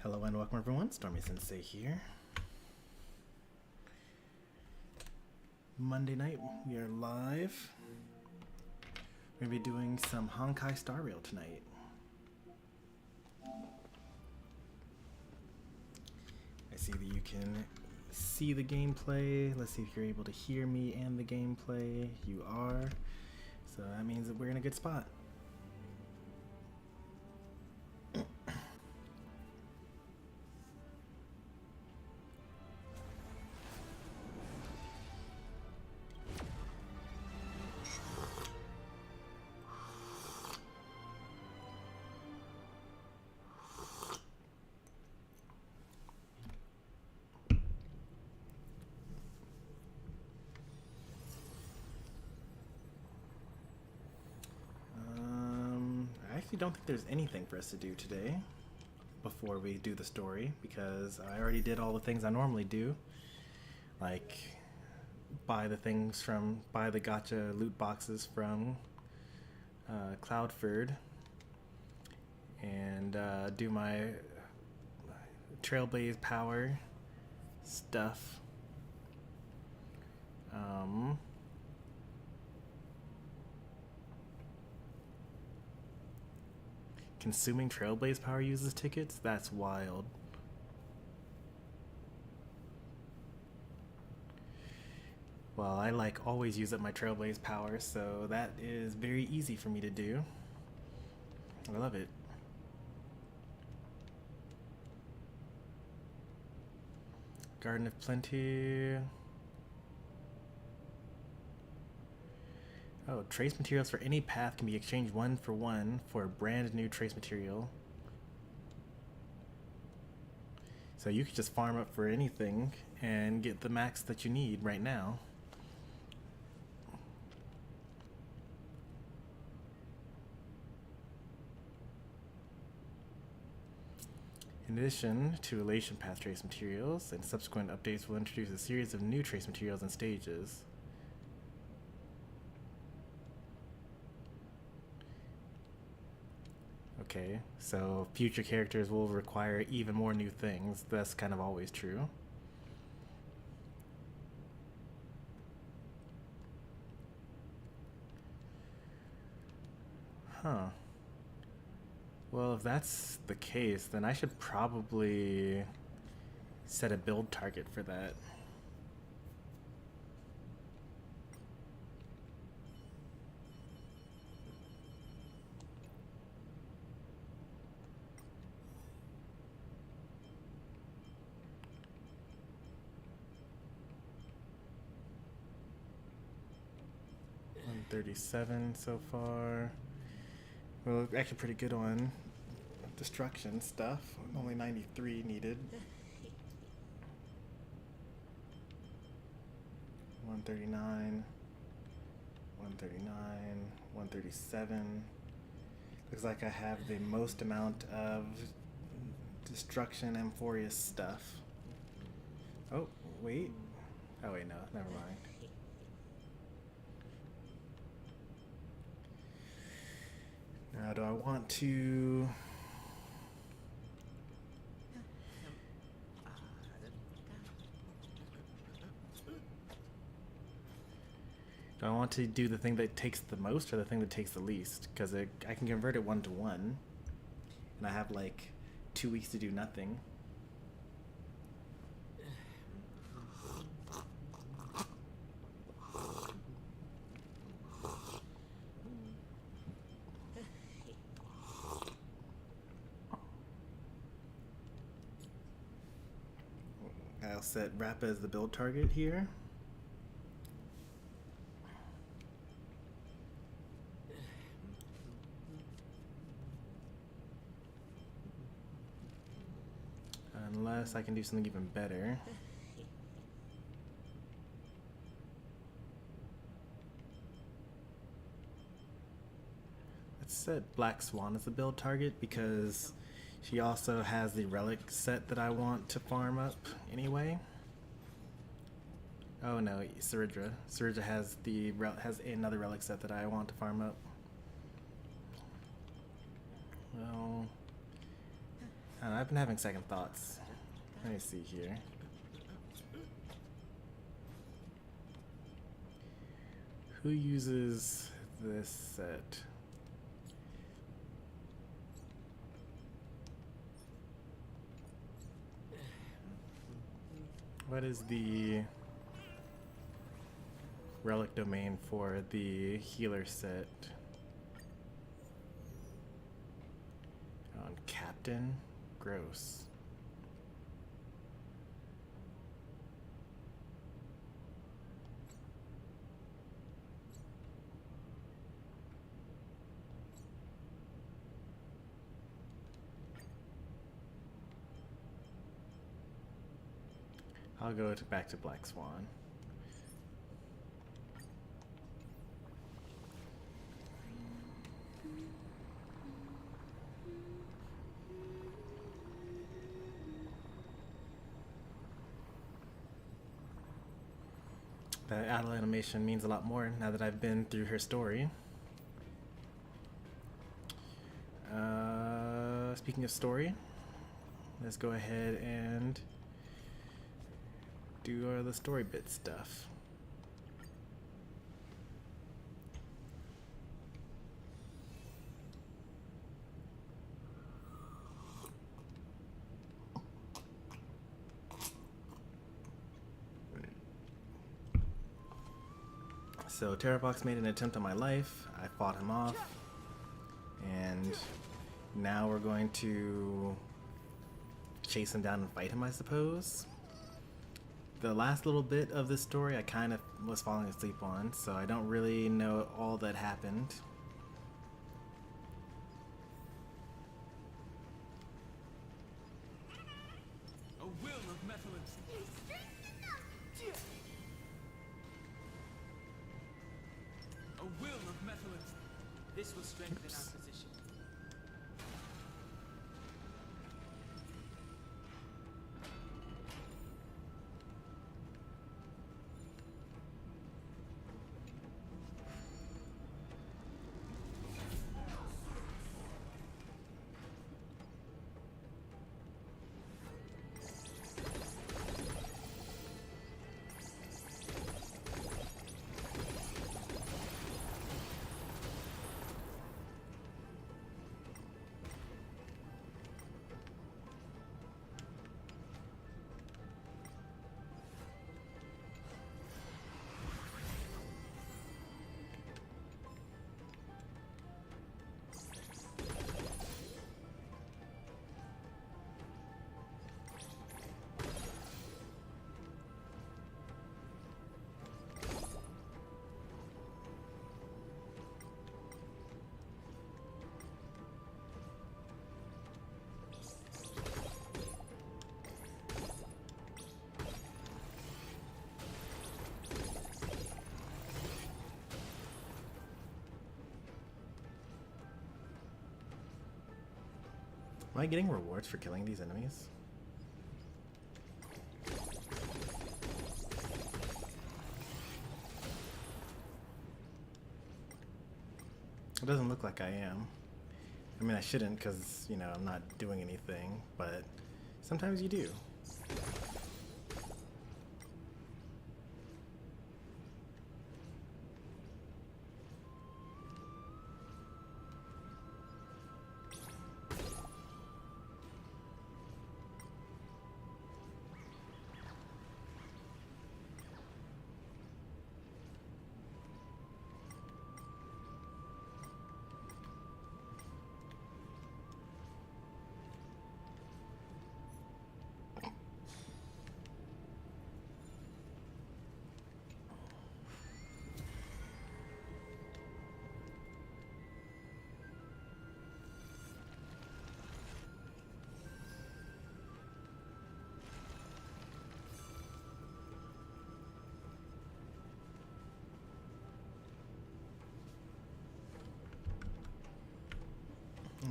Hello and welcome everyone, Stormy Sensei here. Monday night, we are live. We're going to be doing some Honkai Star Rail tonight. I see that you can see the gameplay. Let's see if you're able to hear me and the gameplay. You are. So that means that we're in a good spot. I actually don't think there's anything for us to do today before we do the story, because I already did all the things I normally do, like buy the gacha loot boxes from Cloudford and do my Trailblaze power stuff. Consuming Trailblaze power uses tickets? That's wild. Well, I always use up my Trailblaze power, so that is very easy for me to do. I love it. Garden of Plenty. Oh, trace materials for any path can be exchanged 1-for-1 for a brand new trace material. So you could just farm up for anything and get the max that you need right now. In addition to Elation Path trace materials, and subsequent updates will introduce a series of new trace materials and stages. Okay, so future characters will require even more new things. That's kind of always true. Huh. Well, if that's the case, then I should probably set a build target for that. $137 so far. Well, actually pretty good on destruction stuff. Only 93 needed. 139, 139, 137. Looks like I have the most amount of destruction Amphorius stuff. Oh, wait. Oh, wait, no, never mind. Now, do I want to... Do I want to do the thing that takes the most or the thing that takes the least? Because I can convert it 1-to-1, and I have like 2 weeks to do nothing. I'll set Rappa as the build target here. Unless I can do something even better. Let's set Black Swan as the build target because she also has the relic set that I want to farm up anyway. Oh no, Saridra. Saridra has another relic set that I want to farm up. Well, I've been having second thoughts. Let me see here. Who uses this set? What is the relic domain for the healer set? On Captain? Gross. I'll go back to Black Swan. That idle animation means a lot more now that I've been through her story. Speaking of story, let's go ahead and do the story bit stuff. So Terravox made an attempt on my life. I fought him off, and now we're going to chase him down and fight him, I suppose. The last little bit of this story I kind of was falling asleep on, so I don't really know all that happened. A will of metallurgy. A will of metallurgy. This will strengthen our position. Am I getting rewards for killing these enemies? It doesn't look like I am. I mean, I shouldn't because, you know, I'm not doing anything, but sometimes you do.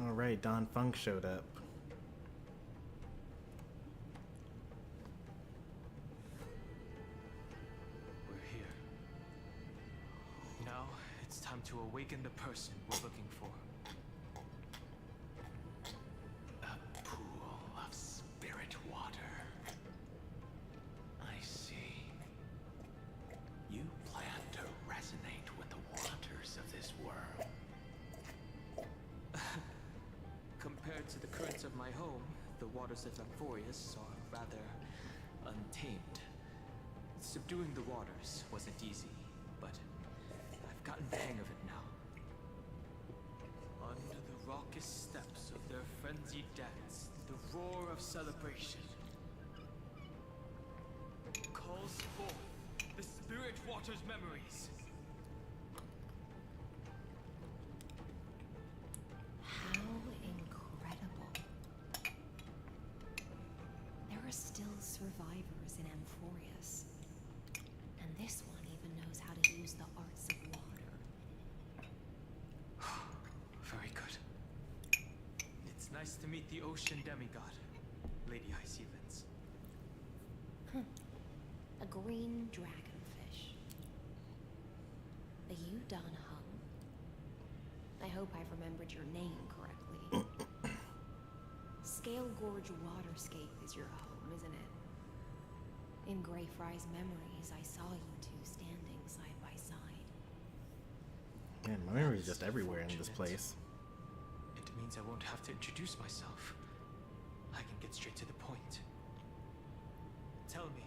Alright, Don Funk showed up. We're here. Now it's time to awaken the person we're looking for. A pool. my home, the waters of Amphorius are rather untamed. Subduing the waters wasn't easy, but I've gotten the hang of it now. Under the raucous steps of their frenzied dance, the roar of celebration calls forth the spirit water's memories. How incredible. There are still survivors in Amphorius. And this one even knows how to use the arts of water. Very good. It's nice to meet the ocean demigod, Lady High Sealands. A green dragonfish. Are you done, Heng? I hope I've remembered your name correctly. Scale Gorge Waterscape is your home, isn't it? In Grey Fry's memories, I saw you two standing side by side. Man, my memory's just everywhere in this place. It means I won't have to introduce myself. I can get straight to the point. Tell me,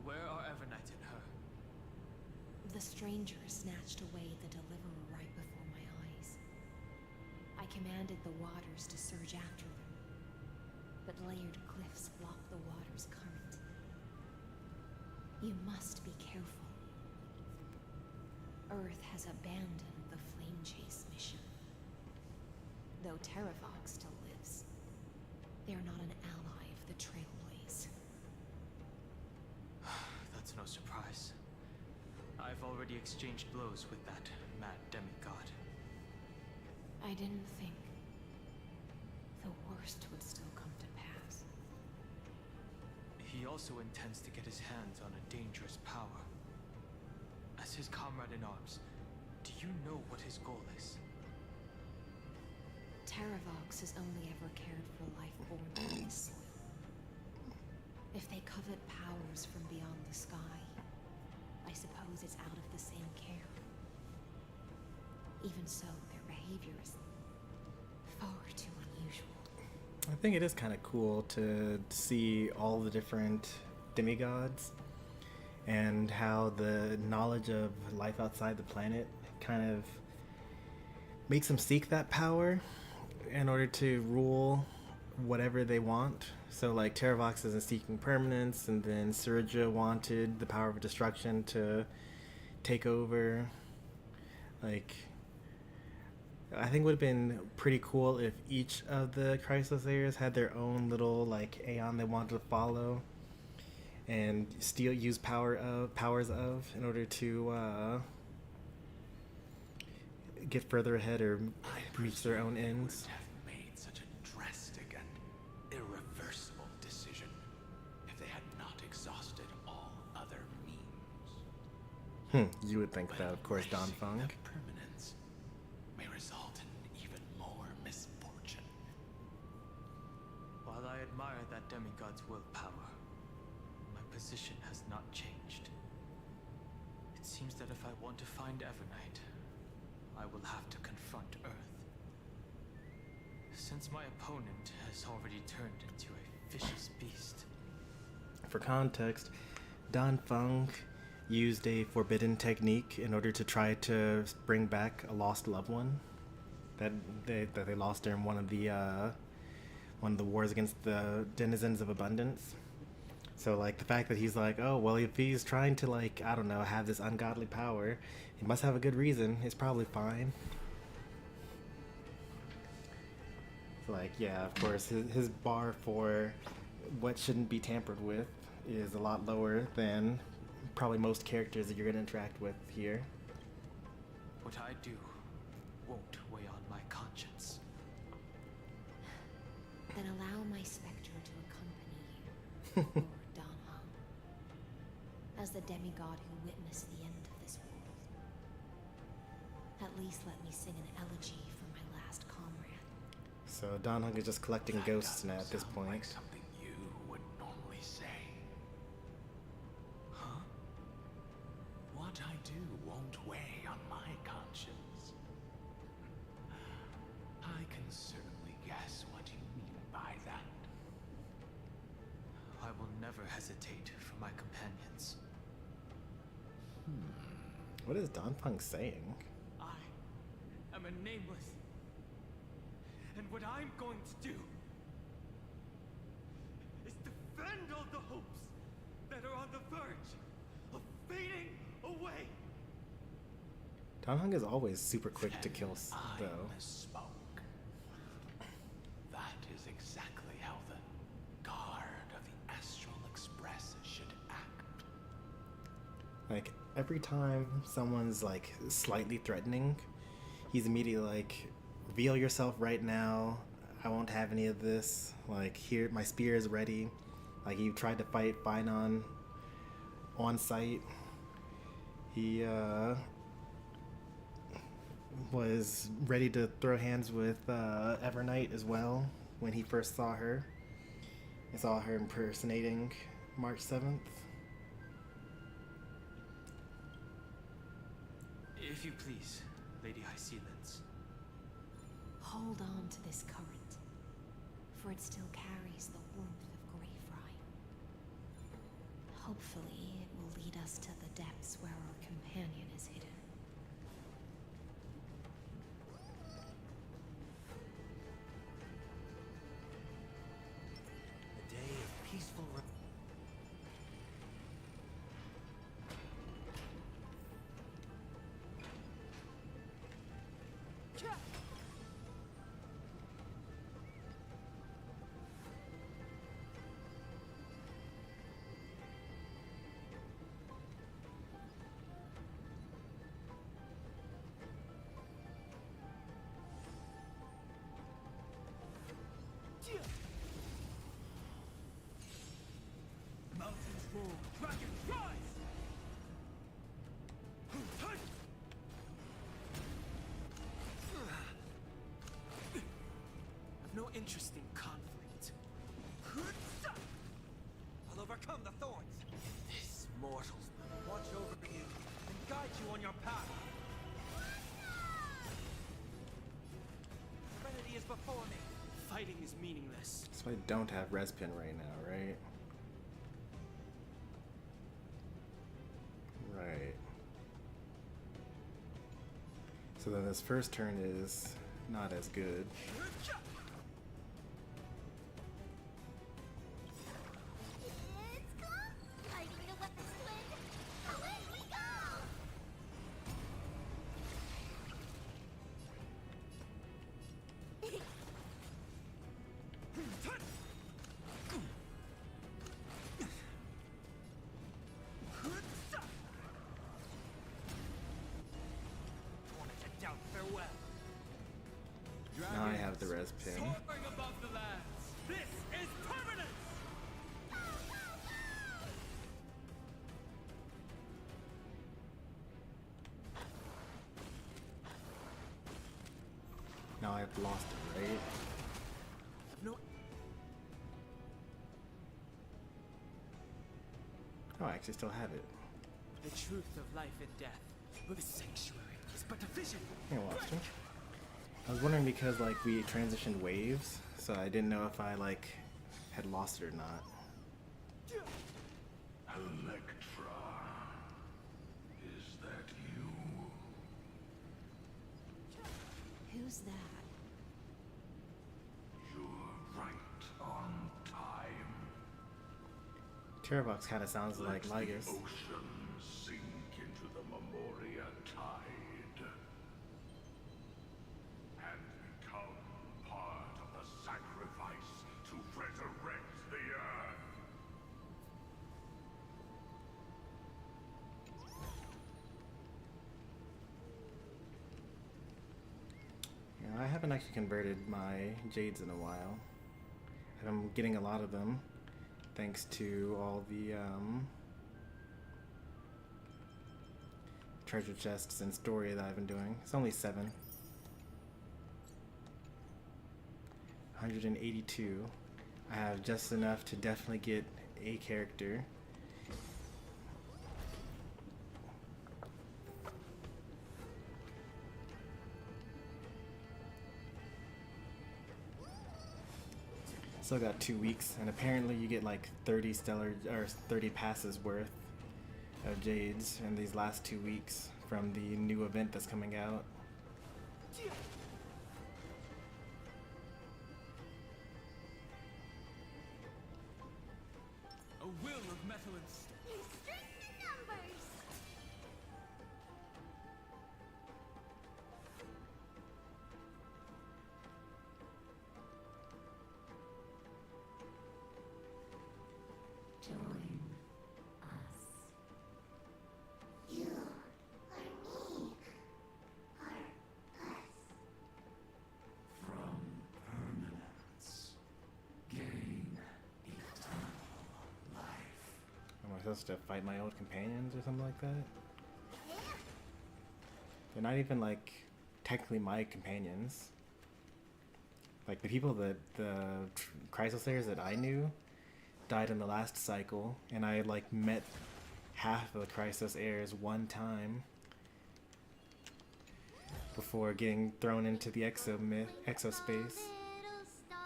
where are Evernight and her? The stranger snatched away the deliverer right before my eyes. I commanded the waters to surge after them, but layered cliffs block the water's current. You must be careful. Earth has abandoned the flame chase mission. Though Terravox still lives, they are not an ally of the Trailblaze. That's no surprise. I've already exchanged blows with that mad demigod. I didn't think the worst would still come to pass. He also intends to get his hands on a dangerous power. As his comrade in arms, do you know what his goal is? Terravox has only ever cared for life born on this soil. If they covet powers from beyond the sky, I suppose it's out of the same care. Even so, their behavior is far too unusual. I think it is kind of cool to see all the different demigods and how the knowledge of life outside the planet kind of makes them seek that power in order to rule whatever they want. So like Terravox isn't seeking permanence, and then Surja wanted the power of destruction to take over. Like, I think it would have been pretty cool if each of the Chrysalis layers had their own little like Aeon they wanted to follow and still use powers of in order to get further ahead or reach their own ends. Have made such a drastic and irreversible decision if they had not exhausted all other means. You would think that, of course, Don Fung. Of permanence may result in even more misfortune. While I admire that demigod's willpower, my position has not changed. It seems that if I want to find Evernight, I will have to confront Earth. Since my opponent has already turned into a vicious beast. For context, Don Fung used a forbidden technique in order to try to bring back a lost loved one that they lost during one of the wars against the denizens of abundance. So like the fact that he's like, oh well, if he's trying to like, I don't know, have this ungodly power, he must have a good reason. It's probably fine. So like, yeah, of course, his bar for what shouldn't be tampered with is a lot lower than probably most characters that you're gonna interact with here. What I do won't weigh on my conscience. Then allow my spectre to accompany you, Lord Don Heng, as the demigod who witnessed the end of this world. At least let me sing an elegy for my last comrade. So Don Hung is just collecting ghosts now at this Sound point. like something you would normally say. Huh? What I do won't weigh on my conscience. I can certainly guess what you mean never hesitate for my companions. What is Donpung saying? I am a nameless. And what I'm going to do is defend all the hopes that are on the verge of fading away. Donpung is always super quick to kill, I though. misspoke. That is exactly how the guard of the Astral Express should act. Like, every time someone's, like, slightly threatening, he's immediately like, reveal yourself right now. I won't have any of this. Like, here, my spear is ready. Like, he tried to fight Finon on site. He, was ready to throw hands with Evernight as well when he first saw her. I saw her impersonating March 7th. If you please, Lady High Sealands. Hold on to this current, for it still carries the warmth of Greyfry. Hopefully, it will lead us to the depths where our companion is hidden. A day of peaceful. Mountains roar, dragons rise! I've no interest in conflict. I'll overcome the thorns. These mortals. Watch over you and guide you on your path. Serenity is before me. Fighting is meaningless. So I don't have res pin right now, right? Right. So then this first turn is not as good. It's gone! Fighting the West Wind! Away we go! Tornage down, farewell. Now I have the res pin. Soaring above the lands. This is permanence! Now I've lost it, right? No. Oh, I actually still have it. The truth of life and death. But the sanctuary is but a vision. I lost it. I was wondering because like we transitioned waves, so I didn't know if I like had lost it or not. Electra, is that you? Who's that? You're right on time. Terravox kind of sounds like Let the Lygus. ocean sink into the Memoria tide and become part of the sacrifice to resurrect the earth. Yeah, I haven't actually converted my jades in a while. I'm getting a lot of them thanks to all the treasure chests and story that I've been doing. It's only 7. 182. I have just enough to definitely get a character. Still got 2 weeks, and apparently you get like 30 stellar or 30 passes worth of jades in these last 2 weeks from the new event that's coming out. A will of metal and stone. You string the numbers. Join us. You or me or us. From permanence, gain eternal life. Am I supposed to fight my old companions or something like that? Yeah. They're not even like technically my companions. Like the people that the Chrysoslayers that I knew died in the last cycle, and I like met half of the Chrysos heirs one time before getting thrown into the exospace. Little star.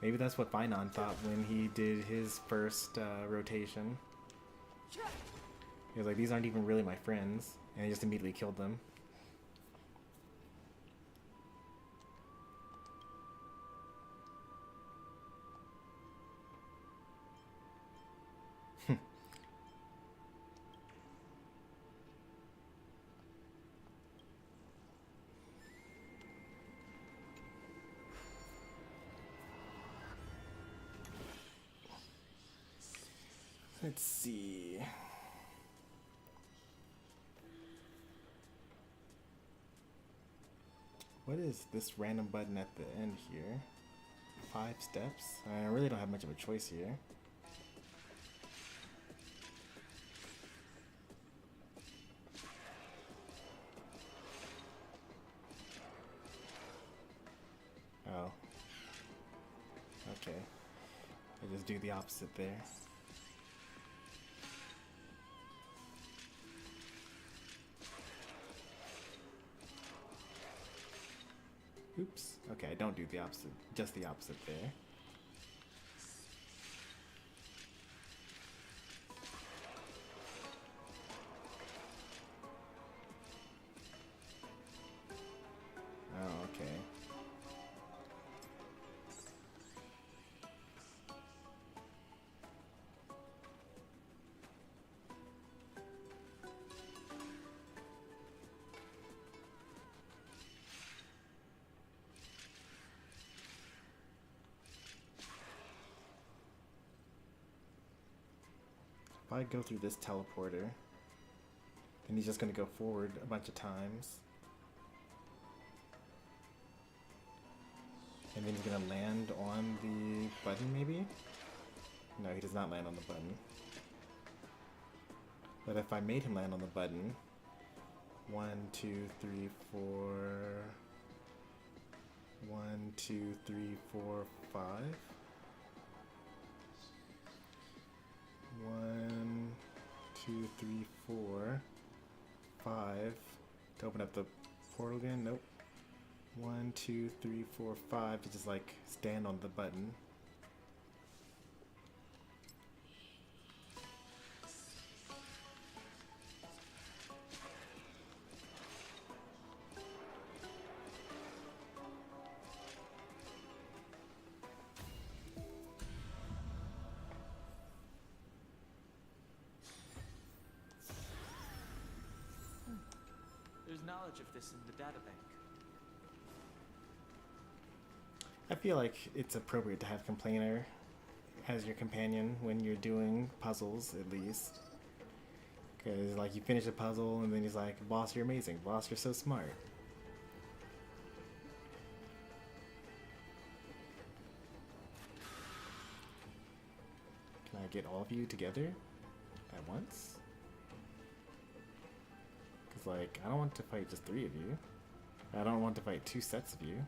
Maybe that's what Finon thought when he did his first rotation. He was like, these aren't even really my friends, and he just immediately killed them. Let's see. What is this random button at the end here? 5 steps? I really don't have much of a choice here. Oh. Okay. I just do the opposite there. Oops. Okay, I don't do the opposite, just the opposite there. Oh, okay. If I go through this teleporter, then he's just going to go forward a bunch of times. And then he's going to land on the button, maybe? No, he does not land on the button. But if I made him land on the button, 1, 2, 3, 4... 1, 2, 3, 4, 5... 1, 2, 3, 4, 5. To open up the portal again? Nope. 1, 2, 3, 4, 5 to just like stand on the button. There's knowledge of this in the databank. I feel like it's appropriate to have Complainer as your companion when you're doing puzzles, at least. Because, like, you finish a puzzle and then he's like, boss, you're amazing. Boss, you're so smart. Can I get all of you together at once? Because, like, I don't want to fight just 3 of you. I don't want to fight 2 sets of you.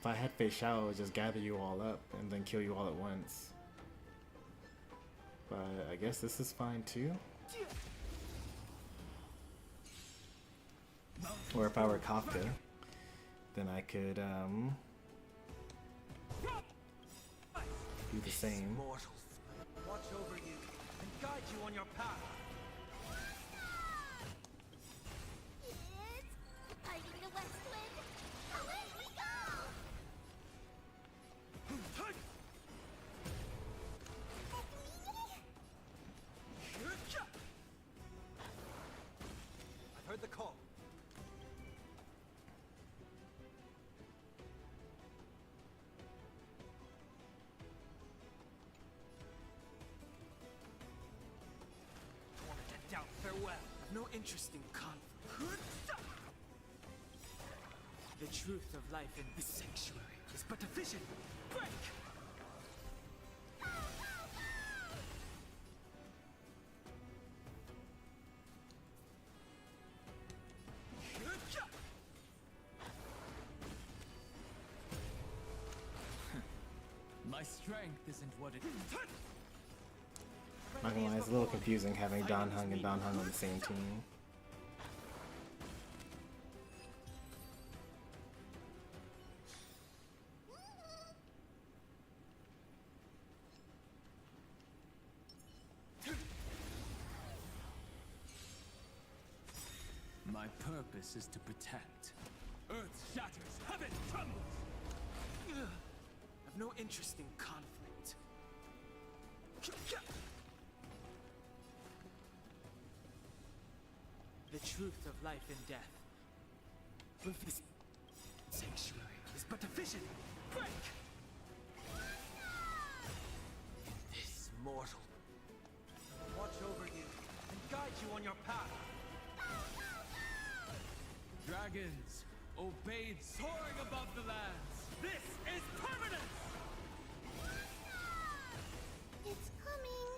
If I had Fei Shao, I would just gather you all up and then kill you all at once. But I guess this is fine too. Or if I were Kafka, then I could do the same. Mortals. Watch over you and guide you on your path. It's fighting the west wind. Away we go! I've heard the call. Doubt farewell. I've no interest in conflict. The truth of life in this sanctuary is but a vision. Break! My strength isn't what it is. Not gonna lie, it's a little confusing having Dan Heng and Dan Heng on the same team. My purpose is to protect. Earth shatters, heaven trembles. I've no interest in conflict. The truth of life and death. With this sanctuary is but a vision. Break! This mortal. Watch over you and guide you on your path. Dragons, obeyed soaring above the lands. This is permanence! It's coming.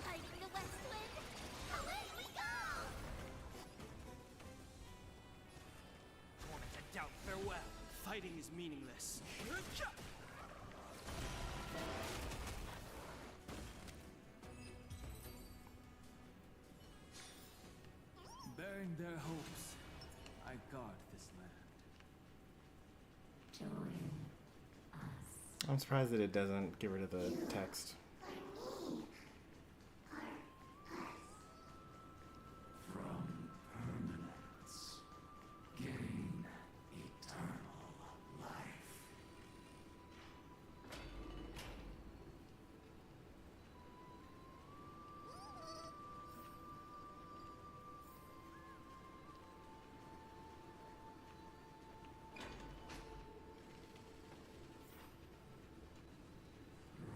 Fighting the west wind. Away we go! Tormented doubt farewell. Fighting is meaningless. Bearing their hopes, I guard this land. Join us. I'm surprised that it doesn't get rid of the text. From permanence, gain eternal life.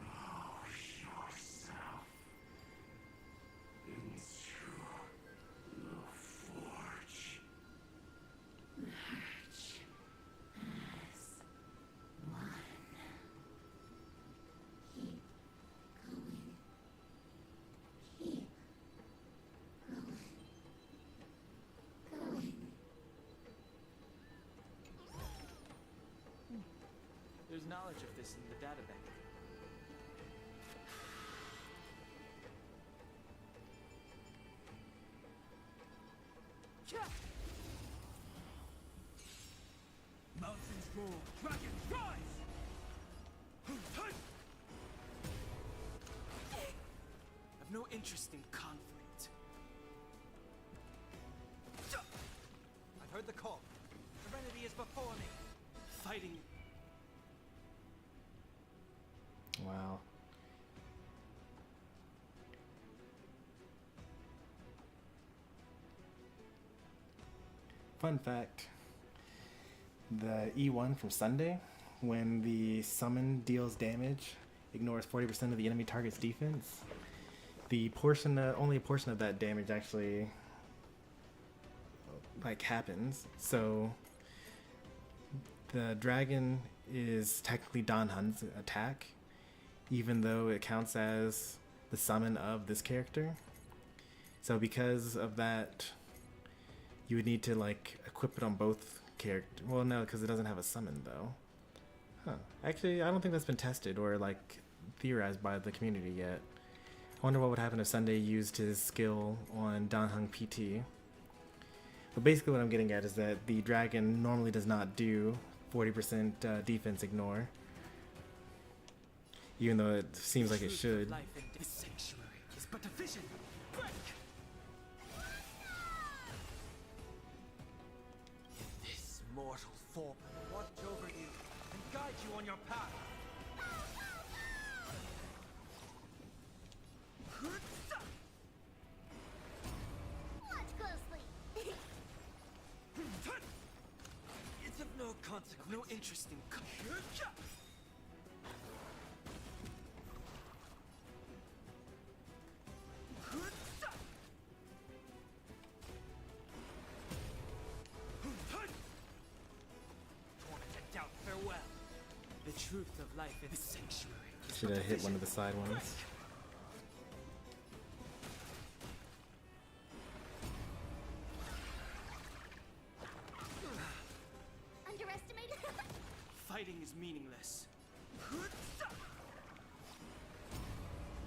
Rouse yourself into the forge. Merge as one. Keep going. Keep going. There's knowledge of this in the databank. Mountains roar, dragons rise! I've no interest in conflict. I've heard the call. Serenity is before me. Fighting. Wow. Fun fact. The E1 from Sunday, when the summon deals damage, ignores 40% of the enemy target's defense. The portion, only a portion of that damage actually like happens. So the dragon is technically Dan Heng's attack, even though it counts as the summon of this character. So because of that, you would need to like equip it on both characters. Well, no, because it doesn't have a summon though. Huh. Actually, I don't think that's been tested or like theorized by the community yet. I wonder what would happen if Sunday used his skill on Dan Heng PT. But basically what I'm getting at is that the dragon normally does not do 40% defense ignore. Even though it seems like it should. Life in this sanctuary is but a vision. Break! This mortal form will watch over you and guide you on your path. Watch closely. It's of no consequence. No interest in. Farewell. The truth of life in this sanctuary. Should have hit one of the side ones. Underestimated? Fighting is meaningless.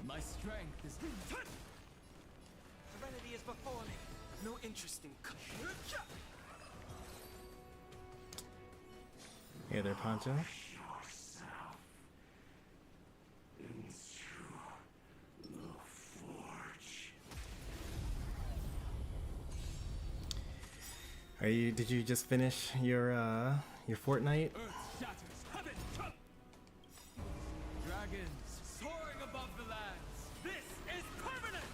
My strength is. Serenity is before me. No interest in. Hey there, Poncho. Yourself into the forge. Are you? Did you just finish your Fortnite? Earth shatters, heaven trump. Dragons soaring above the lands. This is permanent.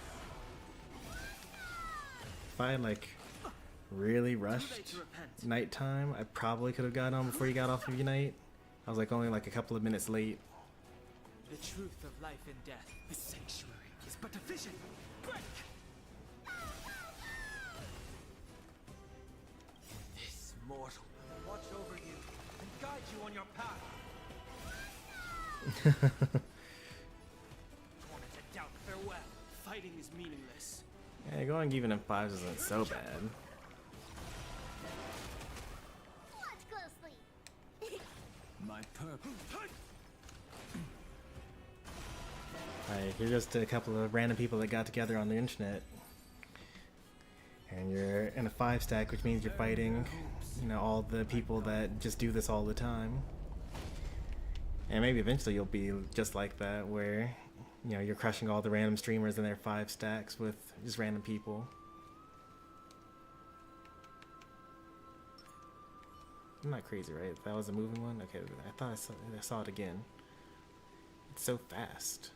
If I had like really rushed to repent. nighttime, I probably could have got on before you got off of Unite. I was like only like a couple of minutes late. The truth of life and death. This sanctuary is but a vision. Break! This mortal will watch over you and guide you on your path. Torment and doubt, farewell. Fighting is meaningless. Yeah, going even in fives isn't so bad. Watch closely. My purpose. Like, you're just a couple of random people that got together on the internet. And you're in a 5-stack, which means you're fighting, you know, all the people that just do this all the time. And maybe eventually you'll be just like that, where, you know, you're crushing all the random streamers in their 5-stacks with just random people. I'm not crazy, right? That was a moving one? Okay, I thought I saw it again. It's so fast.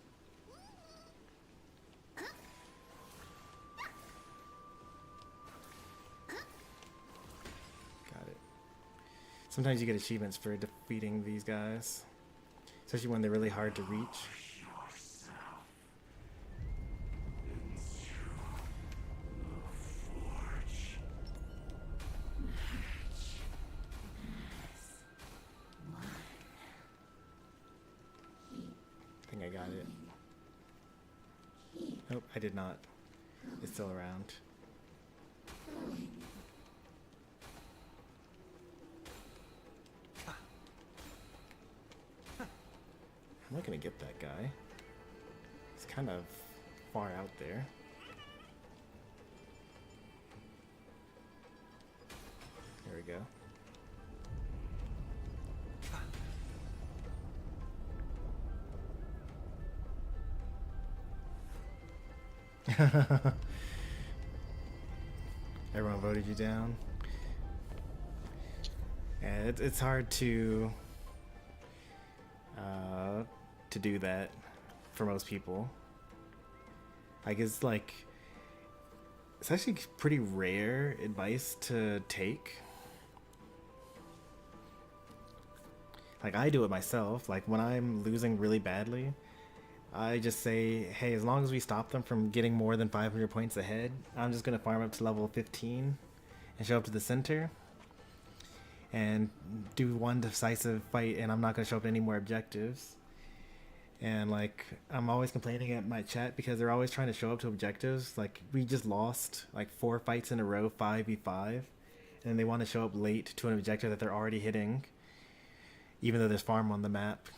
Got it. Sometimes you get achievements for defeating these guys, especially when they're really hard to reach. Yourself into the forge. I think I got it. Nope, I did not. It's still around. I'm not gonna get that guy. He's kind of far out there. There we go. Everyone voted you down. Yeah, it's hard to do that for most people. Like, it's actually pretty rare advice to take. Like, I do it myself. Like, when I'm losing really badly, I just say, hey, as long as we stop them from getting more than 500 points ahead, I'm just going to farm up to level 15 and show up to the center and do one decisive fight, and I'm not going to show up to any more objectives. And, like, I'm always complaining at my chat because they're always trying to show up to objectives. Like, we just lost, like, 4 fights in a row, 5v5, and they want to show up late to an objective that they're already hitting, even though there's farm on the map.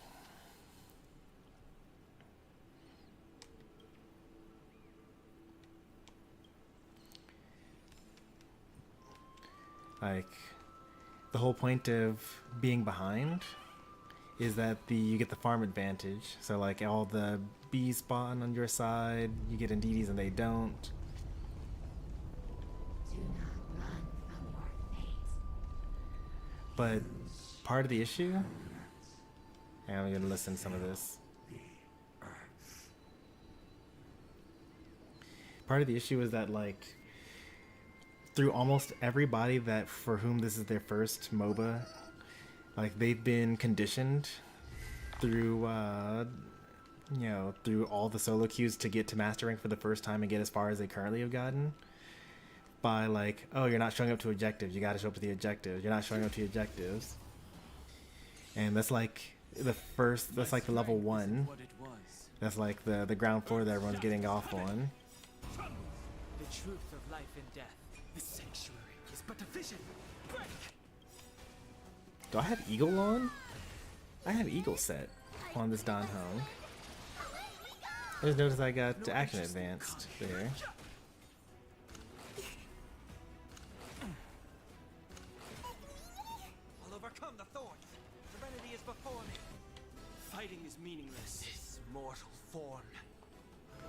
Like, the whole point of being behind is that you get the farm advantage. So like all the bees spawn on your side, you get Indeedis and they don't. Do not run from your fate. But part of the issue, and I'm gonna listen to some of this. Part of the issue is that like through almost everybody that for whom this is their first MOBA, like they've been conditioned through you know, through all the solo queues to get to master rank for the first time and get as far as they currently have gotten by like, oh, you're not showing up to objectives, you got to show up to the objectives, you're not showing up to the objectives. And that's like the first, that's like the level 1, that's like the ground floor that everyone's getting off on. The truth of life and death. The sanctuary is but a vision. Break! Do I have Eagle on? I have Eagle set on this Don Hung. I just noticed I got action advanced there. I'll overcome the thorns. Serenity is before me. Fighting is meaningless. This mortal form.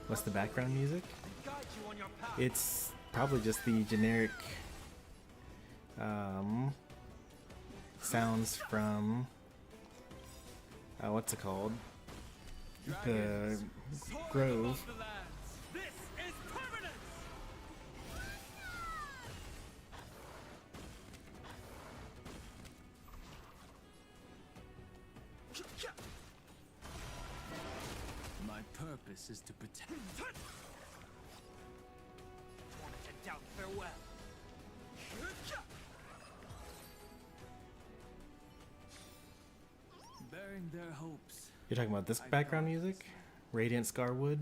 What's the background music? Guide you on your path. It's probably just the generic sounds from what's it called? The Grove. This is permanence. My purpose is to protect. Torment and doubt, farewell. Bearing their hopes. You're talking about this background music? Radiant Scarwood?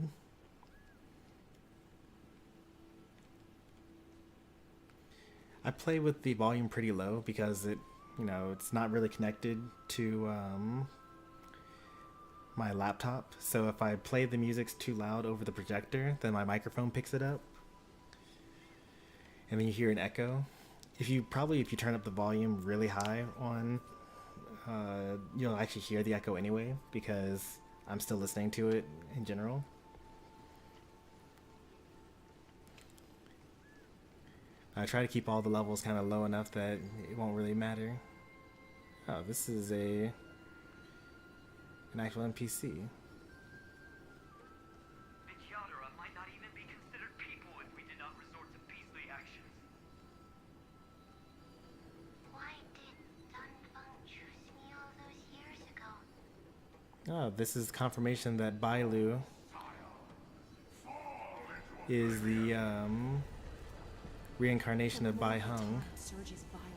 I play with the volume pretty low because it, you know, it's not really connected to my laptop. So if I play the music too loud over the projector, then my microphone picks it up. And then you hear an echo. If you turn up the volume really high on, you'll actually hear the echo anyway because I'm still listening to it in general. I try to keep all the levels kind of low enough that it won't really matter. Oh, this is an actual NPC. Might not even be considered people if we did not resort to beastly actions. Why did Dunfeng choose me all those years ago? Oh, this is confirmation that Bailu is the reincarnation of Bai Hung. Surges violently.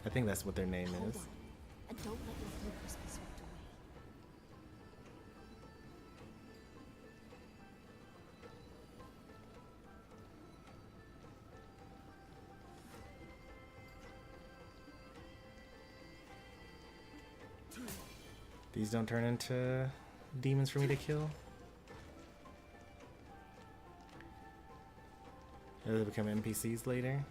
I think that's what their name Hold is. on, and don't let your focus be swept away. These don't turn into demons for me to kill. Or they become NPCs later.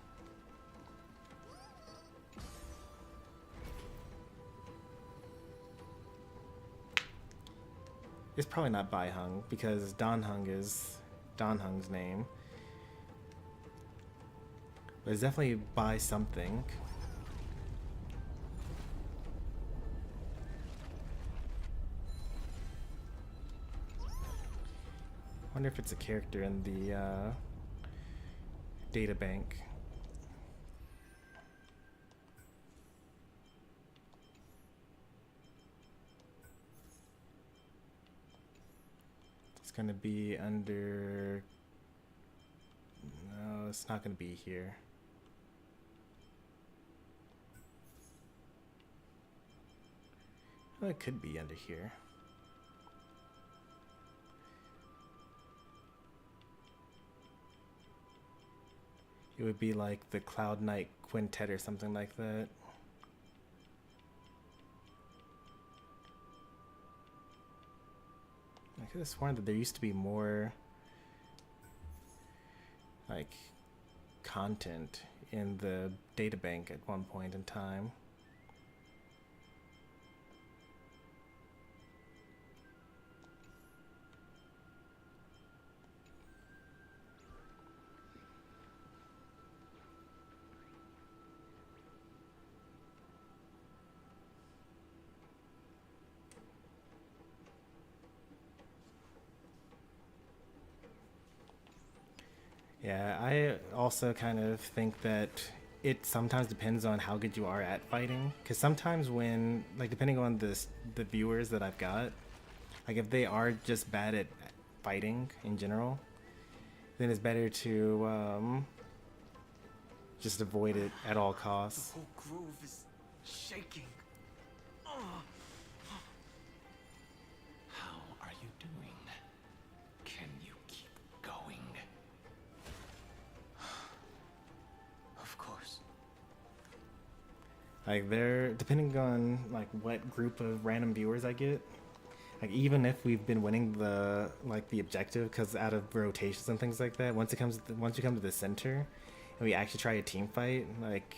It's probably not Bai Hung because Don Hung is Don Hung's name. But it's definitely Bai something. I wonder if it's a character in the data bank. It's gonna be under... No, it's not gonna be here. Well, it could be under here. It would be like the Cloud Knight Quintet or something like that. I could have sworn that there used to be more like content in the data bank at one point in time. Yeah, I also kind of think that it sometimes depends on how good you are at fighting. Because sometimes when, like, depending on the viewers that I've got, like, if they are just bad at fighting in general, then it's better to just avoid it at all costs. The whole grove is shaking. How are you doing? Can you keep going? Of course. Like, they're depending on like what group of random viewers I get. Like, even if we've been winning the objective, because out of rotations and things like that, once you come to the center, and we actually try a team fight, like,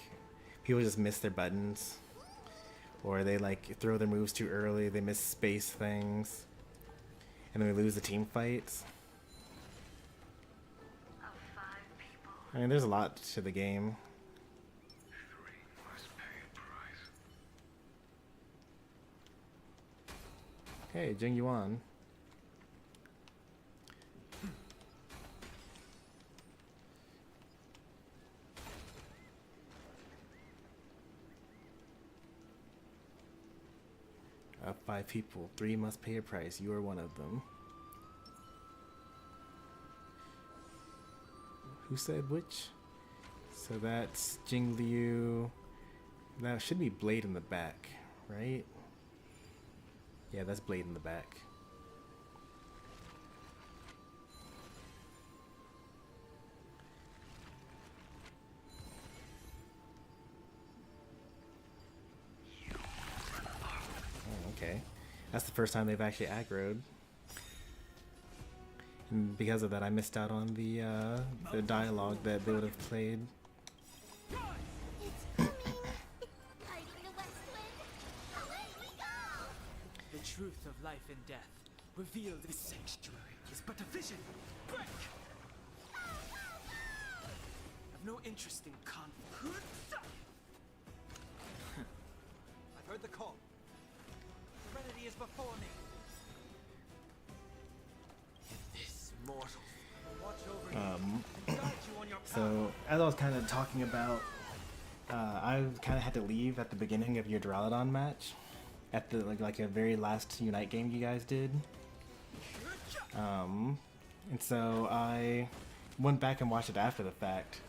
people just miss their buttons, or they like throw their moves too early, they miss space things, and then we lose the team fights. I mean, there's a lot to the game. Hey, Jing Yuan. Of 5 people, 3 must pay a price. You are one of them. Who said which? So that's Jing Liu. That should be Blade in the back, right? Yeah, that's Blade in the back. Oh, okay. That's the first time they've actually aggroed. And because of that, I missed out on the dialogue that they would have played. It's coming! Fighting the west wind! Away we go! The truth of life and death revealed this sanctuary is but a vision. Break! I've no interest in conflict. I've heard the call. Serenity is before me. This mortal. Watch over you and guide you on your path. So, as I was kind of talking about, I kind of had to leave at the beginning of your Duraludon match, at the like a very last Unite game you guys did. And so I went back and watched it after the fact,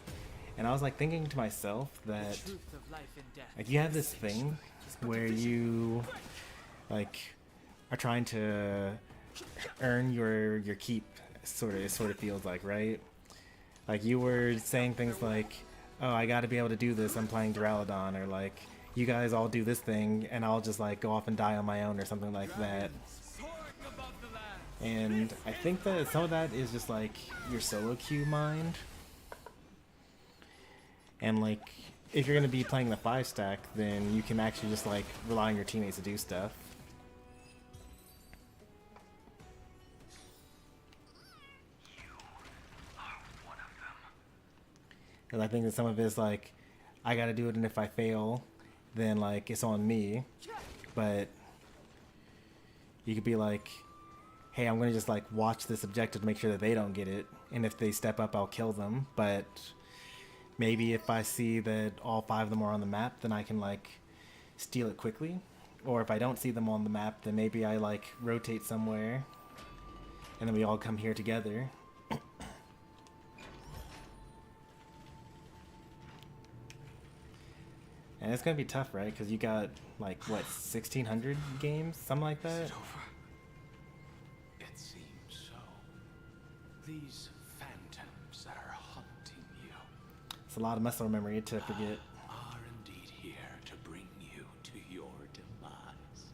and I was like thinking to myself that The truth of life and death. like you have this thing where you like are trying to earn your keep, it sort of feels like, right? Like you were saying things like, oh, I got to be able to do this, I'm playing Duraludon, or like, you guys all do this thing and I'll just like go off and die on my own or something like that. And I think that some of that is just like your solo queue mind. And like, if you're going to be playing the 5-stack, then you can actually just like rely on your teammates to do stuff. And I think that some of it is like, I gotta do it, and if I fail, then like it's on me. But you could be like, hey, I'm gonna just like watch this objective to make sure that they don't get it, and if they step up, I'll kill them. But maybe if I see that all 5 of them are on the map, then I can like steal it quickly. Or if I don't see them on the map, then maybe I like rotate somewhere, and then we all come here together. And it's gonna be tough, right? Because you got like what, 1,600 games, something like that. Is it over? It seems so. These phantoms that are haunting you It's a lot of muscle memory to forget. are indeed here to bring you to your demise.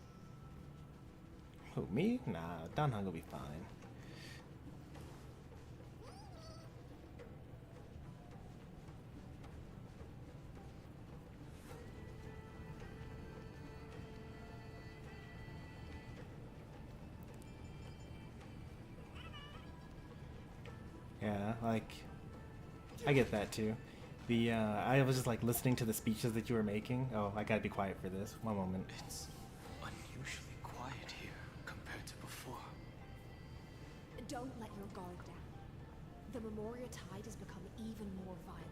Who, me? Nah, Danhong will be fine. Yeah, like, I get that too. The I was just like listening to the speeches that you were making. Oh, I gotta be quiet for this. One moment. It's unusually quiet here compared to before. Don't let your guard down. The Memoria Tide has become even more violent.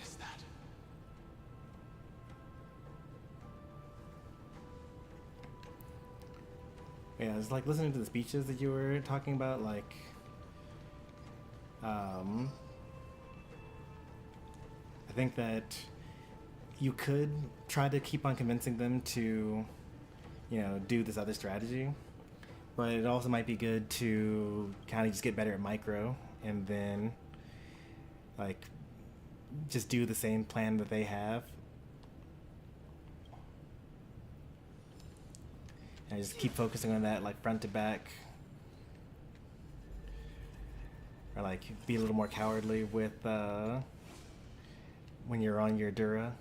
Is that? Yeah, it's like listening to the speeches that you were talking about, like, I think that you could try to keep on convincing them to, you know, do this other strategy, but it also might be good to kind of just get better at micro and then, like, just do the same plan that they have. And just keep focusing on that, like, front to back. Or, like, be a little more cowardly with, when you're on your Dura.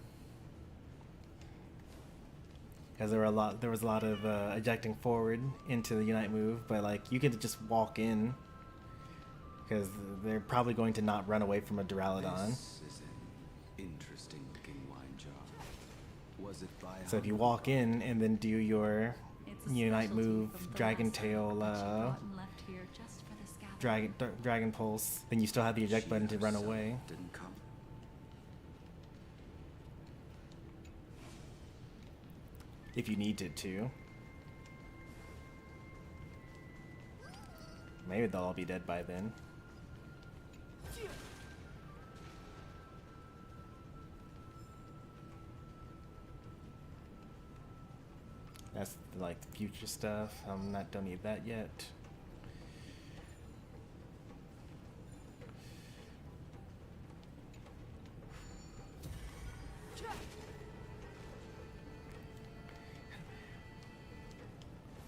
Because there was a lot of ejecting forward into the Unite move, but, like, you get to just walk in. Because they're probably going to not run away from a Duraludon. This is an interesting looking wine jar. Was it by So if you walk in and then do your Unite move, Dragon Tail, Dragon Pulse, then you still have the eject button to run away. Didn't come. If you needed to. Maybe they'll all be dead by then. That's like future stuff. Don't need that yet.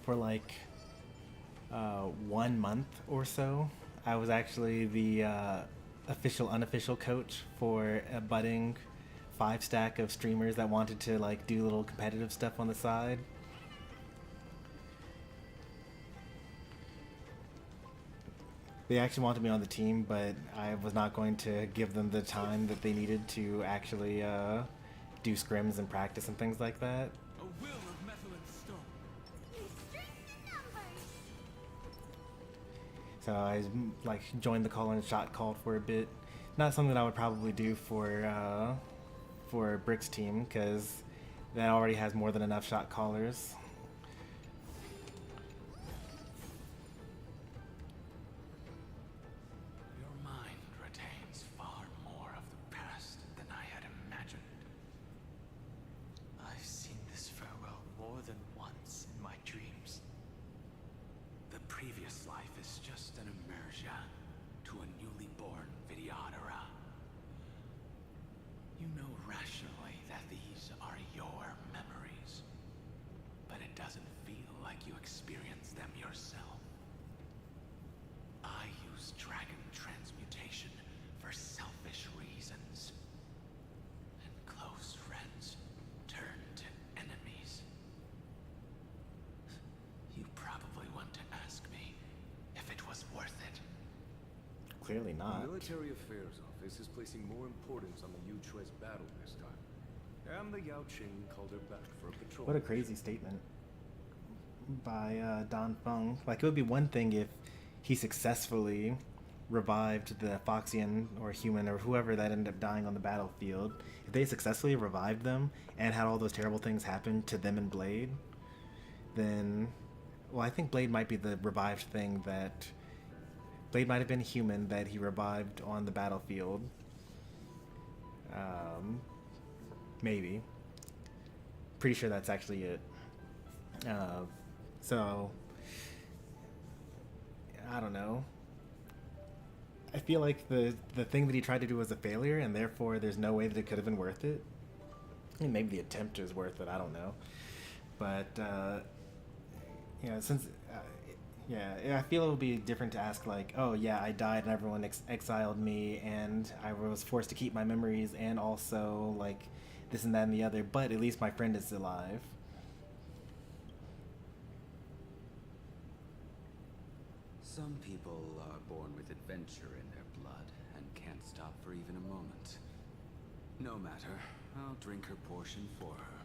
For like 1 month or so, I was actually the unofficial coach for a budding 5-stack of streamers that wanted to like do little competitive stuff on the side. They actually wanted me on the team, but I was not going to give them the time that they needed to actually do scrims and practice and things like that. A will of metal and stone. So I like joined the call and shot called for a bit. Not something that I would probably do for Brick's team, because that already has more than enough shot callers. Your mind retains far more of the past than I had imagined. I've seen this farewell more than once in my dreams. The previous life is just an immersion to a newly born Vidyadhara. You know rationally that these are your memories, but it doesn't feel like you experience them yourself. I use dragon transmutation for selfish reasons, and close friends turn to enemies. You probably want to ask me if it was worth it. Clearly not. The Military Affairs Office is placing more importance on the Yu-Chue's battle this time. And the Yao Qing called her back for a patrol. What a crazy statement by Don Feng. Like, it would be one thing if he successfully revived the Foxian or human or whoever that ended up dying on the battlefield. If they successfully revived them and had all those terrible things happen to them and Blade, then, well, I think Blade might be the revived thing that... Blade might have been human that he revived on the battlefield. Maybe. Pretty sure that's actually it. So, I don't know. I feel like the thing that he tried to do was a failure, and therefore there's no way that it could have been worth it. I mean, maybe the attempt is worth it, I don't know. But, since... I feel it would be different to ask, like, oh yeah, I died and everyone exiled me and I was forced to keep my memories and also, like, this and that and the other, but at least my friend is alive. Some people are born with adventure in their blood and can't stop for even a moment. No matter, I'll drink her portion for her.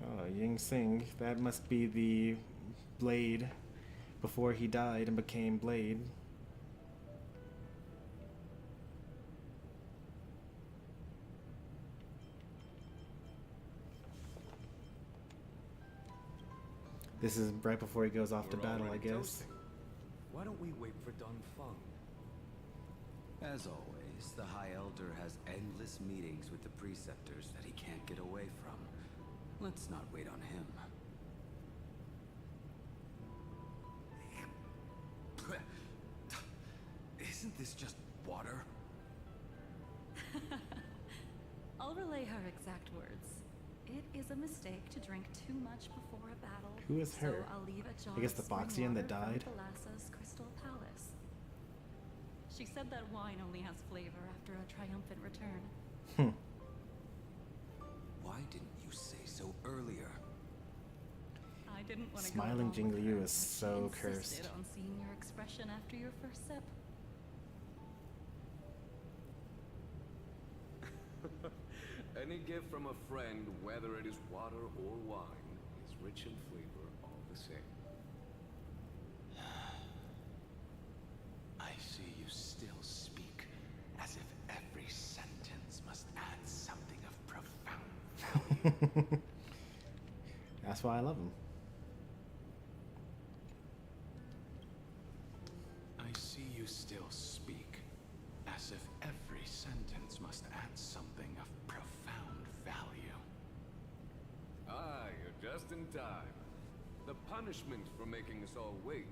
Oh, Ying Sing, that must be the Blade before he died and became Blade. This is right before he goes off to battle, I guess. Toasting. Why don't we wait for Don Feng? As always, the High Elder has endless meetings with the preceptors that he can't get away from. Let's not wait on him. Isn't this just water? I'll relay her exact words. It is a mistake to drink too much before a battle. Who is her? So I'll leave a jar I guess the of spring Foxian that water from died? Thalassa's Crystal Palace. She said that wine only has flavor after a triumphant return. Why didn't you say so earlier? I didn't want to Smiling go along with Jingli Yu her, is but she so insisted cursed. on seeing your expression after your first sip. Any gift from a friend, whether it is water or wine, is rich in flavor all the same. I see you still speak as if every sentence must add something of profound value. That's why I love him. I see you still speak as if every sentence must add something of profound value. Ah, you're just in time. The punishment for making us all wait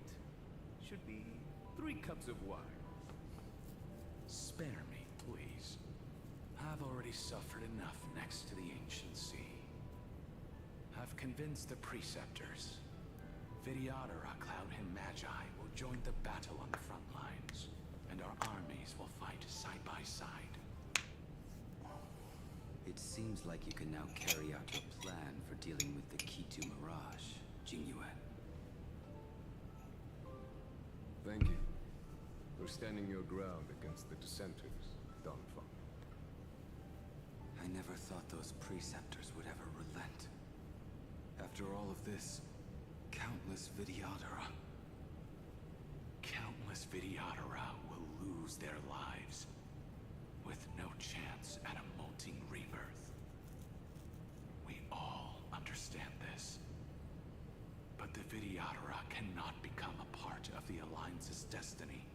should be 3 cups of wine. Spare me, please. I've already suffered enough next to the ancient sea. I've convinced the preceptors. Vidyadhara, Cloudhim Magi will join the battle on the front lines, and our armies will fight side by side. It seems like you can now carry out your plan for dealing with the Kitu Mirage, Jingyuan. Thank you for standing your ground against the dissenters, Don Feng. I never thought those preceptors would ever relent. After all of this, countless Vidyadhara. Countless Vidyadhara will lose their lives, with no chance at a molting rebirth. We all understand this. But the Vidyadhara cannot become a part of the Alliance's destiny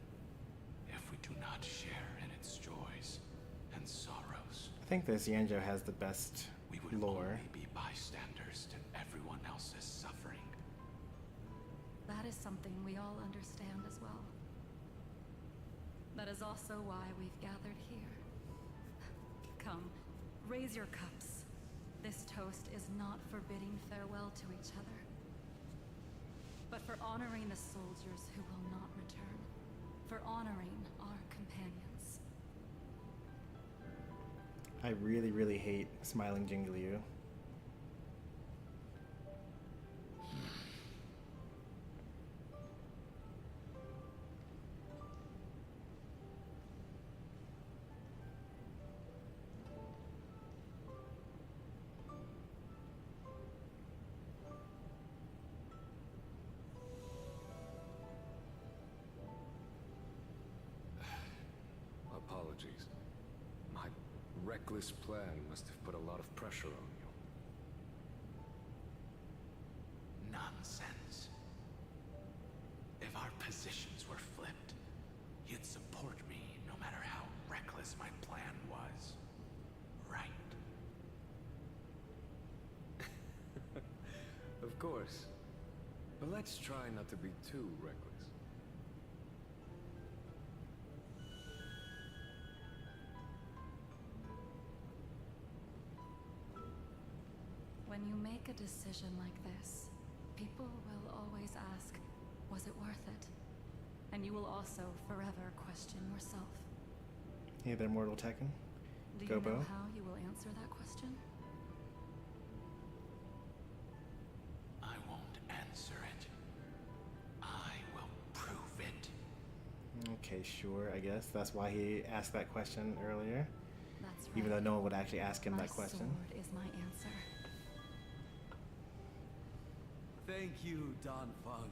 if we do not share in its joys and sorrows. I think this Yanjo has the best We would lore. only be bystanders to everyone else's suffering. That is something we all understand as well. That is also why we've gathered here. Come, raise your cups. This toast is not for bidding farewell to each other, but for honoring the soldiers who will not return, for honoring our companions. I really, really hate Smiling Jingli Yu. Apologies. My reckless plan must have put a lot of pressure on you. Nonsense. If our positions were flipped, you'd support me no matter how reckless my plan was. Right? Of course. But let's try not to be too reckless. When you make a decision like this, people will always ask, was it worth it? And you will also forever question yourself. Hey there, Mortal Tekken. Do you Gobo. know how you will answer that question? I won't answer it. I will prove it. Okay, sure, I guess. That's why he asked that question earlier. That's right. Even though no one would actually ask him My that question. sword is my answer. Thank you, Dan Feng.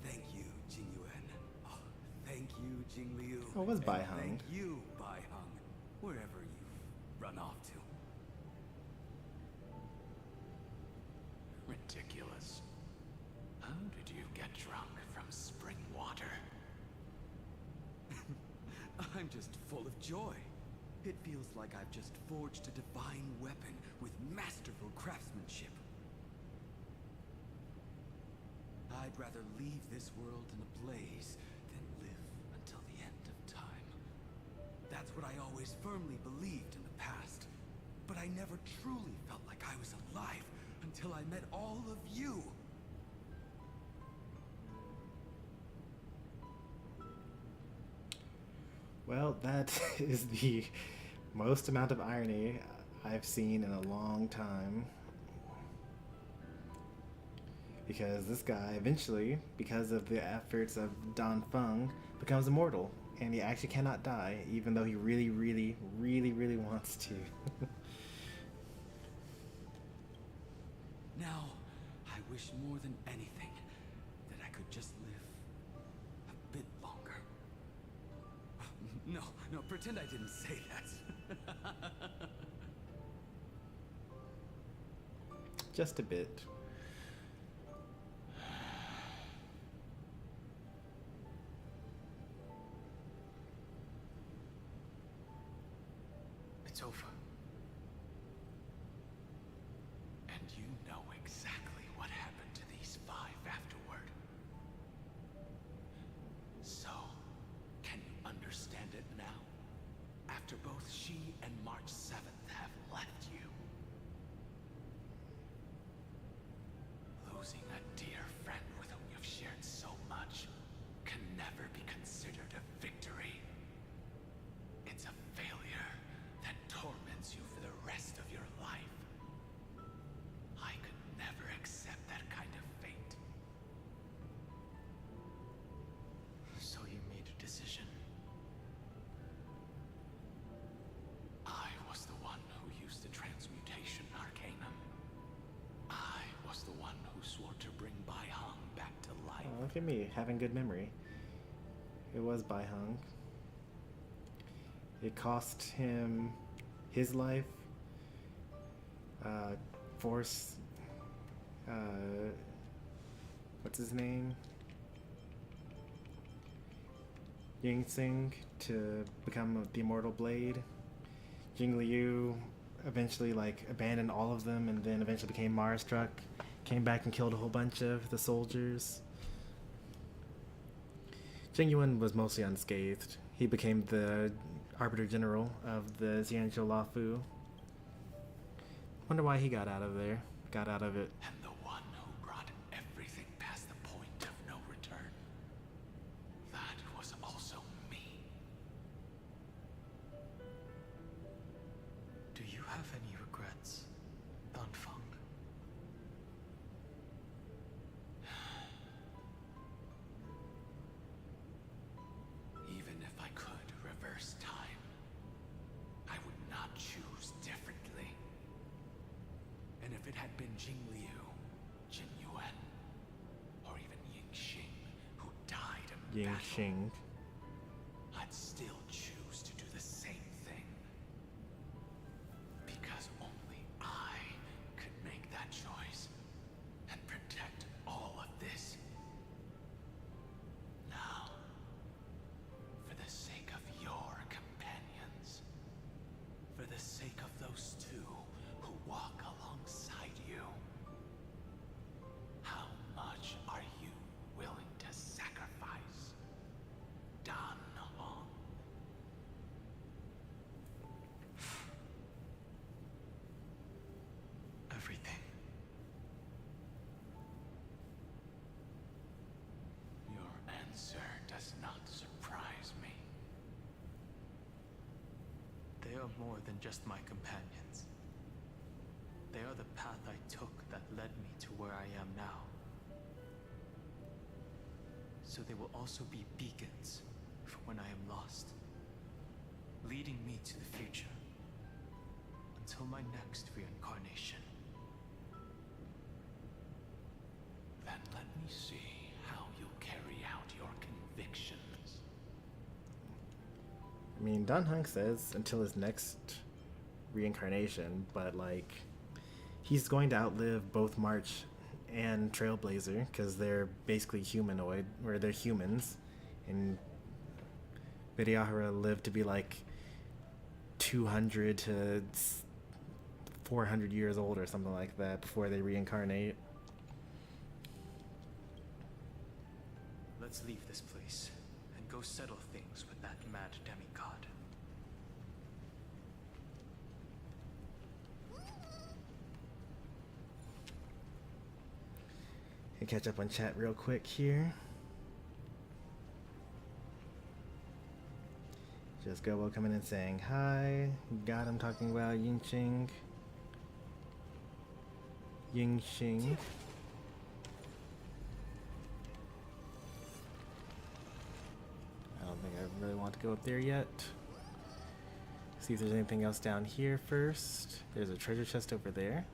Thank you, Jingyuan. Oh, thank you, Jingliu. Oh, it was And Bai Heng. Thank you, Bai Heng, wherever you've run off to. Ridiculous. How did you get drunk from spring water? I'm just full of joy. It feels like I've just forged a divine weapon with masterful craftsmanship. I'd rather leave this world in a blaze than live until the end of time. That's what I always firmly believed in the past. But I never truly felt like I was alive until I met all of you. Well, that is the most amount of irony I've seen in a long time. Because this guy eventually, because of the efforts of Dan Feng, becomes immortal. And he actually cannot die, even though he really, really, really, really wants to. Now, I wish more than anything that I could just live a bit longer. No, pretend I didn't say that. Just a bit. It's over. And you know exactly what happened to these 5 afterward. So, can you understand it now? After both she and March 7th have left you. Losing a dear friend with whom you've shared so much can never be considered a victory. It's a failure that torments you for the rest of your life. I could never accept that kind of fate. So you made a decision. I was the one who used the transmutation arcanum. I was the one who swore to bring Bai Heng back to life. Oh, look at me, having good memory. It was Bai Heng. It cost him his life. Force. What's his name? Ying Sing to become the Immortal Blade. Jing Liu eventually abandoned all of them and then eventually became Mara struck. Came back and killed a whole bunch of the soldiers. Jing Yuan was mostly unscathed. He became the Arbiter General of the Xianzhou Lafu. Wonder why he got out of there. Got out of it. And the one who brought everything past the point of no return. That was also me. Do you have any regrets, Dan Feng? Even if I could reverse time, I would not choose differently. And if it had been Jing Liu, Jin Yuan, or even Ying Xing, who died in Ying battle, Xing. I'd still choose to do the same thing. Because only I could make that choice and protect all of this. Now, for the sake of your companions, for the sake of those two who walk alongside you, how much are you willing to sacrifice? Dan Hong. Everything. Your answer does not surprise me. They are more than just my companions. They are the path I took that led me to where I am now. So they will also be beacons for when I am lost, leading me to the future until my next reincarnation. Then let me see how you'll carry out your convictions. I mean, Don Hunk says until his next reincarnation, but like he's going to outlive both March and Trailblazer because they're basically humanoid, or they're humans, and Vidyahara lived to be like 200 to 400 years old or something like that before they reincarnate. Let's leave this place and go settle things with that mad demigod. Can catch up on chat real quick here. Just Gobo coming in saying hi. Got him talking about Yingxing. Yingxing. I don't think I really want to go up there yet. See if there's anything else down here first. There's a treasure chest over there.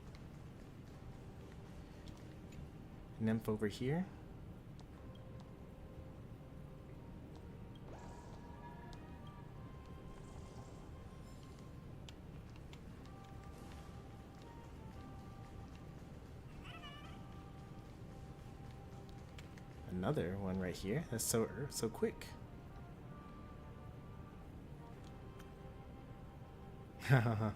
Nymph over here. Another one right here. That's so quick. Hahaha.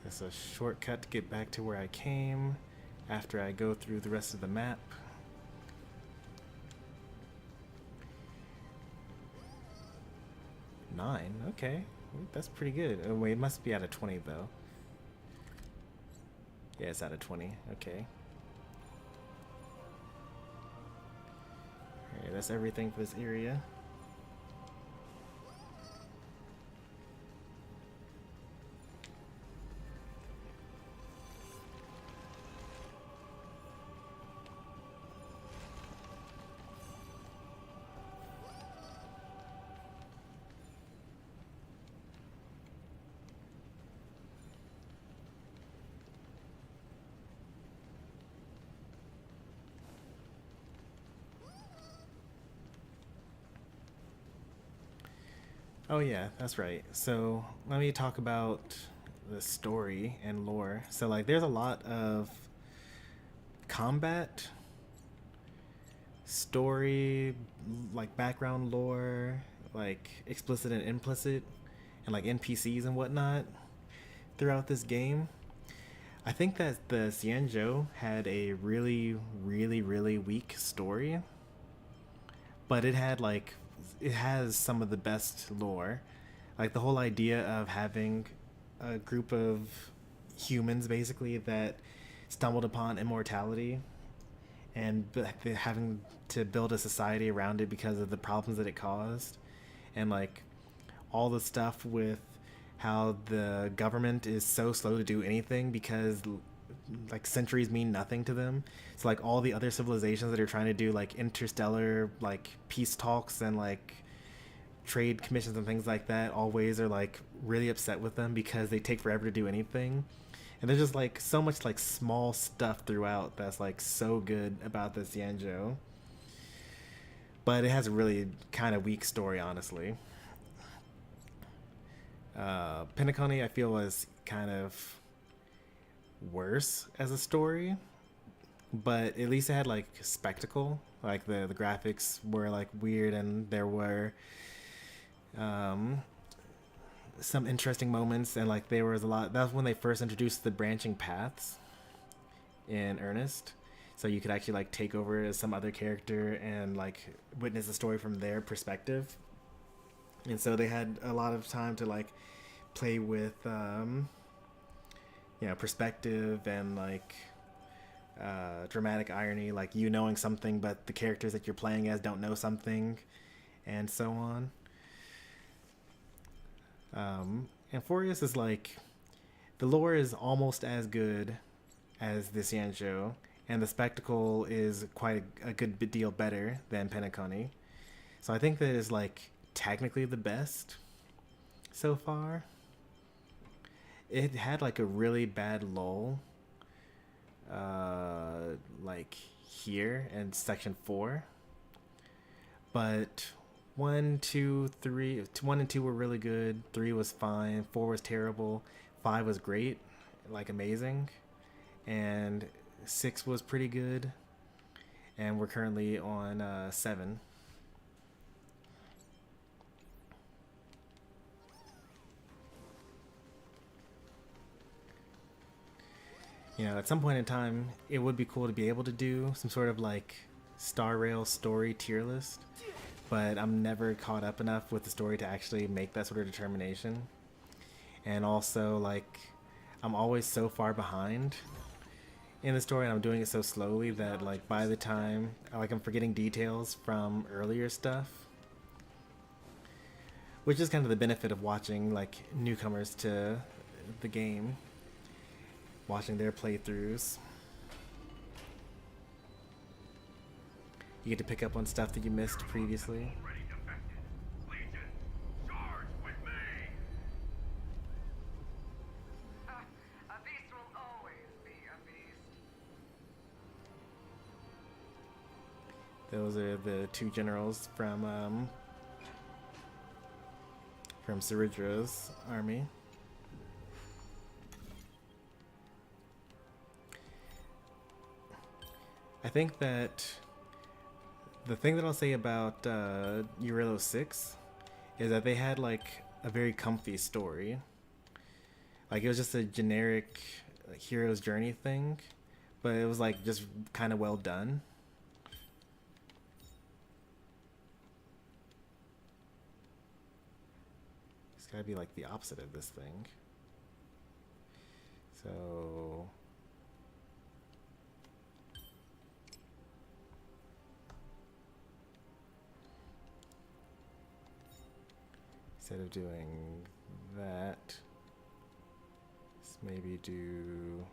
It's a shortcut to get back to where I came after I go through the rest of the map. Nine, okay. That's pretty good. Oh wait, it must be out of 20 though. Yeah, it's out of 20. Okay. Alright, that's everything for this area. Oh yeah, that's right. So let me talk about the story and lore. So like there's a lot of combat, story, like background lore, like explicit and implicit, and like NPCs and whatnot throughout this game. I think that the Xianzhou had a really weak story, but it has some of the best lore. Like the whole idea of having a group of humans basically that stumbled upon immortality and having to build a society around it because of the problems that it caused, and like all the stuff with how the government is so slow to do anything because like centuries mean nothing to them. So like all the other civilizations that are trying to do like interstellar like peace talks and like trade commissions and things like that always are like really upset with them because they take forever to do anything. And there's just like so much like small stuff throughout that's like so good about this Xianzhou. But it has a really kind of weak story, honestly. Penacony I feel was kind of worse as a story, but at least it had like spectacle. Like the graphics were like weird, and there were some interesting moments, and like there was a lot. That was when they first introduced the branching paths in earnest, so you could actually like take over as some other character and like witness the story from their perspective. And so they had a lot of time to like play with perspective and like dramatic irony, like you knowing something but the characters that you're playing as don't know something, and so on. And Forius is like the lore is almost as good as this Yanzhou, and the spectacle is quite a good deal better than Penacony. So I think that is like technically the best so far. It had like a really bad lull, like here in section 4, but 1, 2, 3, 1 and 2 were really good. 3 was fine. 4 was terrible. 5 was great, like amazing, and 6 was pretty good, and we're currently on 7. You know, at some point in time, it would be cool to be able to do some sort of like Star Rail story tier list, but I'm never caught up enough with the story to actually make that sort of determination. And also, like, I'm always so far behind in the story, and I'm doing it so slowly that, like, by the time, like, I'm forgetting details from earlier stuff, which is kind of the benefit of watching, like, newcomers to the game, watching their playthroughs. You get to pick up on stuff that you missed previously. Those are the 2 generals from Ceridra's army. I think that the thing that I'll say about Urelo 6 is that they had like a very comfy story. Like, it was just a generic hero's journey thing, but it was like just kind of well done. It's gotta be like the opposite of this thing. So instead of doing that, let's maybe do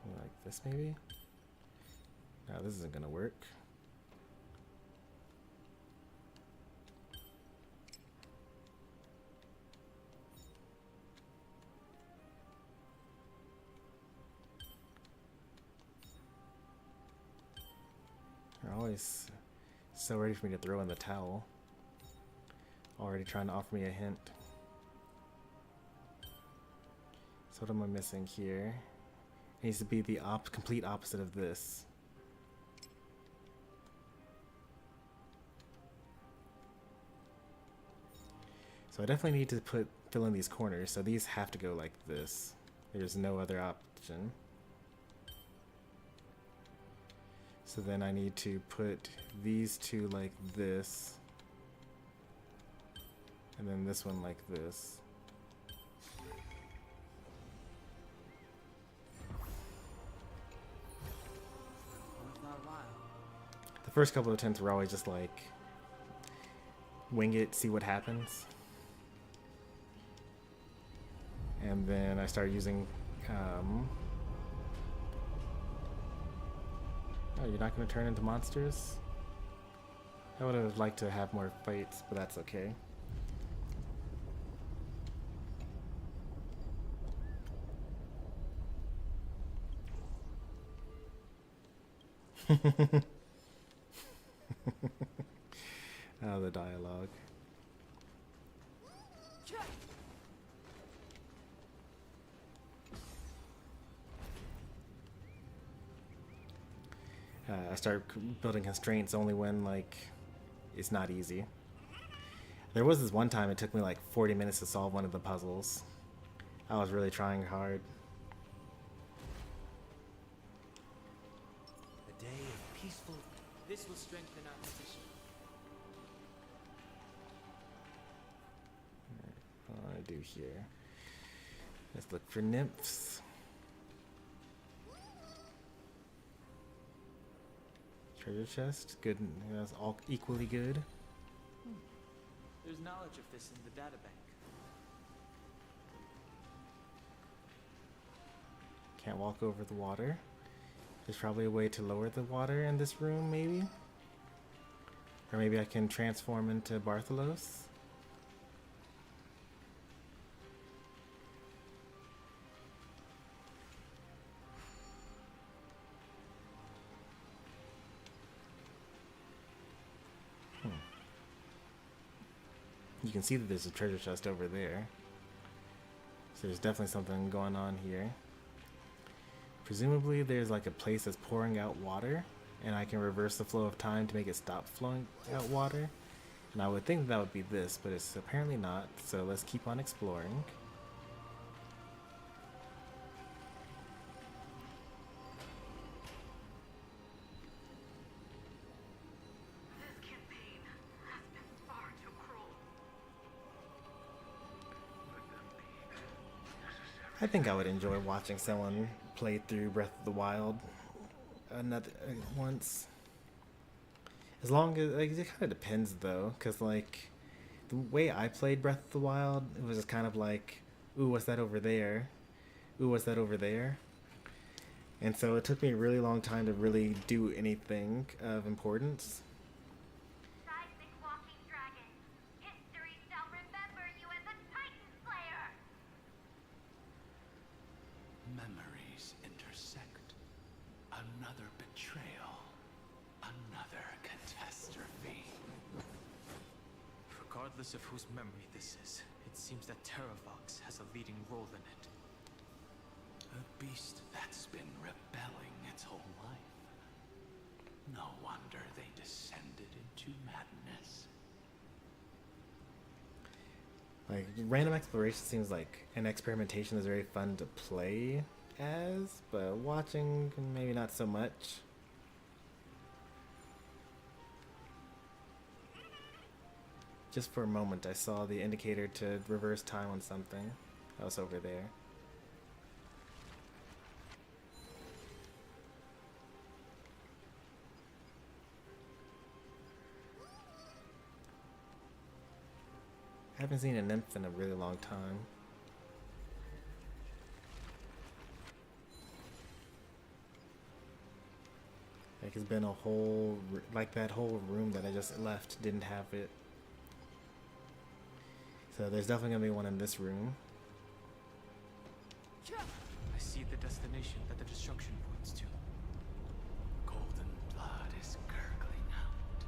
something like this maybe. No, this isn't gonna work. They're always so ready for me to throw in the towel. Already trying to offer me a hint. So what am I missing here? It needs to be the complete opposite of this. So I definitely need to fill in these corners. So these have to go like this. There's no other option. So then I need to put these 2 like this, and then this one like this. The first couple of attempts were always just like wing it, see what happens. And then I started using oh, you're not going to turn into monsters? I would have liked to have more fights, but that's okay. Oh, the dialogue. I start building constraints only when, like, it's not easy. There was this one time it took me like 40 minutes to solve one of the puzzles. I was really trying hard. A day of peaceful. This will strengthen our position. What do I do here? Let's look for nymphs. Treasure chest, good. That's all equally good. There's knowledge of this in the databank. Can't walk over the water. There's probably a way to lower the water in this room, maybe? Or maybe I can transform into Bartholos? You can see that there's a treasure chest over there. So there's definitely something going on here. Presumably there's like a place that's pouring out water, and I can reverse the flow of time to make it stop flowing out water. And I would think that would be this, but it's apparently not. So let's keep on exploring. This campaign has been far too cruel. I think I would enjoy watching someone play through Breath of the Wild another once. As long as, like, it kind of depends though, because like the way I played Breath of the Wild, it was just kind of like, ooh, what's that over there? Ooh, what's that over there? And so it took me a really long time to really do anything of importance. Seismic walking dragon. History shall remember you as a Titan Slayer. Memories intersect. Another betrayal. Another catastrophe. Regardless of whose memory this is, it seems that Terravox has a leading role in it. A beast that's been rebelling its whole life. No wonder they descended into madness. Like, random exploration seems like an experimentation is very fun to play as, but watching, maybe not so much. Just for a moment, I saw the indicator to reverse time on something. That was over there. I haven't seen a nymph in a really long time. Like, it's been a whole, like that whole room that I just left didn't have it. So there's definitely gonna be one in this room. I see the destination that the destruction points to. Golden blood is gurgling out.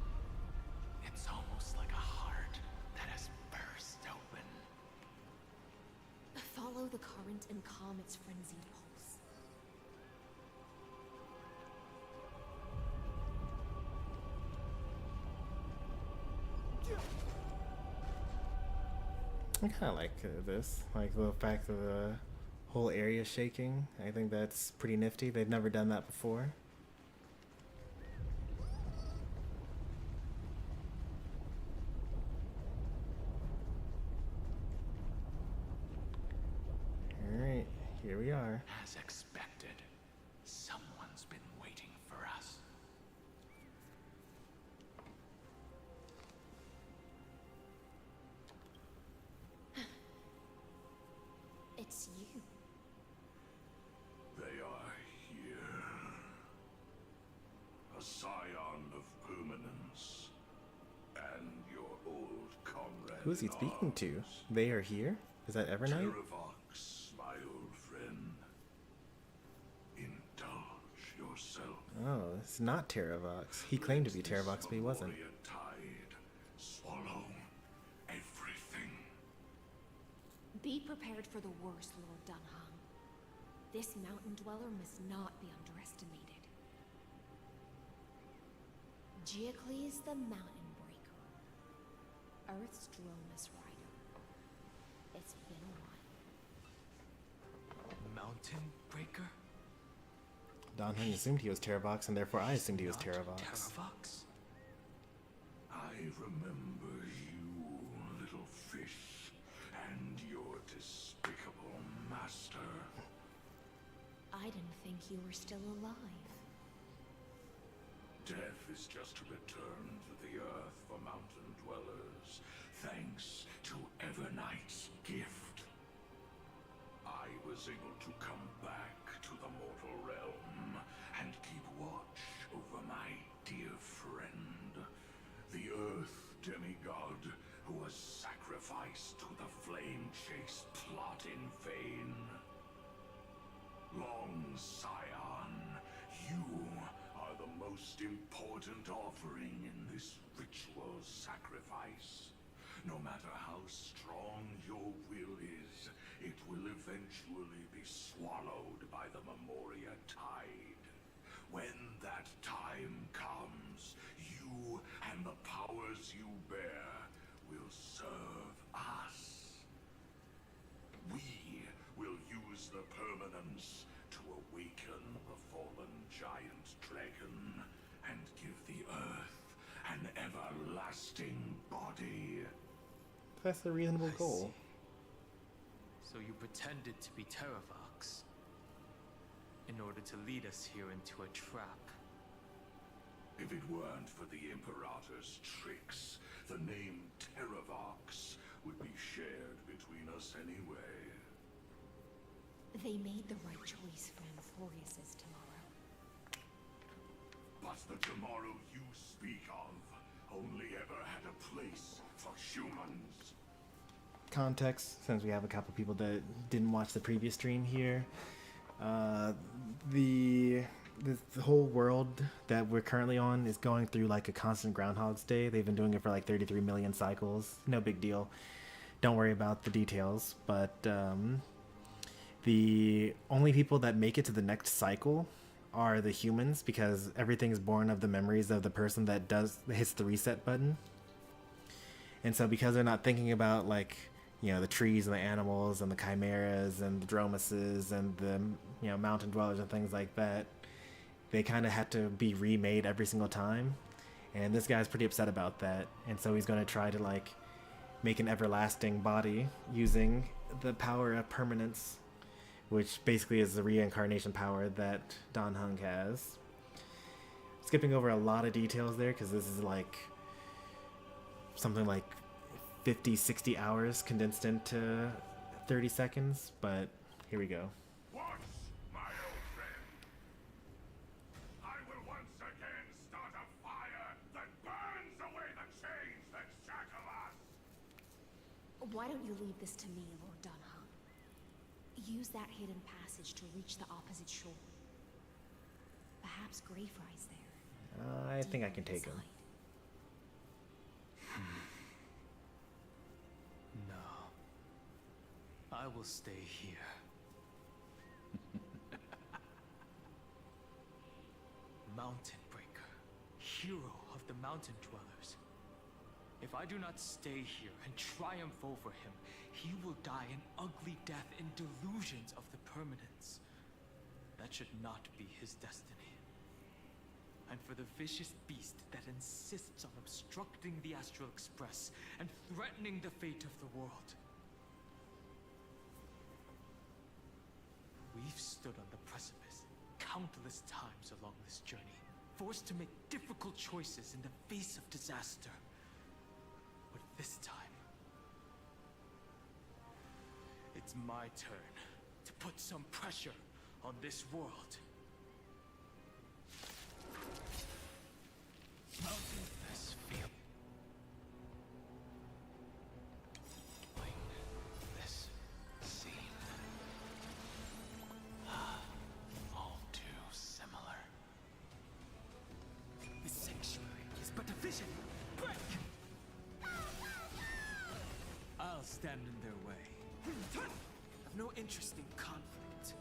It's almost like a heart that has burst open. Follow the current and calm its frenzied pulse. I kind of like this, like the fact that the whole area is shaking. I think that's pretty nifty. They've never done that before. Alright, here we are. As expected, someone's been waiting for us. It's you. They are here. A scion of permanence. And your old comrade. Who is he speaking to? They are here? Is that Evernight? Terravox, my old friend. Indulge yourself. Oh, it's not Terravox. He claimed to be Terravox, but he wasn't. Tide. Swallow everything. Be prepared for the worst, Lord Dunham. This mountain dweller must not be underestimated. Geocles the Mountain Breaker. Earth's Dromus Rider. It's been a while. Mountain Breaker? Donhun assumed he was Terravox, and therefore I assumed he was Not Terravox. Terravox? I remember you, little fish, and your despicable master. I didn't think you were still alive. Death is just a return to the earth for mountain dwellers, thanks to Evernight's gift. I was able to come back to the mortal realm and keep watch over my dear friend, the Earth demigod who was sacrificed to the flame-chased plot in vain. Long Scion, you are the most important offering in this ritual sacrifice. No matter how strong your will is, it will eventually be swallowed by the Memoria Tide. When that time comes, you and the powers you bear will serve us. We will use the permanence to awaken the fallen giant dragon and give the earth an everlasting body. That's a reasonable goal. So you pretended to be Terravox in order to lead us here into a trap. If it weren't for the Imperator's tricks, the name Terravox would be shared between us anyway. They made the right choice for Amphorius's tomorrow. But the tomorrow you speak of only ever had a place for humans. Context, since we have a couple people that didn't watch the previous stream here. The whole world that we're currently on is going through like a constant Groundhog's Day. They've been doing it for like 33 million cycles. No big deal. Don't worry about the details. But the only people that make it to the next cycle are the humans, because everything is born of the memories of the person that hits the reset button. And so because they're not thinking about like, you know, the trees and the animals and the chimeras and the dromuses and the, you know, mountain dwellers and things like that, they kind of had to be remade every single time. And this guy's pretty upset about that. And so he's going to try to like make an everlasting body using the power of permanence, which basically is the reincarnation power that Don Heng has. Skipping over a lot of details there because this is like something like 50, 60 hours condensed into 30 seconds, but here we go. Watch, my old friend. I will once again start a fire that burns away the chains that shackle us. Why don't you leave this to me, Lord Dunham? Use that hidden passage to reach the opposite shore. Perhaps Greyfry's there. I think I can take him. No. I will stay here. Mountain Breaker, hero of the mountain dwellers. If I do not stay here and triumph over him, he will die an ugly death in delusions of the permanence. That should not be his destiny. And for the vicious beast that insists on obstructing the Astral Express and threatening the fate of the world. We've stood on the precipice countless times along this journey, forced to make difficult choices in the face of disaster. But this time, it's my turn to put some pressure on this world. This feeling. This scene. All too similar. The sanctuary is but a vision. Break! I'll stand in their way. I've no interest in conflict.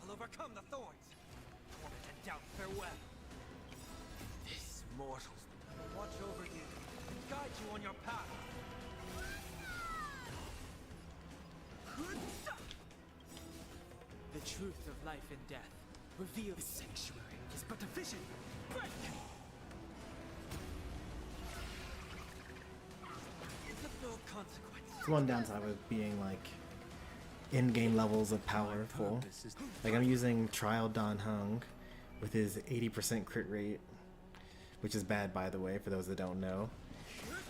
I'll overcome the thorns. Torment and doubt, farewell. These mortals will watch over you and guide you on your path. The truth of life and death. Reveal the sanctuary is but a vision. Break! It's of no consequence. It's one downside with being like in-game levels of powerful. Like I'm using Trial Don Hung with his 80% crit rate, which is bad by the way for those that don't know,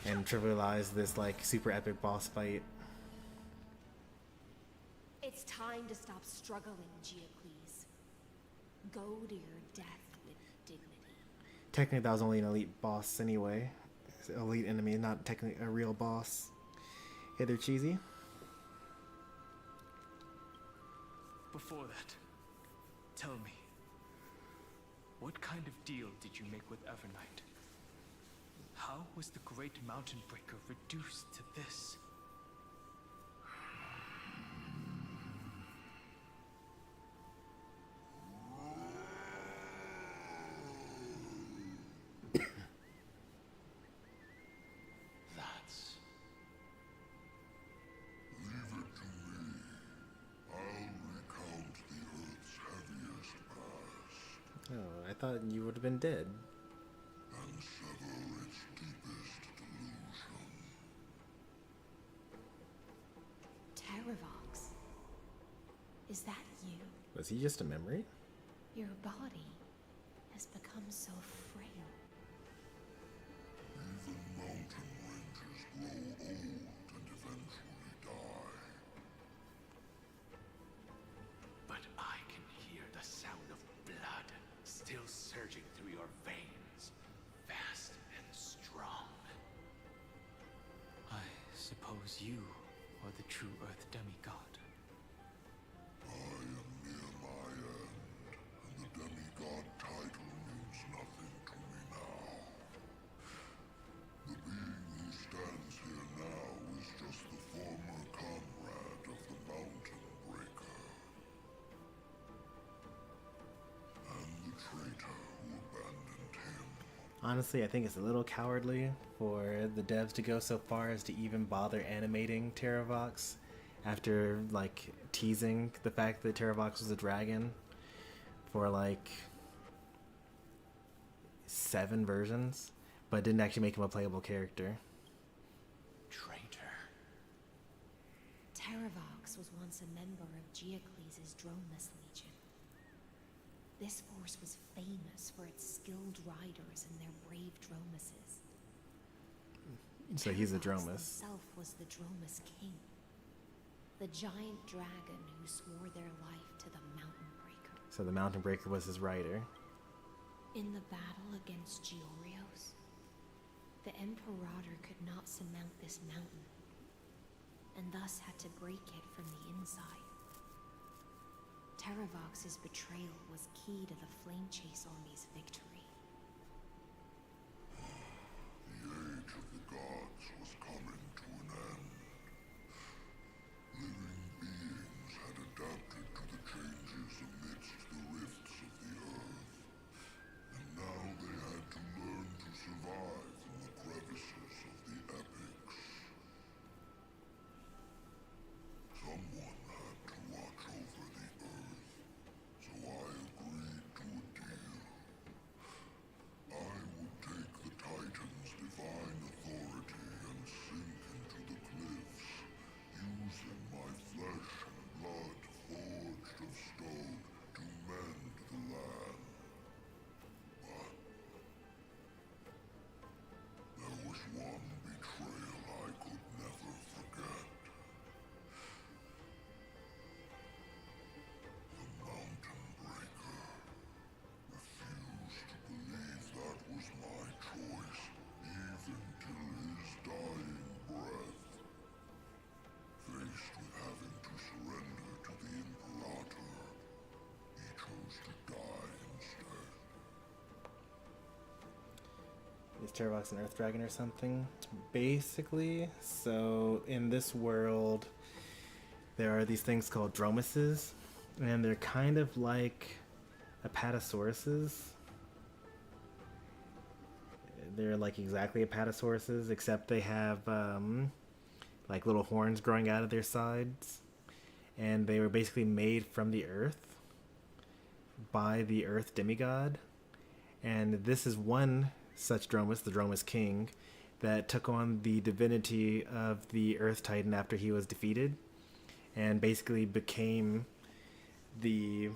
and trivialize this like super epic boss fight. It's time to stop struggling, Geocles. Go to your death with dignity. Technically that was only an elite boss anyway. It's an elite enemy, not technically a real boss. Hey there, Cheesy. Before that, tell me, what kind of deal did you make with Evernight? How was the Great Mountain Breaker reduced to this? Oh, I thought you would have been dead. And sever its deepest delusion. Terravox. Is that you? Was he just a memory? Your body has become so frail. Even mountain ranges grow old and eventually die. But I can hear the sound of blood still surging through your veins, fast and strong. I suppose you are the true Earth demigod. I am near my end, and the demigod title means nothing to me now. The being who stands here now is just the former comrade of the Mountain Breaker. And the traitor who abandoned him. Honestly, I think it's a little cowardly for the devs to go so far as to even bother animating Terravox after like teasing the fact that Terravox was a dragon for like 7 versions, but didn't actually make him a playable character. Traitor. Terravox was once a member of Geocles' Dromus Legion. This force was famous for its skilled riders and their brave Dromuses. So he's a Terravox Dromus. himself was the Dromus King, the giant dragon who swore their life to the Mountain Breaker. So the Mountain Breaker was his rider. In the battle against Georios, the Imperator could not surmount this mountain, and thus had to break it from the inside. Terravox's betrayal was key to the Flame Chase Army's victory. The age of the gods was coming to an end. Living beings had adapted to the changes amidst the rifts of the earth, and now they had to learn to survive in the crevices of the epics. Someone had to watch over the earth, so I agreed to a deal. I would take the Titan's divine authority and sink into the cliffs, using my flesh and blood forged of stone to mend the land. But there was one betrayal I could never forget. The Mountain Breaker refused to believe that was my choice, even till his dying breath. Faced with having to surrender to the Imperator, he chose to die instead. Is Terravox an Earth Dragon or something? Basically, so in this world, there are these things called Dromuses, and they're kind of like Apatosauruses. They're like exactly Apatosauruses, except they have like little horns growing out of their sides, and they were basically made from the earth by the Earth demigod. And this is one such Dromus, the Dromus King, that took on the divinity of the Earth Titan after he was defeated. and basically became the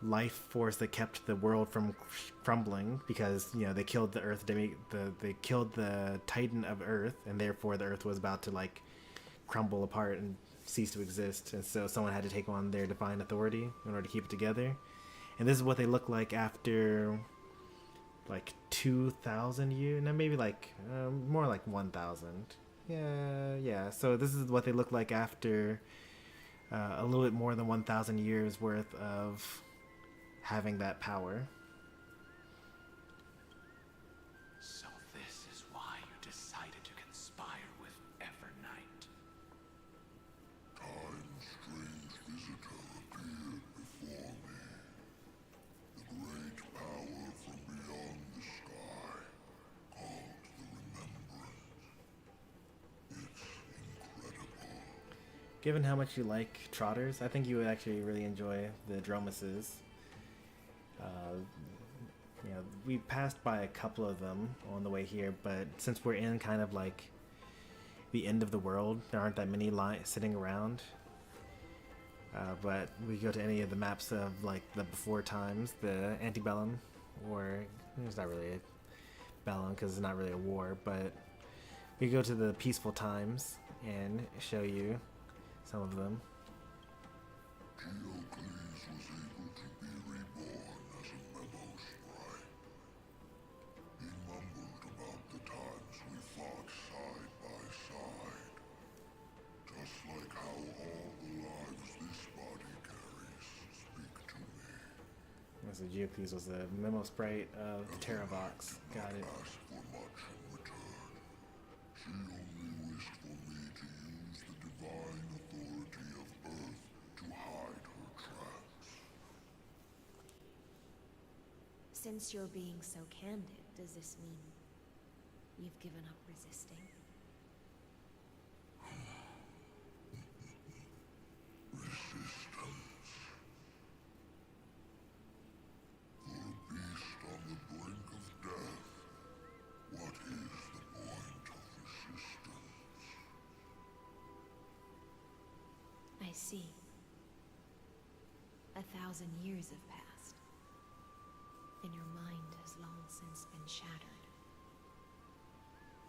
life force that kept the world from crumbling, because they killed the Earth they killed the Titan of Earth, and therefore the Earth was about to like crumble apart and cease to exist. And so someone had to take on their divine authority in order to keep it together. And this is what they look like after like 2,000 years, no, maybe like more like 1,000. Yeah. So this is what they look like after a little bit more than 1,000 years worth of having that power. So this is why you decided to conspire with Evernight. Time's strange visitor appeared before me. The great power from beyond the sky, called the Remembrance. It's incredible. Given how much you like trotters, I think you would actually really enjoy the Dromuses. We passed by a couple of them on the way here, but since we're in kind of like the end of the world, there aren't that many sitting around. But we go to any of the maps of like the before times, the antebellum, or it's not really a bellum because it's not really a war, but we go to the peaceful times and show you some of them. Geocles was able to be reborn as a memo sprite. He mumbled about the times we fought side by side. Just like how all the lives this body carries speak to me. So Geocles was a memo sprite of Terravox. Got it. Asked for much in return. She only wished for me to use the divine authority of Earth to hide her tracks. Since you're being so candid, does this mean you've given up resisting? Resistance. For a beast on the brink of death, what is the point of resistance? I see. 1,000 years have passed, and your mind has long since been shattered.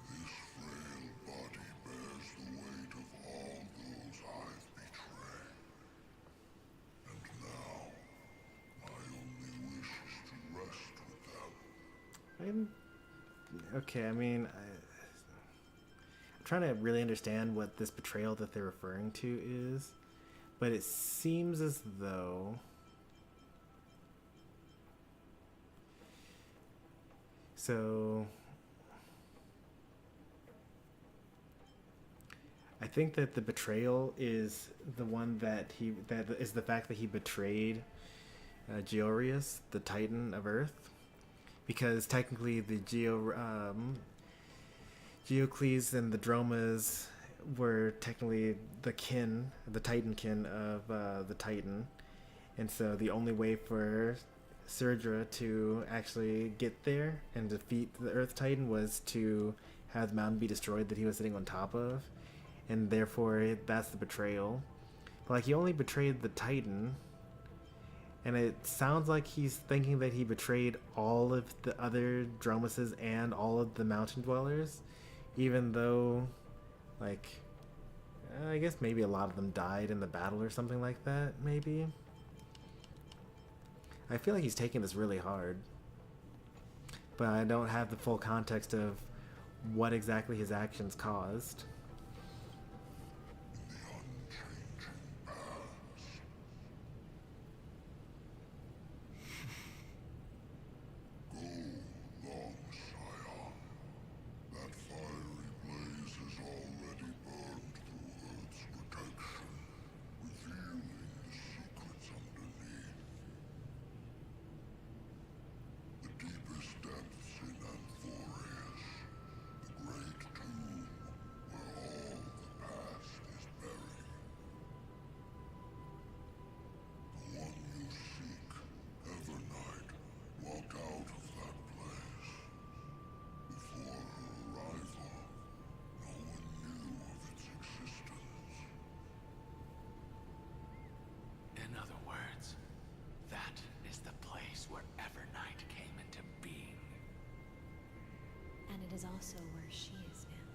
This frail body bears the weight of all those I've betrayed. And now, my only wish is to rest with them. Okay, I mean, I'm trying to really understand what this betrayal that they're referring to is, but it seems as though I think that the betrayal is the one that is the fact that he betrayed Georius, the Titan of Earth, because technically the Geocles and the Dromas were technically the Titan kin of the Titan, and so the only way for Surdra to actually get there and defeat the Earth Titan was to have the mountain be destroyed that he was sitting on top of, and therefore that's the betrayal. But like, he only betrayed the Titan, and it sounds like he's thinking that he betrayed all of the other Dromuses and all of the mountain dwellers, even though, like, I guess maybe a lot of them died in the battle or something like that, maybe. I feel like he's taking this really hard, but I don't have the full context of what exactly his actions caused. In the unchanging past. Go, long Scion. That fiery blaze has already burned through Earth's protection, revealing the secrets underneath. The deepest depths in Amphorius, the great tomb where It is also where she is now.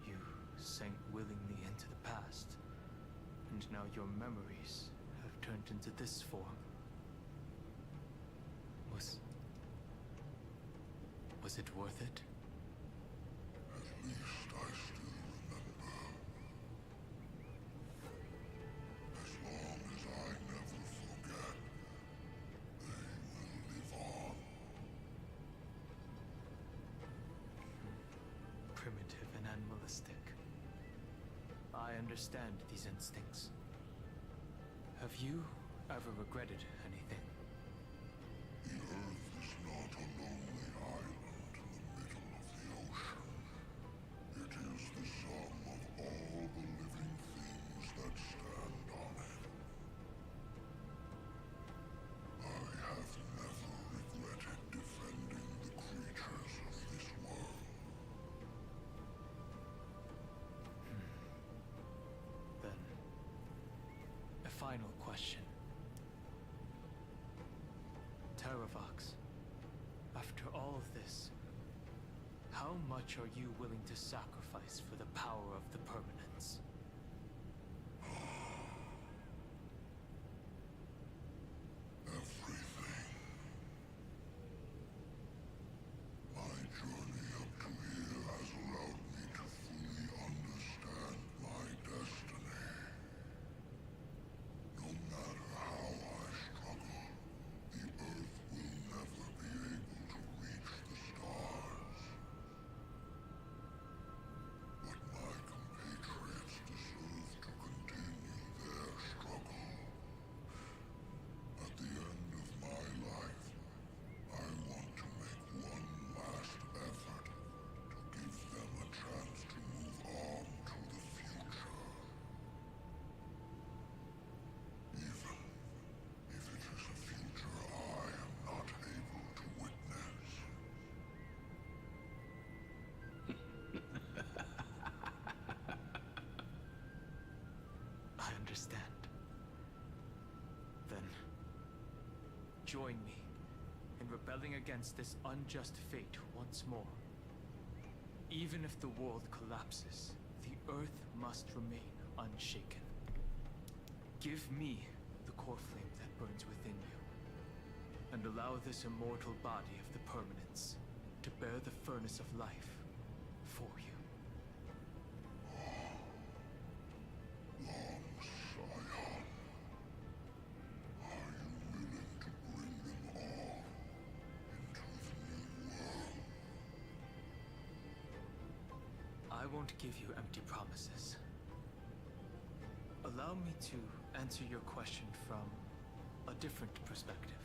You sank willingly into the past, and now your memories have turned into this form. Was it worth it? At least I still remember. As long as I never forget, they will live on. Primitive and animalistic. I understand these instincts. Have you ever regretted anything? The Earth is not a lonely island in the middle of the ocean. It is the sum of all the living things that stand on it. I have never regretted defending the creatures of this world. Then, a final question. Terravox, after all of this, how much are you willing to sacrifice for the power of the permanence? Everything. My journey up to here has allowed me to fully understand my destiny. No matter how I struggle, the Earth will never be able to reach the stars. But my compatriots deserve to continue their struggle. At the end of my life, I want to make one last effort to give them a chance to move on to the future. Even if it is a future I am not able to witness. I understand. Then, join me in rebelling against this unjust fate once more. Even if the world collapses, the Earth must remain unshaken. Give me the core flame that burns within you, and allow this immortal body of the permanence to bear the furnace of life for you. Long Scion, are you willing to bring them all into the new world? I won't give you empty promises. Allow me to answer your question from a different perspective.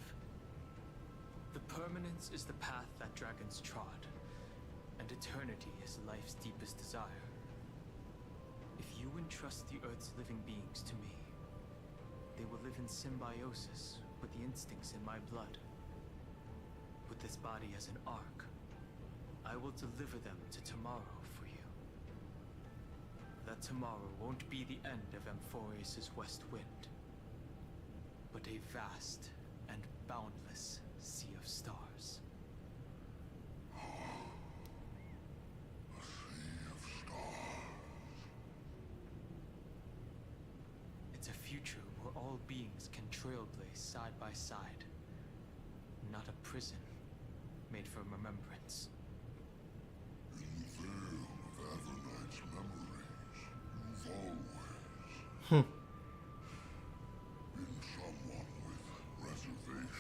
The permanence is the path that dragons trod, and eternity is life's deepest desire. If you entrust the Earth's living beings to me, they will live in symbiosis with the instincts in my blood. With this body as an ark, I will deliver them to tomorrow for you. That tomorrow won't be the end of Amphorius' west wind, but a vast and boundless sea of stars. A sea of stars. It's a future where all beings can trailblaze side by side, not a prison made for remembrance. In the veil of Avernight's memories, you've always been someone with reservations.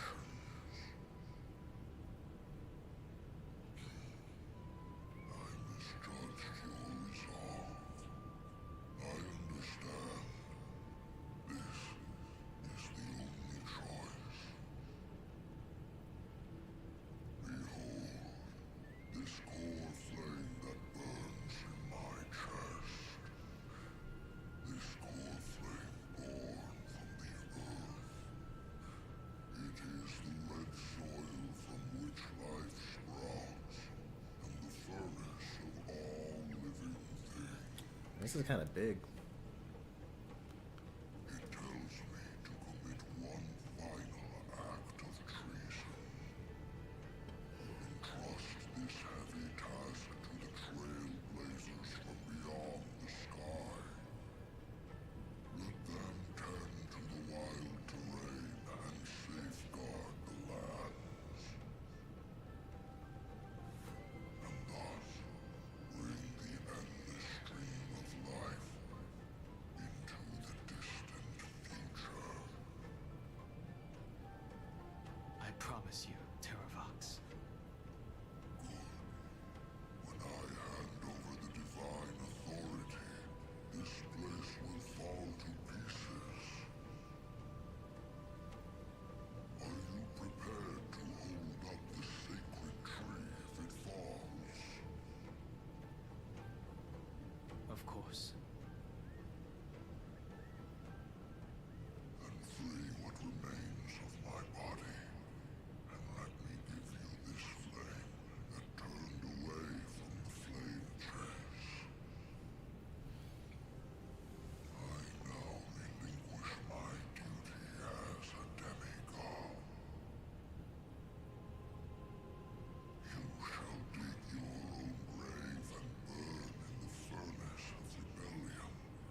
I misjudged your resolve. I understand. This is the only choice. Behold, this core flame that burns in my chest. This core flame born from the earth. It is the red soil from which life sprouts, and the furnace of all living things. This is kind of big. It tells me to commit one final act of treason. promise you, Terravox. When I hand over the divine authority, this place will fall to pieces. Are you prepared to hold up the sacred tree if it falls? Of course. Then free what remains of my body, and let me give you this flame that turned away from the flame chest. I now relinquish my duty as a demigod. You shall dig your own grave and burn in the furnace of rebellion. I only hope that,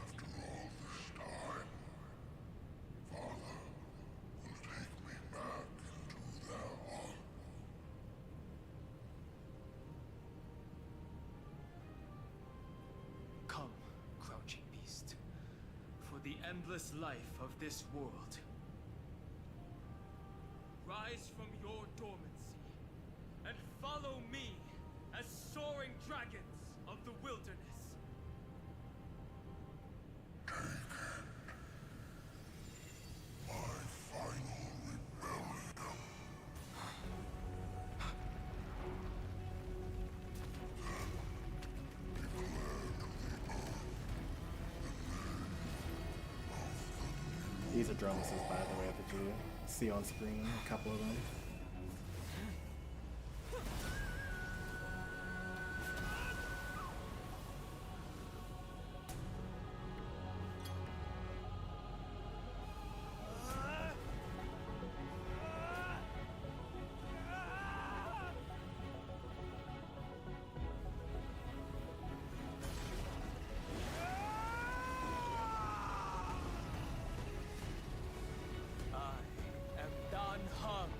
after all this time, Father will take me back into their heart. Come, crouching beast, for the endless life of this world. Rise from your dormancy and follow me as soaring dragons of the wilderness. My final rebellion. These are drumsticks, by the way, that you see on screen, a couple of them. I am Dan Heng,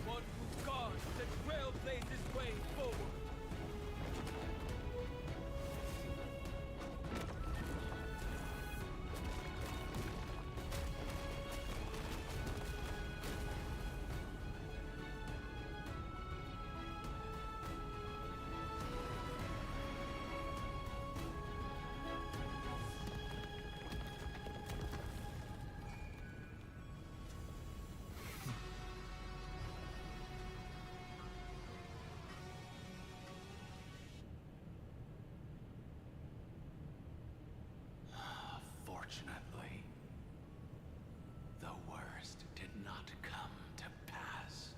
one who guards and trailblazes way forward. Fortunately, the worst did not come to pass.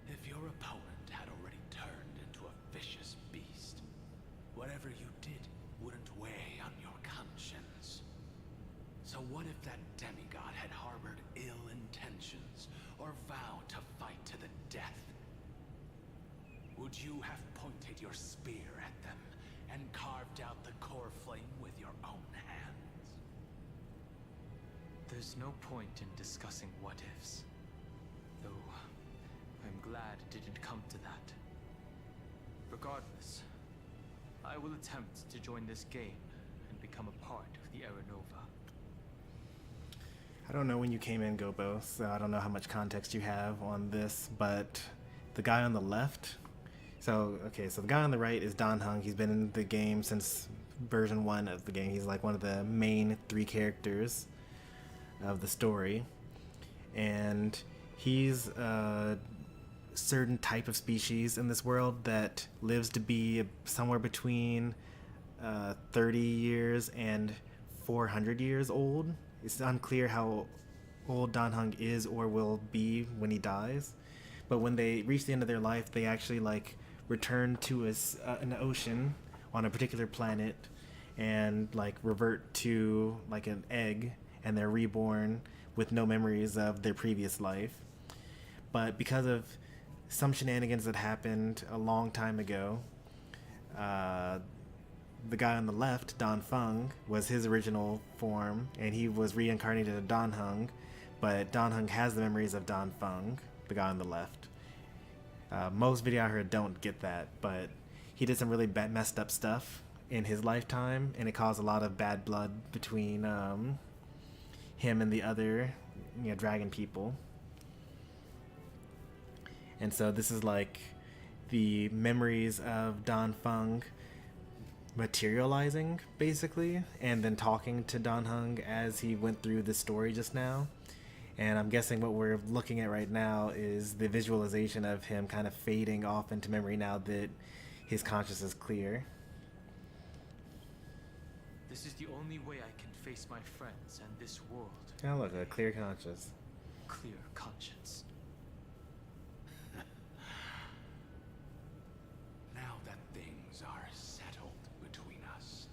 If your opponent had already turned into a vicious beast, whatever you did wouldn't weigh on your conscience. So what if that demigod had harbored ill intentions or vowed to fight to the death? Would you have pointed your spear at them and carved out the core flame with your own hands? There's no point in discussing what-ifs. Though, I'm glad it didn't come to that. Regardless, I will attempt to join this game and become a part of the Aranova. I don't know when you came in, Gobo, so I don't know how much context you have on this, but the guy on the left... So the guy on the right is Dan Heng. He's been in the game since version 1 of the game. He's like one of the main 3 characters of the story. And he's a certain type of species in this world that lives to be somewhere between 30 years and 400 years old. It's unclear how old Dan Heng is or will be when he dies. But when they reach the end of their life, they actually return to an ocean on a particular planet and revert to an egg, and they're reborn with no memories of their previous life. But because of some shenanigans that happened a long time ago, the guy on the left, Dan Feng, was his original form, and he was reincarnated as Dan Heng, but Dan Heng has the memories of Dan Feng, the guy on the left. Most video I heard don't get that, but he did some really messed up stuff in his lifetime, and it caused a lot of bad blood between him and the other, dragon people. And so this is like the memories of Dan Feng materializing, basically, and then talking to Dan Heng as he went through the story just now. And I'm guessing what we're looking at right now is the visualization of him kind of fading off into memory now that his conscience is clear. This is the only way I can face my friends and this world. Oh, look, a clear conscience. Clear conscience. Now that things are settled between us,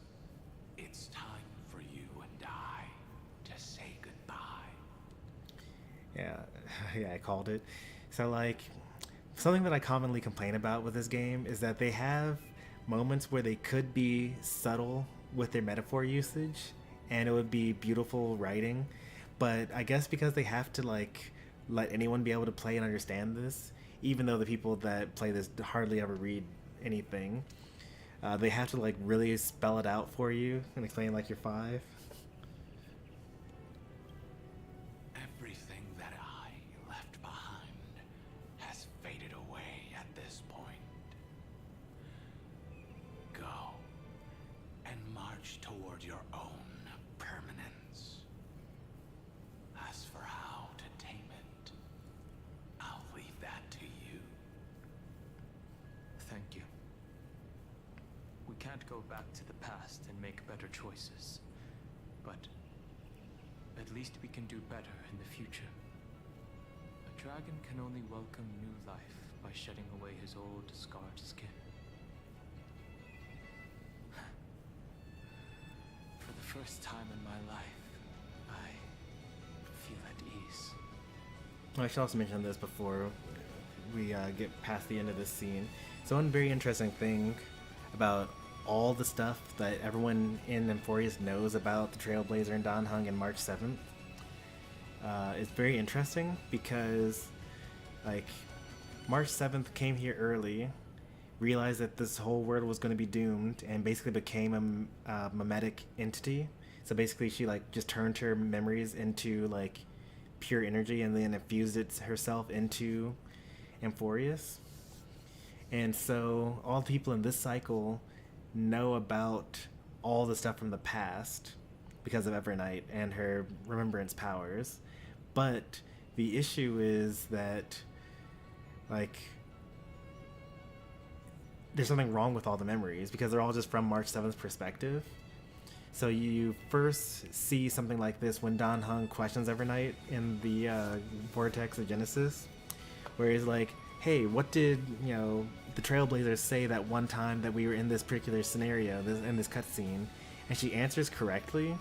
it's time for you and I to say goodbye. Yeah, I called it. So, like, something that I commonly complain about with this game is that they have moments where they could be subtle with their metaphor usage, and it would be beautiful writing. But I guess because they have to, like, let anyone be able to play and understand this, even though the people that play this hardly ever read anything, they have to, like, really spell it out for you and explain like you're 5. Everything that I left behind has faded away at this point. Go and march toward your own permanence. As for how to tame it, I'll leave that to you. Thank you. We can't go back to the past and make better choices, but at least we can do better in the future. A dragon can only welcome new life by shedding away his old, scarred skin. For the first time in my life, I feel at ease. I should also mention this before we get past the end of this scene. So one very interesting thing about all the stuff that everyone in Emphorius knows about the Trailblazer and Dan Heng and March 7th is very interesting because, like, March 7th came here early, realized that this whole world was going to be doomed, and basically became a mimetic entity. So basically she, like, just turned her memories into, like, pure energy and then infused it herself into Emphorius. And so all the people in this cycle know about all the stuff from the past because of Evernight and her remembrance powers. But the issue is that, like, there's something wrong with all the memories because they're all just from March 7th's perspective. So you first see something like this when Dan Heng questions Evernight in the Vortex of Genesis, where he's like, hey, what did, the Trailblazers say that one time that we were in this particular scenario, in this cutscene? And she answers correctly,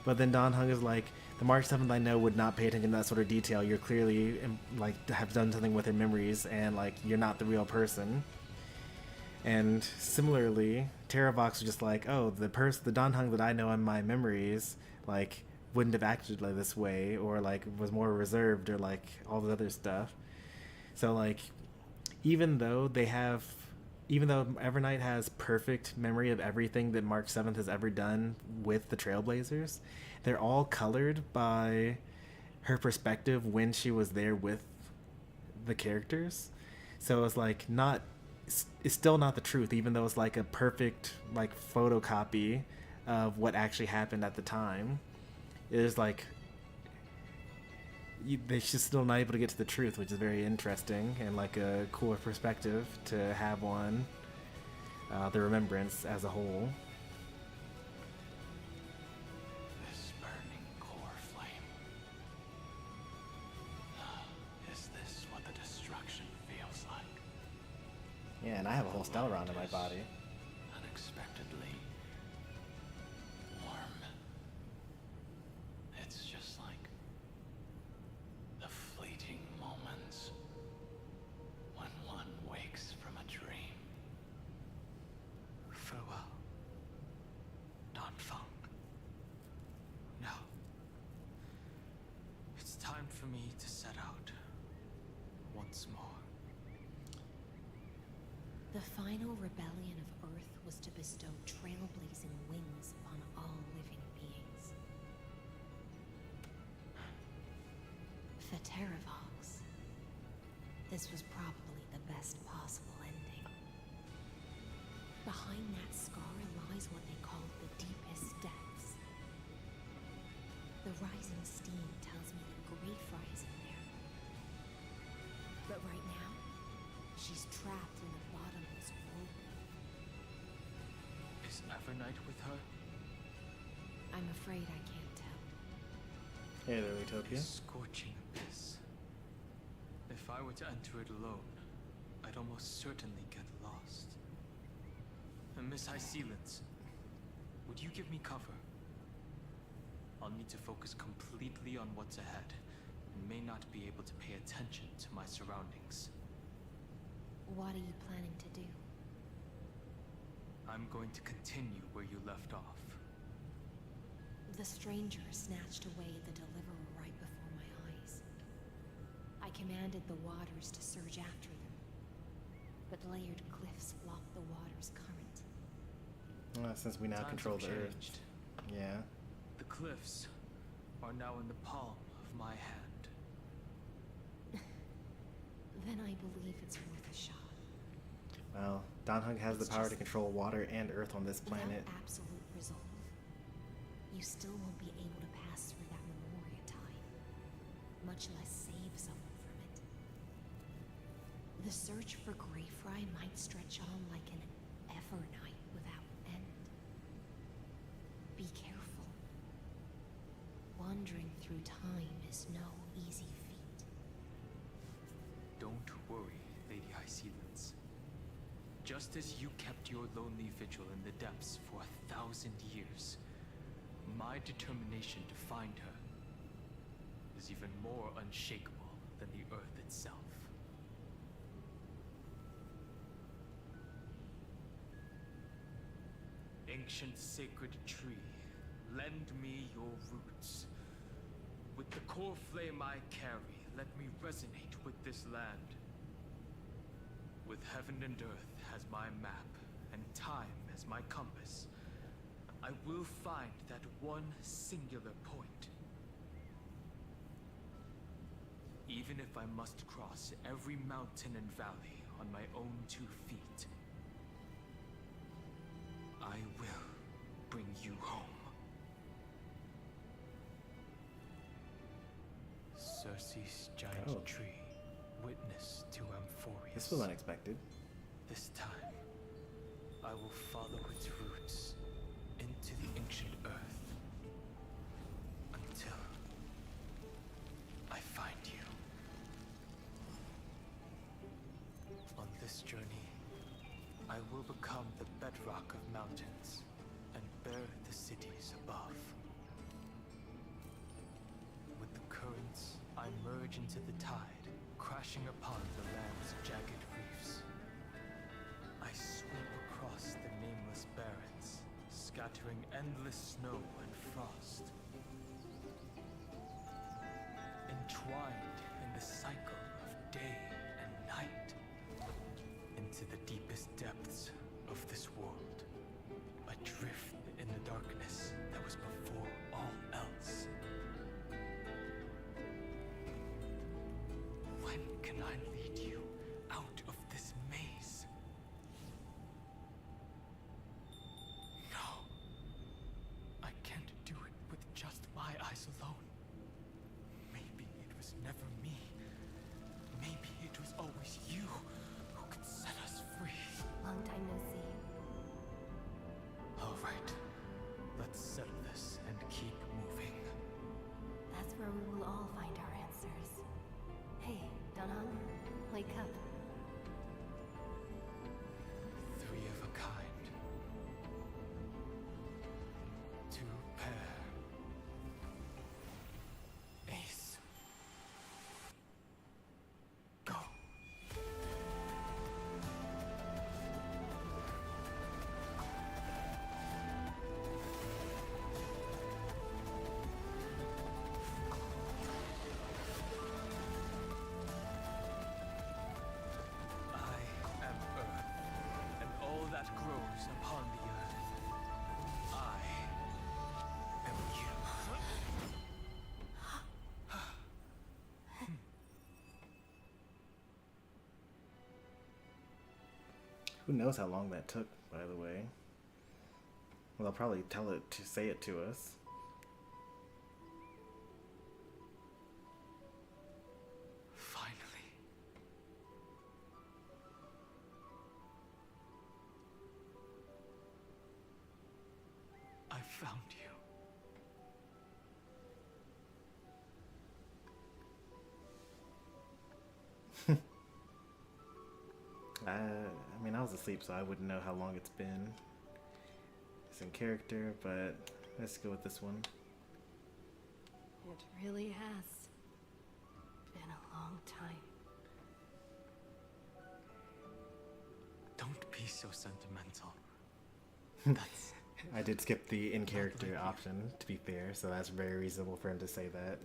but then Dan Heng is like, the March 7th I know would not pay attention to that sort of detail. You're clearly, like, have done something with your memories, and, like, you're not the real person. And similarly, Terravox was just like, oh, the Dan Heng that I know in my memories, like, wouldn't have acted like this way, or, like, was more reserved, or, like, all the other stuff. So, like, even though Evernight has perfect memory of everything that March 7th has ever done with the Trailblazers, they're all colored by her perspective when she was there with the characters. So it's like it's still not the truth, even though it's like a perfect, like, photocopy of what actually happened at the time. It is like they're just still not able to get to the truth, which is very interesting and, like, a cooler perspective to have on the remembrance as a whole. This burning core flame. Is this what the destruction feels like? Yeah, and I have a whole Stellaron in my body. Unexpectedly warm. It's just like the fleeting moments when one wakes from a dream. Farewell, Dan Feng. Now, it's time for me to set out once more. The final rebellion of Earth was to bestow trailblazing wings upon all living beings. For Terravox, this was probably the best possible ending. Behind that scar lies what they call the deepest depths. The rising steam tells me that Greyfry is in there. But right now, she's trapped in the bottomless whirlpool. Is Evernight with her? I'm afraid I can't tell. Hey there, Utopia. A scorching abyss. If I were to enter it alone, I'd almost certainly get lost. And Miss High Sealants, would you give me cover? I'll need to focus completely on what's ahead, and may not be able to pay attention to my surroundings. What are you planning to do? I'm going to continue where you left off. The stranger snatched away the deliverer right before my eyes. I commanded the waters to surge after them, but layered cliffs blocked the water's current. Since we now Times control the have Earth. changed. Yeah. The cliffs are now in the palm of my hand. Then I believe it's worth a shot. Well, Danhug has the power to control water and Earth on this planet. Without absolute resolve, you still won't be able to pass through that Memoria tide, much less save someone from it. The search for Greyfry might stretch on like an Evernight without end. Be careful. Wandering through time is no easy feat. Don't worry, Lady High Sealants. Just as you kept your lonely vigil in the depths for 1,000 years, my determination to find her is even more unshakable than the Earth itself. Ancient sacred tree, lend me your roots. With the core flame I carry, let me resonate with this land. With heaven and earth as my map, and time as my compass, I will find that one singular point. Even if I must cross every mountain and valley on my own 2 feet, I will bring you home. Circe's giant tree, witness to Amphorius. This was unexpected. This time, I will follow its roots into the ancient earth until I find you. On this journey, I will become the bedrock of mountains and bear the cities above. With the currents, I merge into the tide, crashing upon the land's jagged reefs. I sweep across the nameless barrens, scattering endless snow and frost. Entwined in the cycle of day and night, into the deepest depths of this world, adrift in the darkness that was before all else. When can I lead you out of this maze? No. I can't do it with just my eyes alone. Maybe it was never me. Maybe it was always you who could set us free. Long time no see. All right. Let's settle this and keep moving. That's where we will all find our answers. Hey, Danhug, wake up. shadows upon the earth. I am you. Who knows how long that took, by the way. Well, I'll probably tell it to say it to us. Finally. I found you. I mean, I was asleep, so I wouldn't know how long it's been. It's in character, but let's go with this one. It really has been a long time. Don't be so sentimental. That's... I did skip the in-character option, to be fair, so that's very reasonable for him to say that.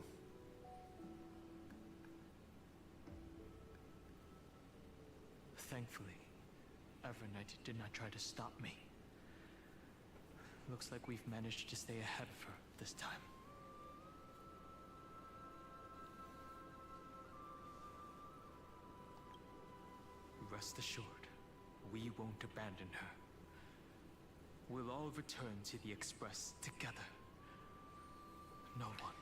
Thankfully, Evernight did not try to stop me. Looks like we've managed to stay ahead of her this time. Rest assured, we won't abandon her. We'll all return to the Express together. No one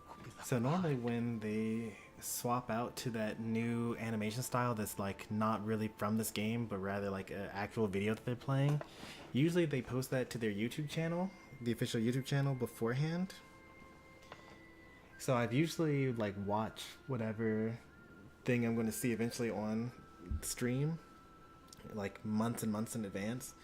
will be left So normally behind. when they swap out to that new animation style that's like not really from this game, but rather like an actual video that they're playing, usually they post that to their YouTube channel, the official YouTube channel, beforehand. So I've usually like watched whatever thing I'm going to see eventually on stream, like months and months in advance.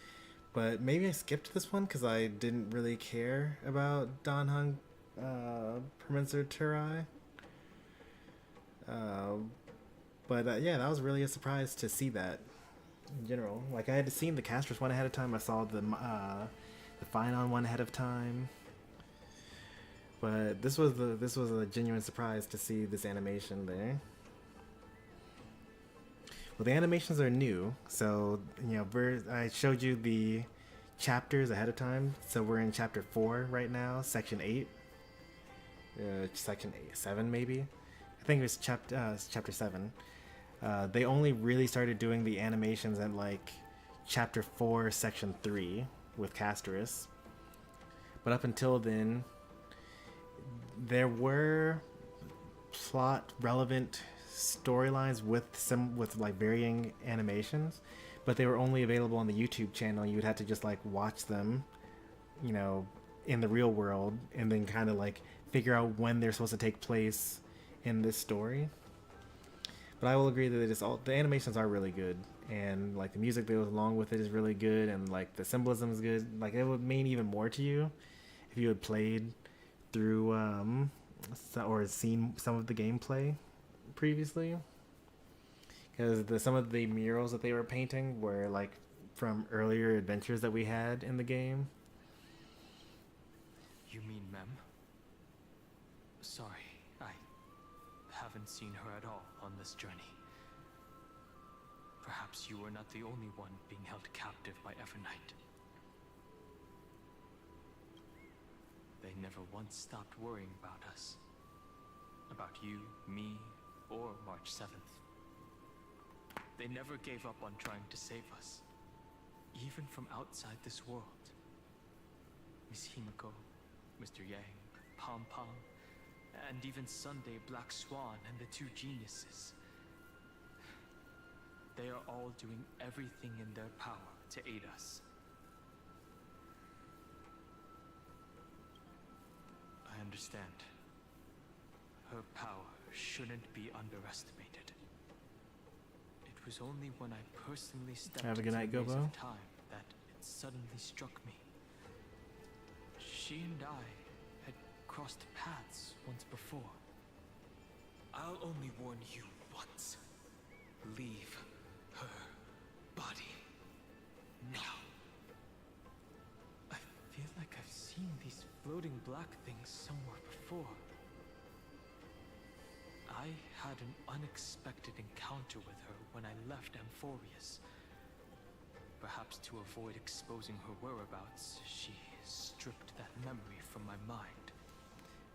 But maybe I skipped this one because I didn't really care about Dan Heng Permancer Turai. But yeah, that was really a surprise to see that in general. Like, I had seen the Casters one ahead of time. I saw the Finon one ahead of time. But this was a genuine surprise to see this animation there. Well, the animations are new, so you know I showed you the chapters ahead of time. So we're in chapter 4 right now, section 8, section 7 maybe. I think it was chapter 7. They only really started doing the animations at like chapter 4, section 3 with Casterus. But up until then, there were plot relevant storylines with like varying animations, but they were only available on the YouTube channel. You would have to just like watch them, you know, in the real world, and then kind of like figure out when they're supposed to take place in this story. But I will agree that the animations are really good, and like the music that goes along with it is really good, and like the symbolism is good. Like, it would mean even more to you if you had played through or seen some of the gameplay previously, because some of the murals that they were painting were like from earlier adventures that we had in the game. You mean Mem? Sorry, I haven't seen her at all on this journey. Perhaps you were not the only one being held captive by Evernight. They never once stopped worrying about us. About you, me, or March 7th. They never gave up on trying to save us, even from outside this world. Miss Himiko, Mr. Yang, Pom Pom, and even Sunday Black Swan and the two geniuses. They are all doing everything in their power to aid us. I understand. Her power shouldn't be underestimated. It was only when I personally stepped Have a good night, into the maze Gobo. of time that it suddenly struck me. She and I had crossed paths once before. I'll only warn you once. Leave her body now. I feel like I've seen these floating black things somewhere before. I had an unexpected encounter with her when I left Amphorius. perhaps to avoid exposing her whereabouts, she stripped that memory from my mind.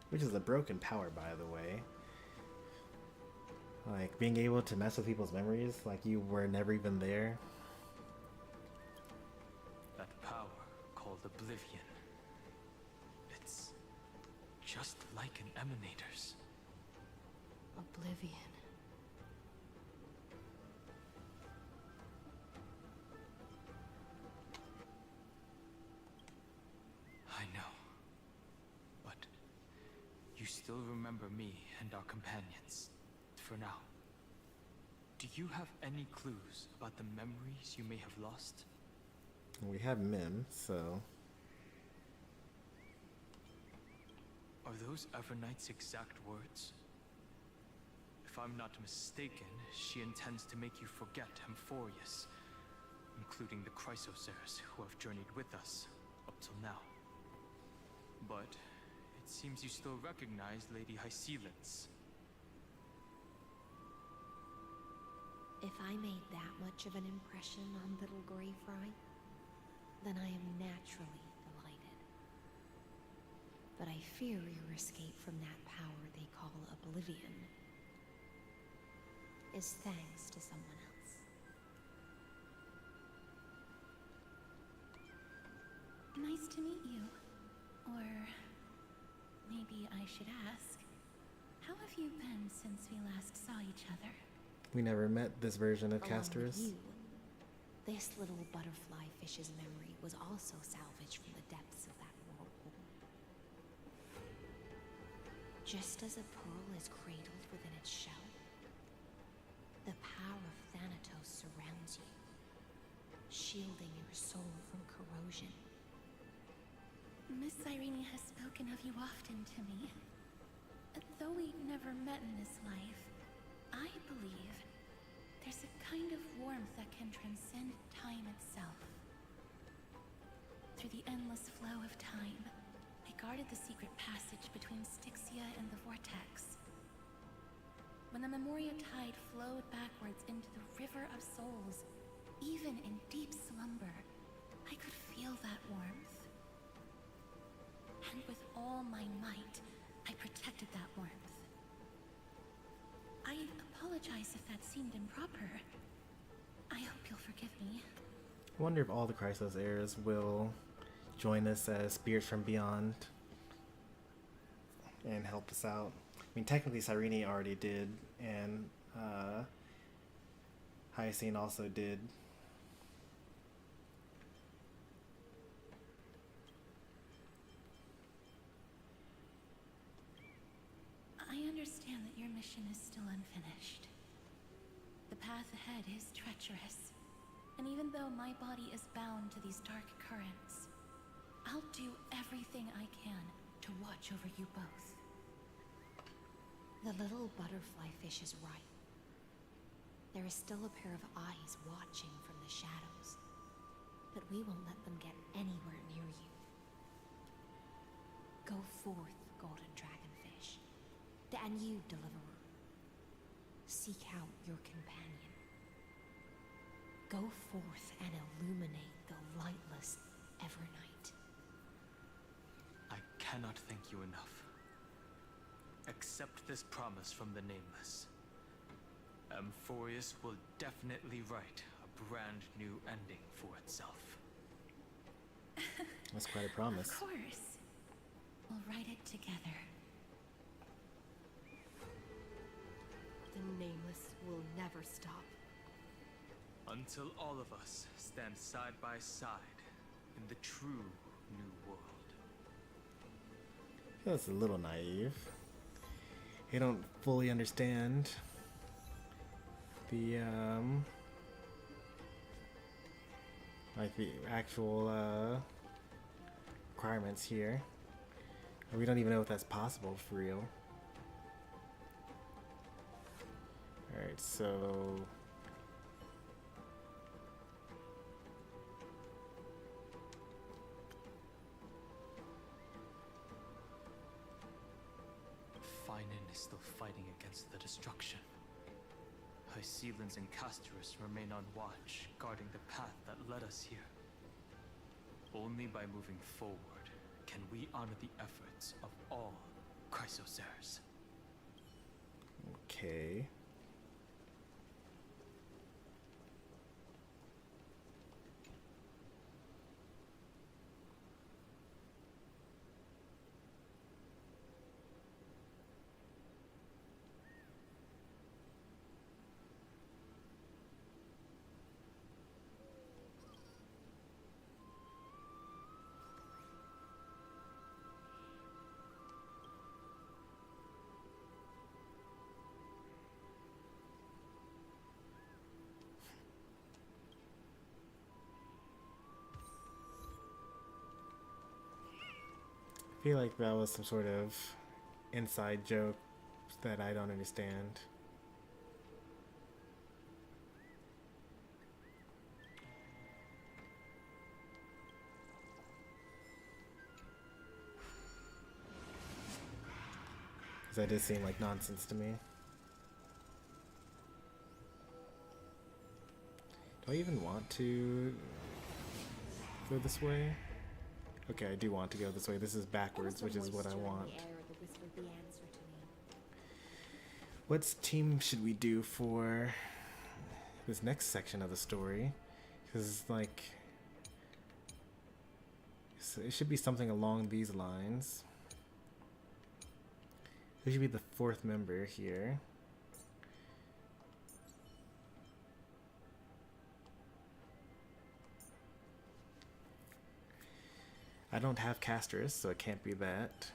Which is a broken power, by the way. Like, being able to mess with people's memories like you were never even there. That power, called Oblivion. It's just like an emanator's. Oblivion. I know. But you still remember me and our companions. For now. Do you have any clues about the memories you may have lost? We have Mim, so... Are those Everknight's exact words? If I'm not mistaken, she intends to make you forget Emphorius, including the Chrysosaurs who have journeyed with us up till now. But it seems you still recognize Lady Hycelens. If I made that much of an impression on little Grey Fry, then I am naturally delighted. But I fear your escape from that power they call Oblivion is thanks to someone else. Nice to meet you. Or maybe I should ask, how have you been since we last saw each other? We never met this version of Along with Castorus. you, this little butterfly fish's memory was also salvaged from the depths of that whirlpool. Just as a pearl is cradled within its shell, the power of Thanatos surrounds you, shielding your soul from corrosion. Miss Irene has spoken of you often to me. Though we've never met in this life, I believe there's a kind of warmth that can transcend time itself. Through the endless flow of time, I guarded the secret passage between Styxia and the Vortex. When the Memoria tide flowed backwards into the River of Souls, even in deep slumber, I could feel that warmth. And with all my might, I protected that warmth. I apologize if that seemed improper. I hope you'll forgive me. I wonder if all the Chrysos heirs will join us as spirits from beyond and help us out. I mean, technically Cyrene already did, and Hyacine also did. I understand that your mission is still unfinished. The path ahead is treacherous, and even though my body is bound to these dark currents, I'll do everything I can to watch over you both. The little butterfly fish is right. There is still a pair of eyes watching from the shadows, but we won't let them get anywhere near you. Go forth, golden dragonfish. And you, Deliverer, seek out your companion. Go forth and illuminate the lightless Evernight. I cannot thank you enough. Accept this promise from the Nameless. Emphorius will definitely write a brand new ending for itself. That's quite a promise. Of course. We'll write it together. The Nameless will never stop. Until all of us stand side by side in the true new world. That's a little naive. They don't fully understand the like the actual requirements here. We don't even know if that's possible for real. Alright, so Finan is still fighting against the destruction. A Pycelans and Castorus remain on watch, guarding the path that led us here. Only by moving forward can we honor the efforts of all Chrysosaurs. Okay. I feel like that was some sort of inside joke that I don't understand. Because that did seem like nonsense to me. Do I even want to go this way? Okay, I do want to go this way. This is backwards, which is what I want. What team should we do for this next section of the story? Because, like, it should be something along these lines. Who should be the fourth member here? I don't have Castorus, so it can't be that.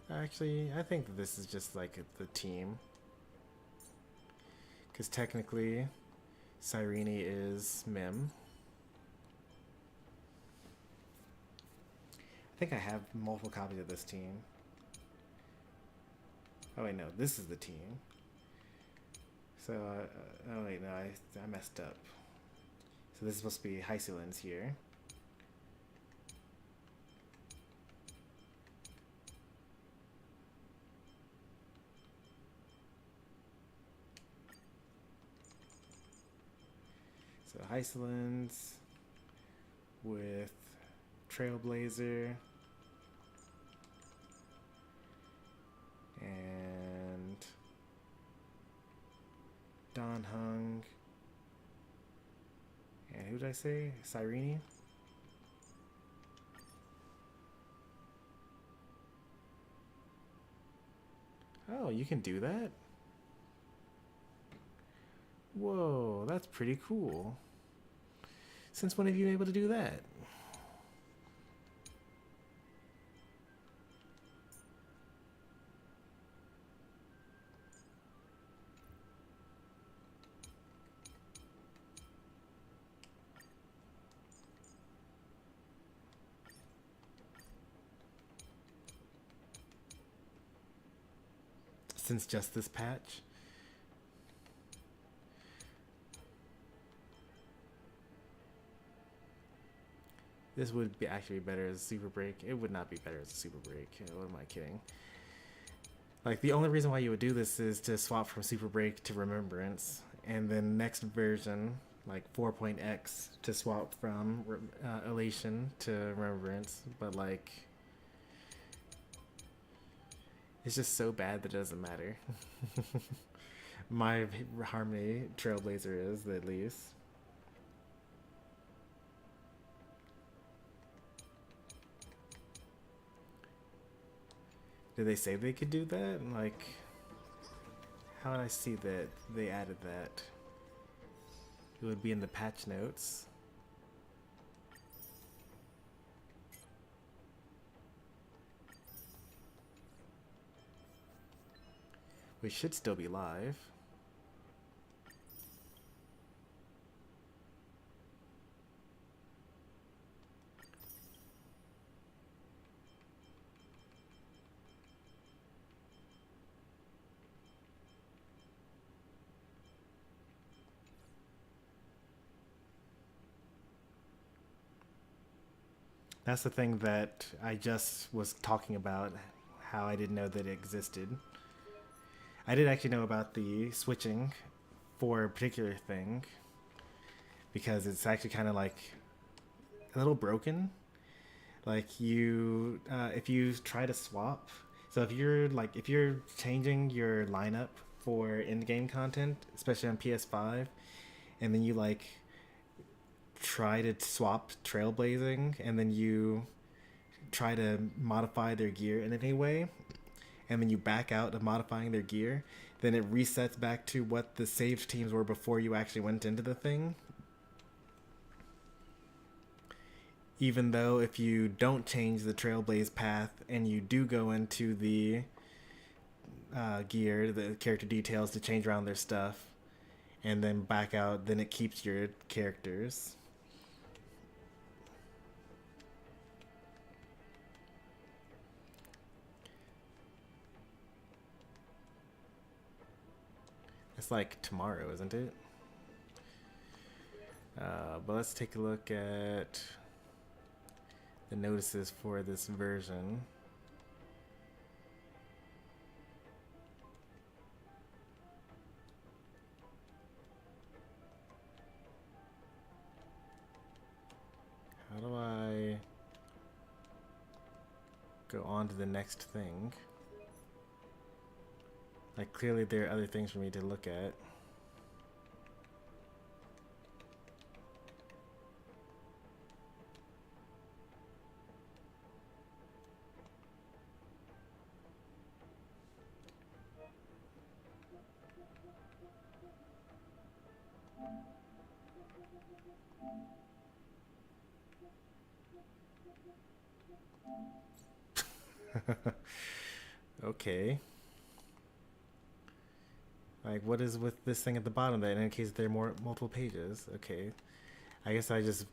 Actually, I think that this is just like the team. Because technically, Cyrene is Mim. I think I have multiple copies of this team. Oh wait, no, this is the team. So, oh wait, no, I messed up. So this is supposed to be Hycelins here. So Hycelins with Trailblazer and Don Hung, and who did I say? Cyrene? Oh, you can do that? Whoa, that's pretty cool. Since when have you been able to do that? Since just this patch? This would be actually better as a super break. It would not be better as a super break. What am I kidding? Like, the only reason why you would do this is to swap from super break to remembrance, and then next version, like 4.x, to swap from elation to remembrance. But like, it's just so bad that it doesn't matter. My Harmony Trailblazer is, at least. Did they say they could do that? Like, how did I see that they added that? It would be in the patch notes. We should still be live. That's the thing that I just was talking about, how I didn't know that it existed. I did actually know about the switching for a particular thing, because it's actually kind of like a little broken. Like you, if you try to swap, so if you're changing your lineup for in-game content, especially on PS5, and then you like try to swap trailblazing, and then you try to modify their gear in any way, and then you back out of modifying their gear, then it resets back to what the saved teams were before you actually went into the thing. Even though if you don't change the trailblaze path and you do go into the gear, the character details to change around their stuff, and then back out, then it keeps your characters. It's like tomorrow, isn't it? But let's take a look at the notices for this version. How do I go on to the next thing? Like, clearly there are other things for me to look at. Okay. Like, what is with this thing at the bottom that indicates there are multiple pages? Okay. I guess I just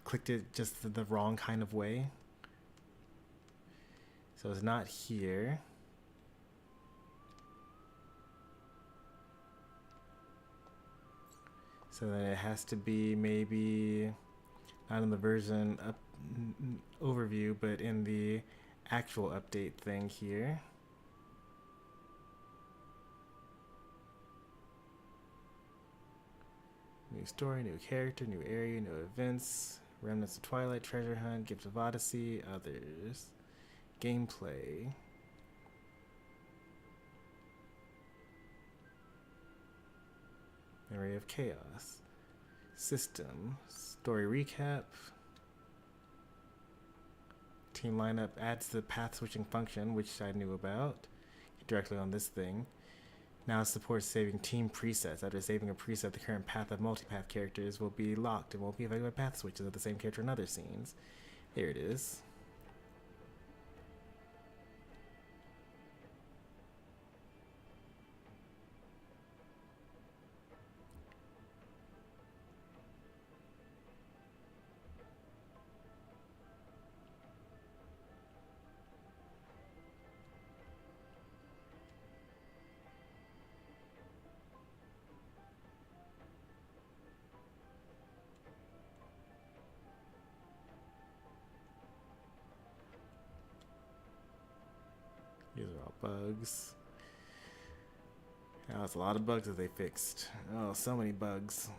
clicked it just the wrong kind of way. So it's not here. So then it has to be maybe not in the version overview, but in the actual update thing here. New story, new character, new area, new events, Remnants of Twilight, Treasure Hunt, Gift of Odyssey, others. Gameplay. Area of Chaos. System. Story recap. Team lineup adds the path switching function, which I knew about directly on this thing. Now supports saving team presets. After saving a preset, the current path of multipath characters will be locked and won't be affected by path switches of the same character in other scenes. There it is. These are all bugs. Oh, it's a lot of bugs that they fixed. Oh, so many bugs.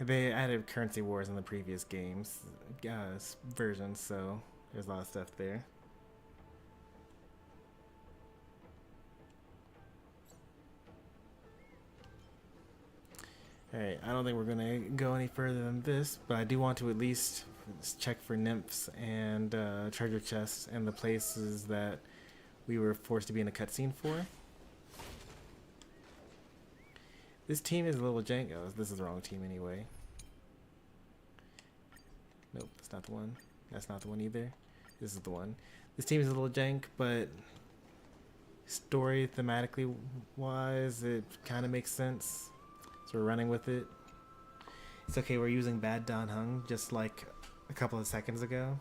They added currency wars in the previous games versions, so there's a lot of stuff there. Alright, I don't think we're gonna go any further than this, but I do want to at least check for nymphs and treasure chests and the places that we were forced to be in a cutscene for. This team is a little jank. Oh, this is the wrong team anyway. Nope, that's not the one. That's not the one either. This is the one. This team is a little jank, but story thematically wise, it kind of makes sense. So we're running with it. It's okay, we're using Bad Don Hung just like a couple of seconds ago.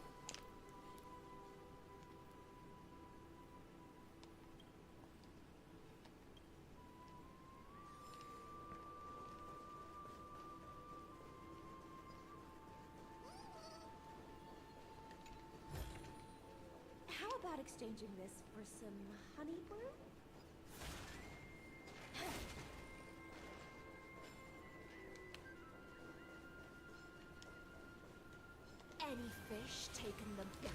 about exchanging this for some honey brew? Any fish taken the bait?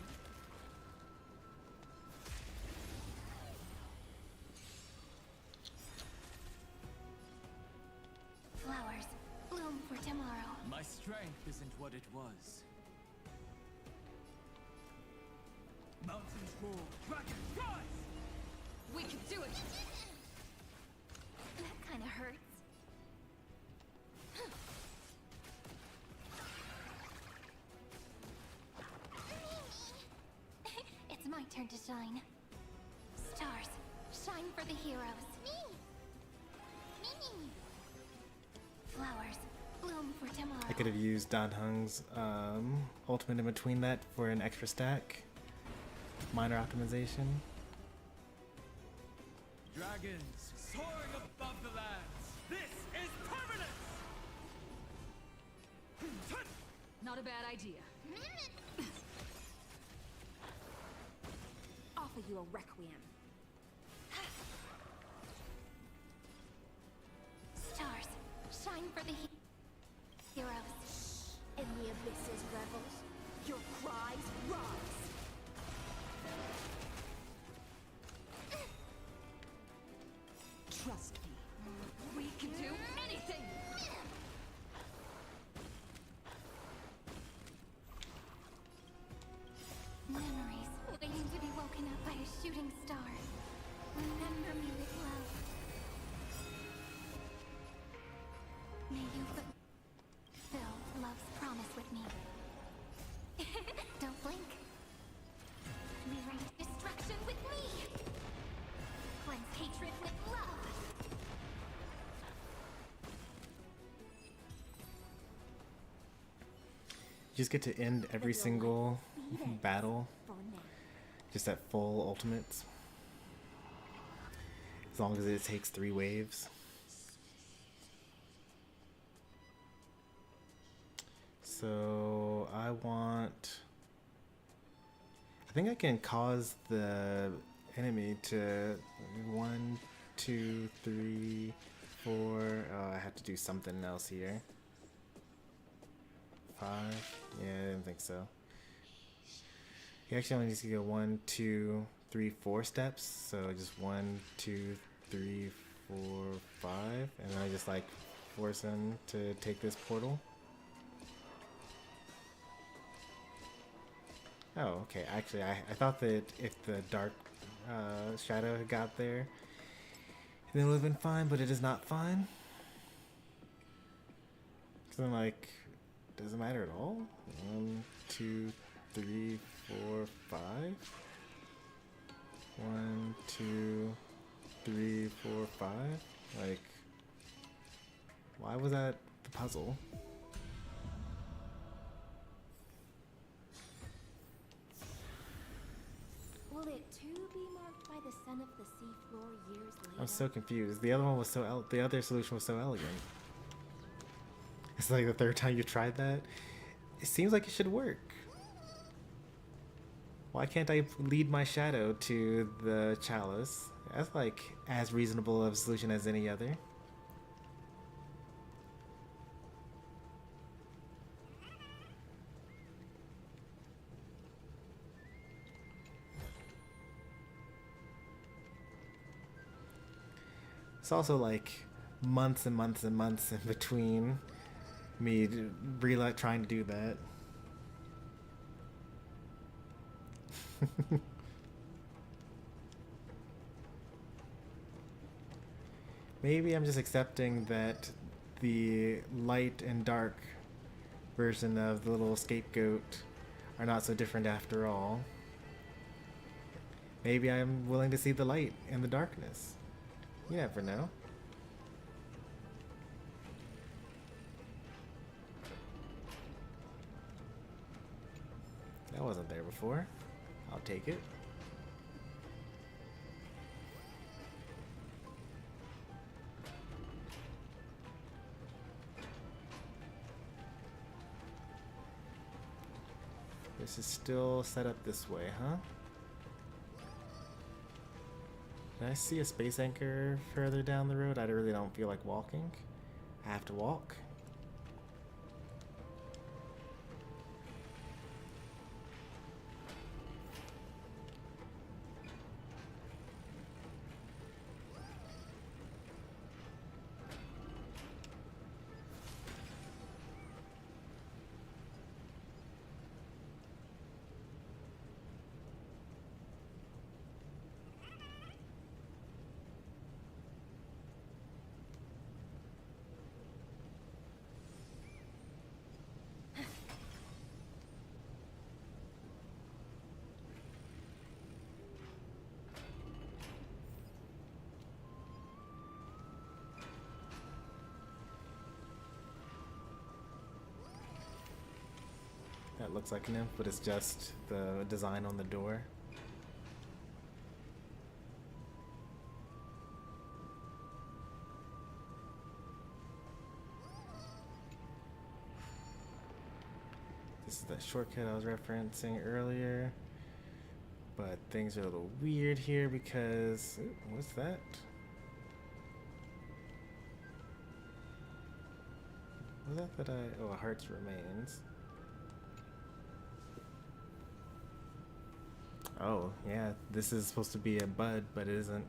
Flowers, bloom for tomorrow. My strength isn't what it was. Mountains roar, dragons rise! We can do it! That kind of hurts. It's my turn to shine. Stars, shine for the heroes. Flowers, bloom for tomorrow. I could have used Dan Heng's ultimate in between that for an extra stack. Minor optimization. Dragons soaring above the lands. This is permanent! Not a bad idea. Offer you a requiem. Stars, shine for the heroes. In the abyss's revels, your cries rise. Trust me. We can do anything! Memories waiting to be woken up by a shooting star. Remember me with love. May you fulfill love's promise with me. Don't blink. Rewrite destruction with me. Cleanse hatred with love. You just get to end every single battle just at full ultimates. As long as it takes 3 waves. So I think I can cause the enemy to 1, 2, 3, 4. Oh, I have to do something else here. 5. Yeah, I didn't think so. He actually only needs to go 1, 2, 3, 4 steps. So just 1, 2, 3, 4, 5, and then I just like force him to take this portal. Oh, okay. Actually, I thought that if the dark shadow had got there, then it would have been fine, but it is not fine. So I'm like, doesn't matter at all. 1, 2, 3, 4, 5. 1, 2, 3, 4, 5. Like, why was that the puzzle? Will it too be marked by the sun of the seafloor years later? I'm so confused. The other one was the other solution was so elegant. It's like the 3rd time you tried that. It seems like it should work. Why can't I lead my shadow to the chalice? That's like as reasonable of a solution as any other. It's also like months and months and months in between me trying to do that. Maybe I'm just accepting that the light and dark version of the little scapegoat are not so different after all. Maybe I'm willing to see the light in the darkness. You never know. That wasn't there before. I'll take it. This is still set up this way, huh? Did I see a space anchor further down the road? I really don't feel like walking. I have to walk. That looks like an imp, but it's just the design on the door. This is that shortcut I was referencing earlier. But things are a little weird here because... what's that? Was that I... oh, a heart's remains. Oh, yeah, this is supposed to be a bud, but it isn't.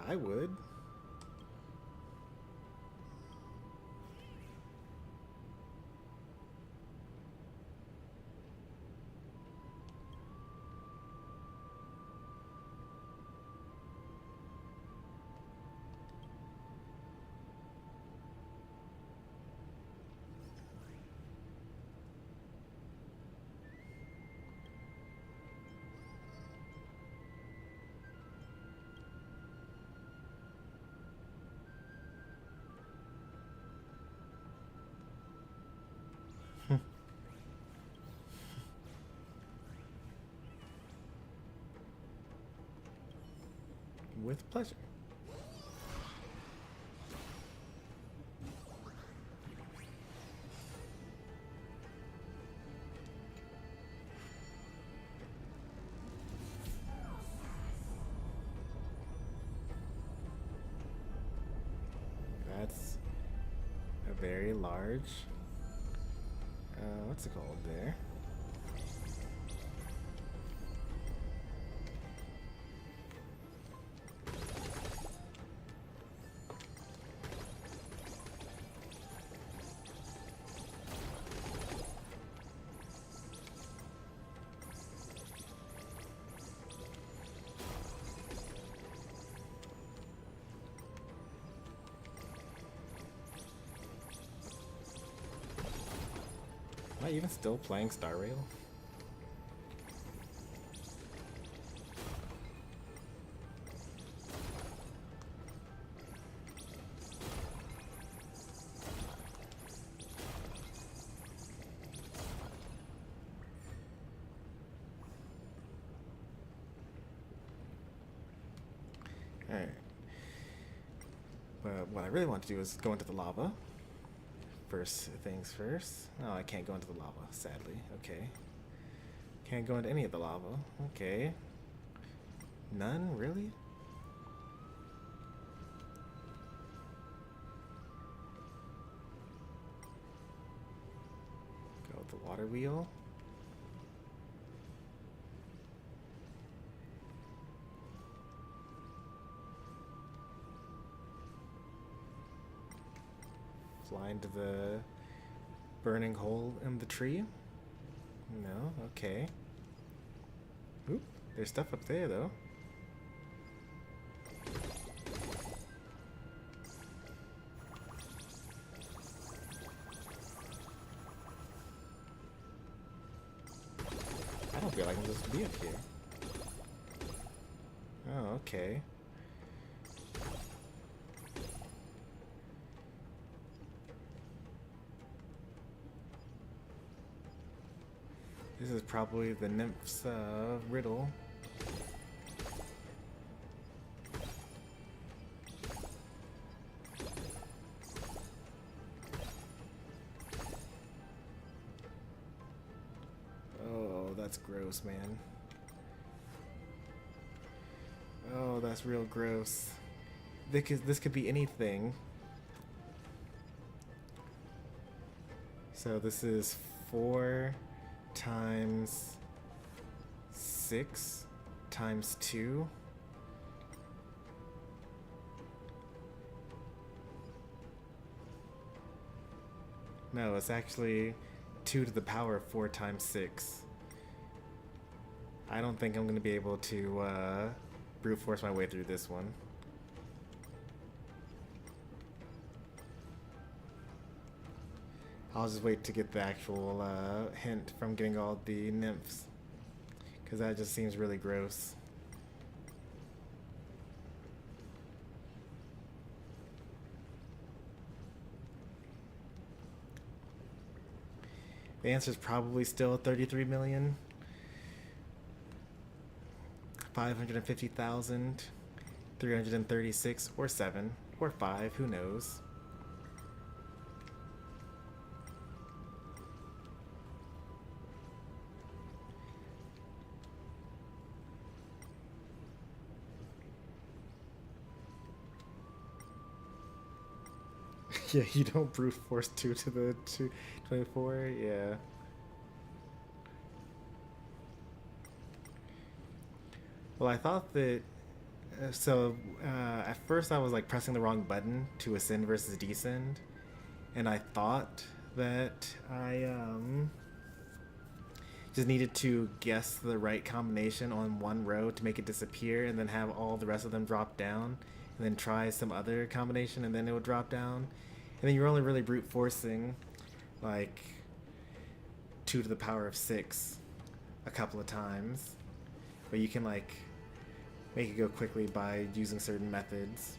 I would. With pleasure. That's a very large, what's it called there? Am I even still playing Star Rail? But what I really want to do is go into the lava. First things first. Oh, I can't go into the lava, sadly. Okay. Can't go into any of the lava. Okay. None? Really? Go with the water wheel. Fly into the burning hole in the tree. No, okay. Oop, there's stuff up there though. I don't feel like I'm supposed to be up here. Oh, okay. This is probably the nymph's riddle. Oh, that's gross, man. Oh, that's real gross. This could be anything. So this is 4 times 6 times 2. No, it's actually 2 to the power of 4 times 6. I don't think I'm going to be able to brute force my way through this one. I'll just wait to get the actual hint from getting all the nymphs, because that just seems really gross. The answer is probably still 33,550,336 or 7 or 5, who knows. Yeah, you don't brute force 2 to the 24, yeah. Well, I thought that, at first I was like pressing the wrong button to ascend versus descend, and I thought that I just needed to guess the right combination on one row to make it disappear and then have all the rest of them drop down, and then try some other combination and then it would drop down. And then you're only really brute forcing like 2 to the power of 6 a couple of times. But you can like make it go quickly by using certain methods.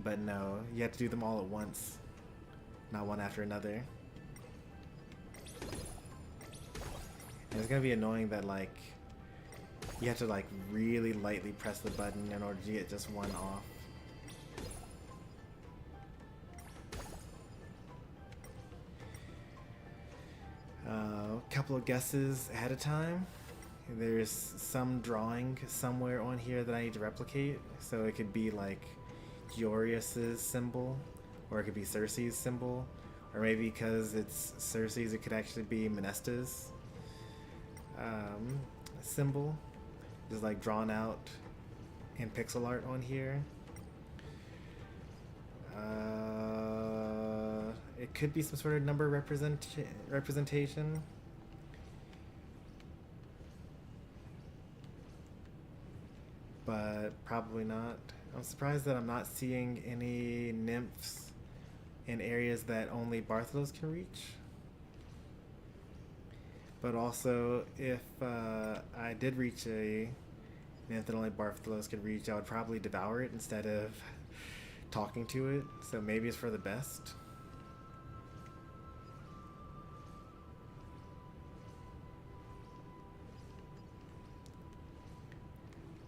But no, you have to do them all at once, not one after another. And it's gonna be annoying that like you have to like really lightly press the button in order to get just one off. A couple of guesses ahead of time. There's some drawing somewhere on here that I need to replicate, so it could be like Giorius's symbol, or it could be Cersei's symbol, or maybe because it's Cersei's it could actually be Menesta's symbol, just like drawn out in pixel art on here. It could be some sort of number representation. But probably not. I'm surprised that I'm not seeing any nymphs in areas that only Bartholos can reach. But also, if I did reach a nymph that only Bartholos could reach, I would probably devour it instead of talking to it. So maybe it's for the best.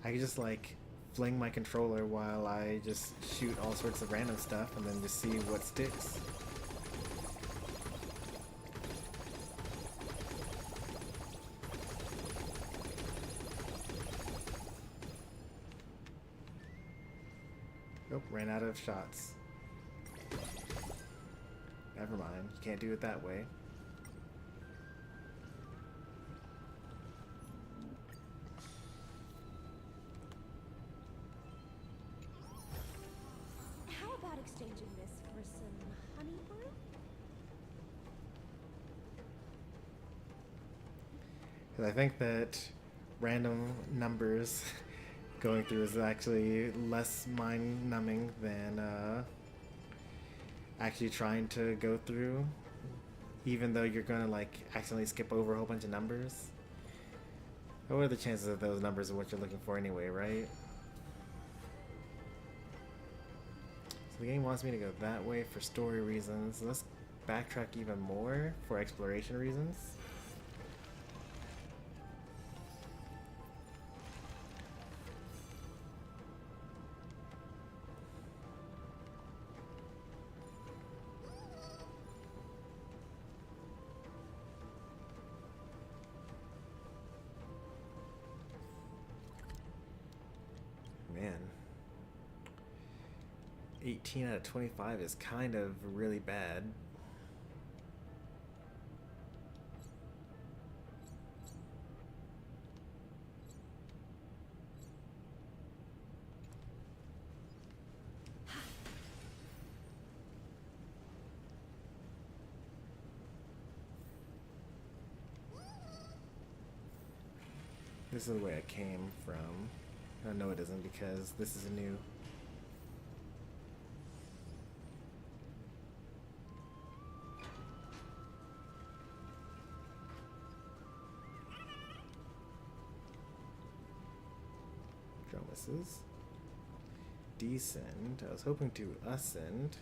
I could just like fling my controller while I just shoot all sorts of random stuff and then just see what sticks. Nope, ran out of shots. Never mind, you can't do it that way. How about exchanging this for some honey brew? Because I think that random numbers going through is actually less mind-numbing than actually trying to go through, even though you're gonna like accidentally skip over a whole bunch of numbers. What are the chances of those numbers are what you're looking for anyway, right? So the game wants me to go that way for story reasons. Let's backtrack even more for exploration reasons. Man, 18 out of 25 is kind of really bad. This is the way I came from. No, it isn't, because this is a new... Dromuses. Descend. I was hoping to ascend.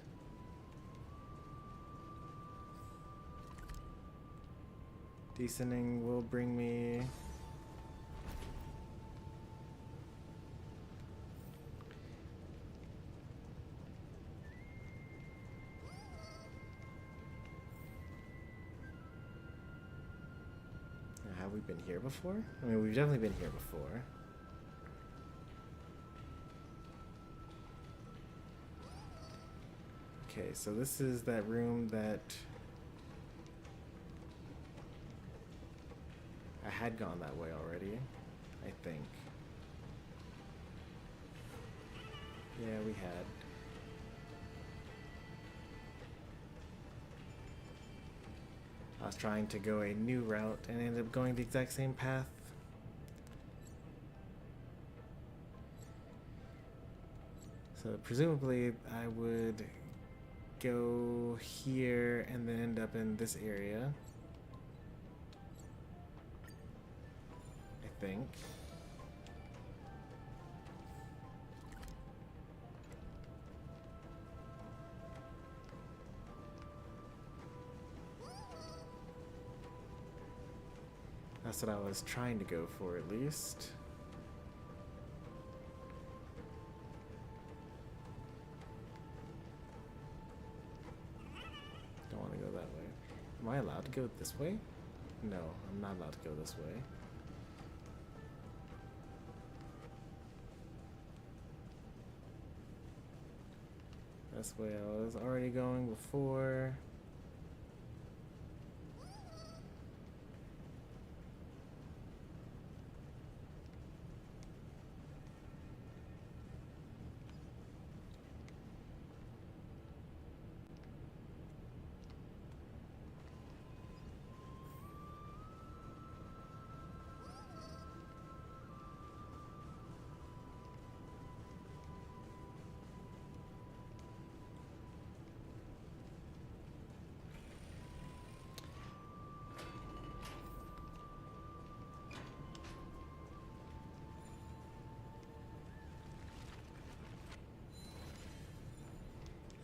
Descending will bring me... Have we been here before? I mean, we've definitely been here before. Okay, so this is that room that I had gone that way already, I think. Yeah, we had. I was trying to go a new route and ended up going the exact same path. So presumably I would go here and then end up in this area, I think. That's what I was trying to go for, at least. Don't want to go that way. Am I allowed to go this way? No, I'm not allowed to go this way. That's the way I was already going before.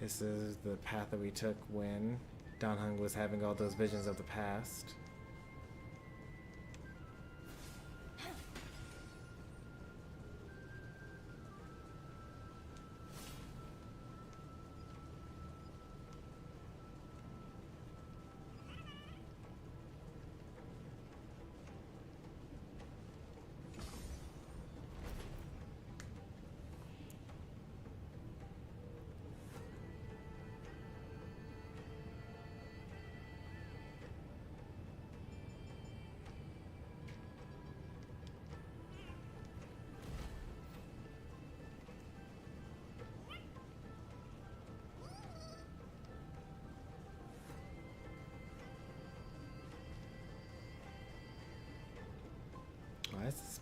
This is the path that we took when Heng was having all those visions of the past.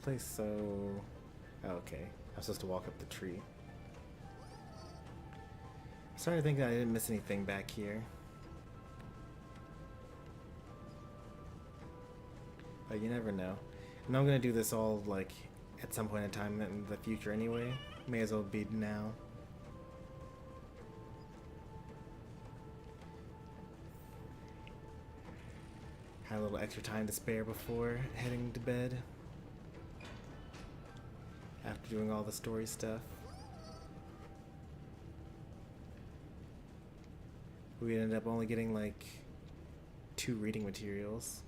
place so... Oh, okay. I'm supposed to walk up the tree. I'm starting to think that I didn't miss anything back here. But you never know. And I'm gonna do this all, like, at some point in time in the future anyway. May as well be now. Had a little extra time to spare before heading to bed. After doing all the story stuff. We ended up only getting like 2 reading materials.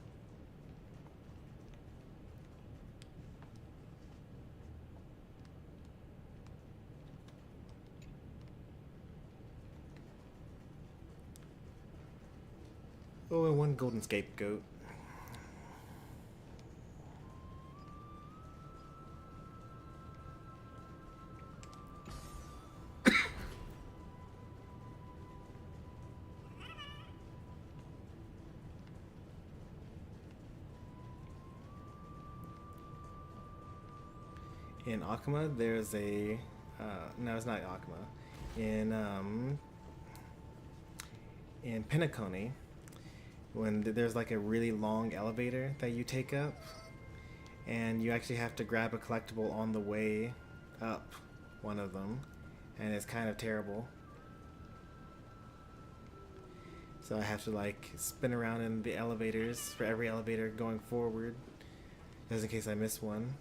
Oh, and 1 golden scapegoat. In Akuma, there's a no, it's not Akuma. In Penacony, when there's like a really long elevator that you take up, and you actually have to grab a collectible on the way up, one of them, and it's kind of terrible. So I have to like spin around in the elevators for every elevator going forward, just in case I miss one.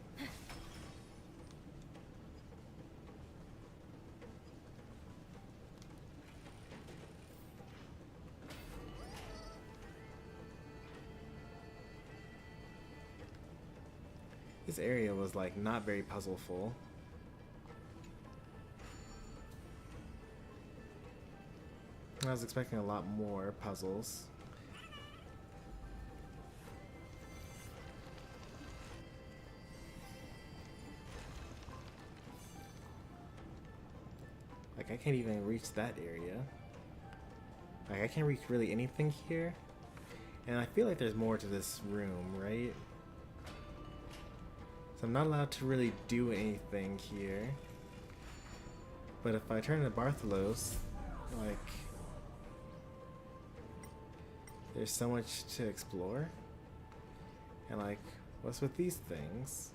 This area was like not very puzzleful. I was expecting a lot more puzzles. Like I can't even reach that area. Like I can't reach really anything here. And I feel like there's more to this room, right? So I'm not allowed to really do anything here. But if I turn to Bartholos, like, there's so much to explore. And like, what's with these things?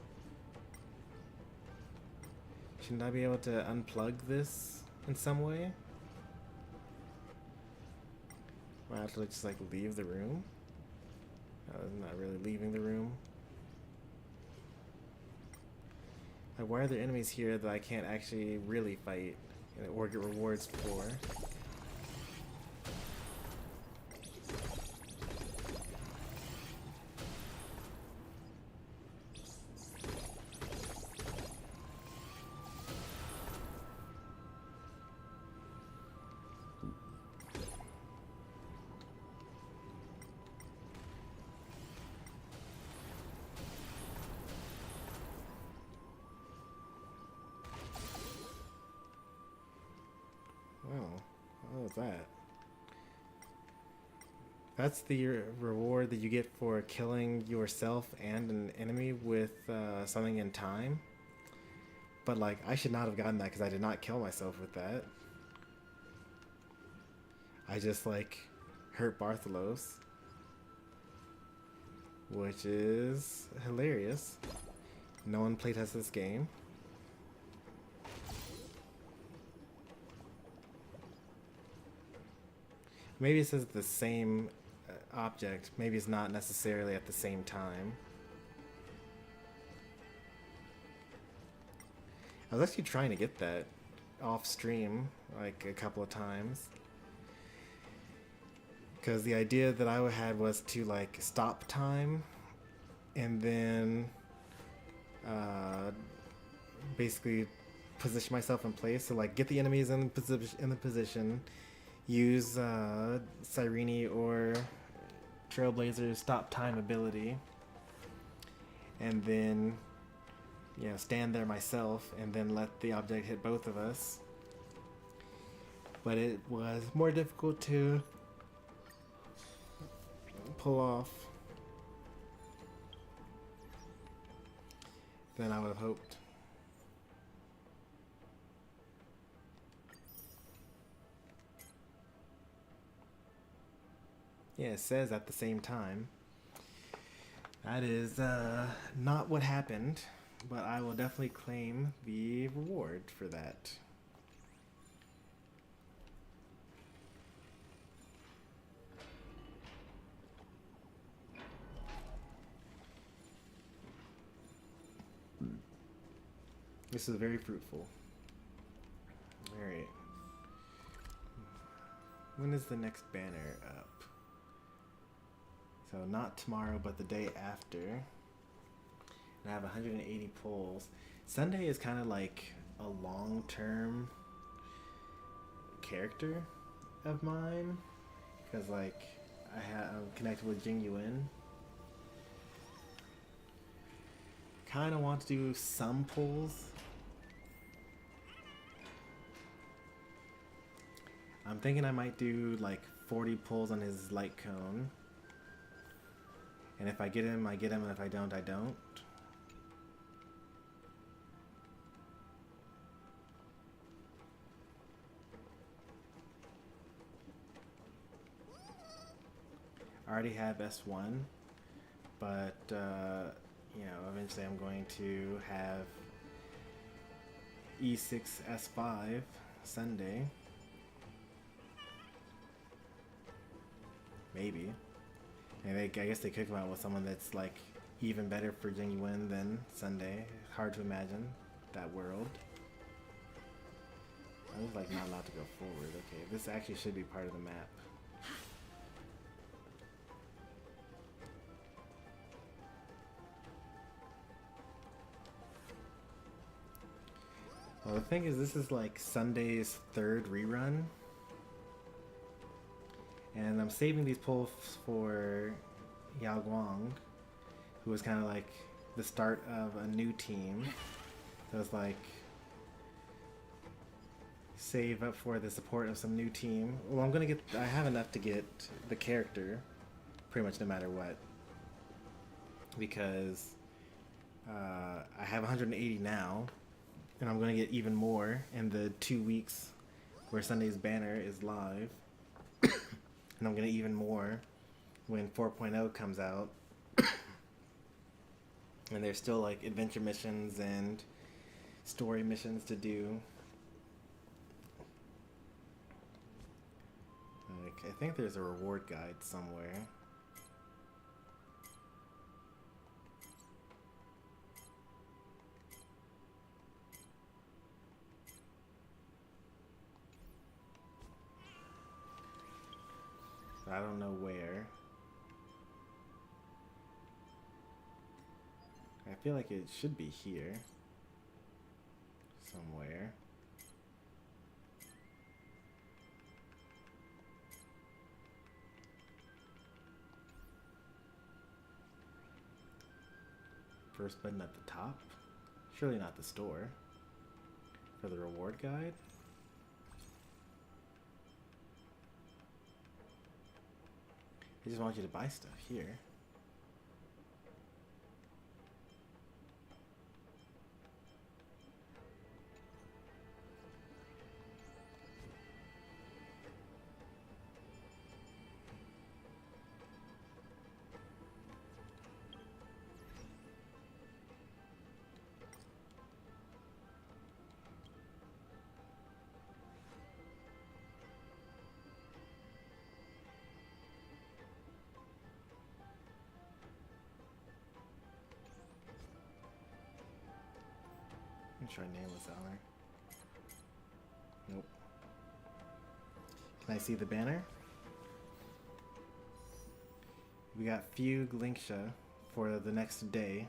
Shouldn't I be able to unplug this in some way? Or I have to just like leave the room? I'm not really leaving the room. Like, why are there enemies here that I can't actually really fight or get rewards for? What was that? That's the reward that you get for killing yourself and an enemy with something in time. But like, I should not have gotten that because I did not kill myself with that. I just like hurt Bartholos, which is hilarious. No one playtests this game. Maybe it says the same object. Maybe it's not necessarily at the same time. I was actually trying to get that off stream like a couple of times. Because the idea that I had was to like stop time and then basically position myself in place. So like get the enemies in the position, use Cyrene or Trailblazer's stop time ability, and then stand there myself and then let the object hit both of us. But it was more difficult to pull off. than I would have hoped. Yeah, it says at the same time. That is not what happened, but I will definitely claim the reward for that. This is very fruitful. Alright. When is the next banner up? So not tomorrow, but the day after. And I have 180 polls. Sunday is kind of like a long-term character of mine. Because like, I'm connected with Jing Yuan. Kind of want to do some pulls. I'm thinking I might do like 40 pulls on his light cone. And if I get him, I get him, and if I don't, I don't. I already have S1, but you know, eventually I'm going to have E6 S5 Sunday. Maybe. And I guess they could come out with someone that's like even better for Jing Yuan than Sunday. Hard to imagine that world. I was like not allowed to go forward. Okay, this actually should be part of the map. Well, the thing is, this is like Sunday's third rerun. And I'm saving these pulls for Yao Guang, who was kind of like the start of a new team. So it's like, save up for the support of some new team. Well, I have enough to get the character, pretty much no matter what. Because I have 180 now, and I'm going to get even more in the 2 weeks where Sunday's banner is live. And I'm going to even more when 4.0 comes out. And there's still like adventure missions and story missions to do. Like, I think there's a reward guide somewhere. I don't know where. I feel like it should be here. Somewhere. First button at the top? Surely not the store. For the reward guide? They just want you to buy stuff here. Try nameless honor. Nope. Can I see the banner? We got Fugue Linksha for the next day.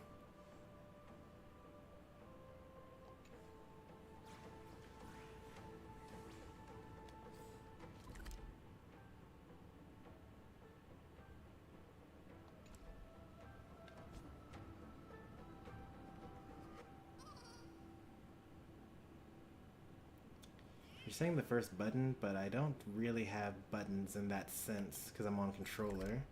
You're saying the first button, but I don't really have buttons in that sense because I'm on controller.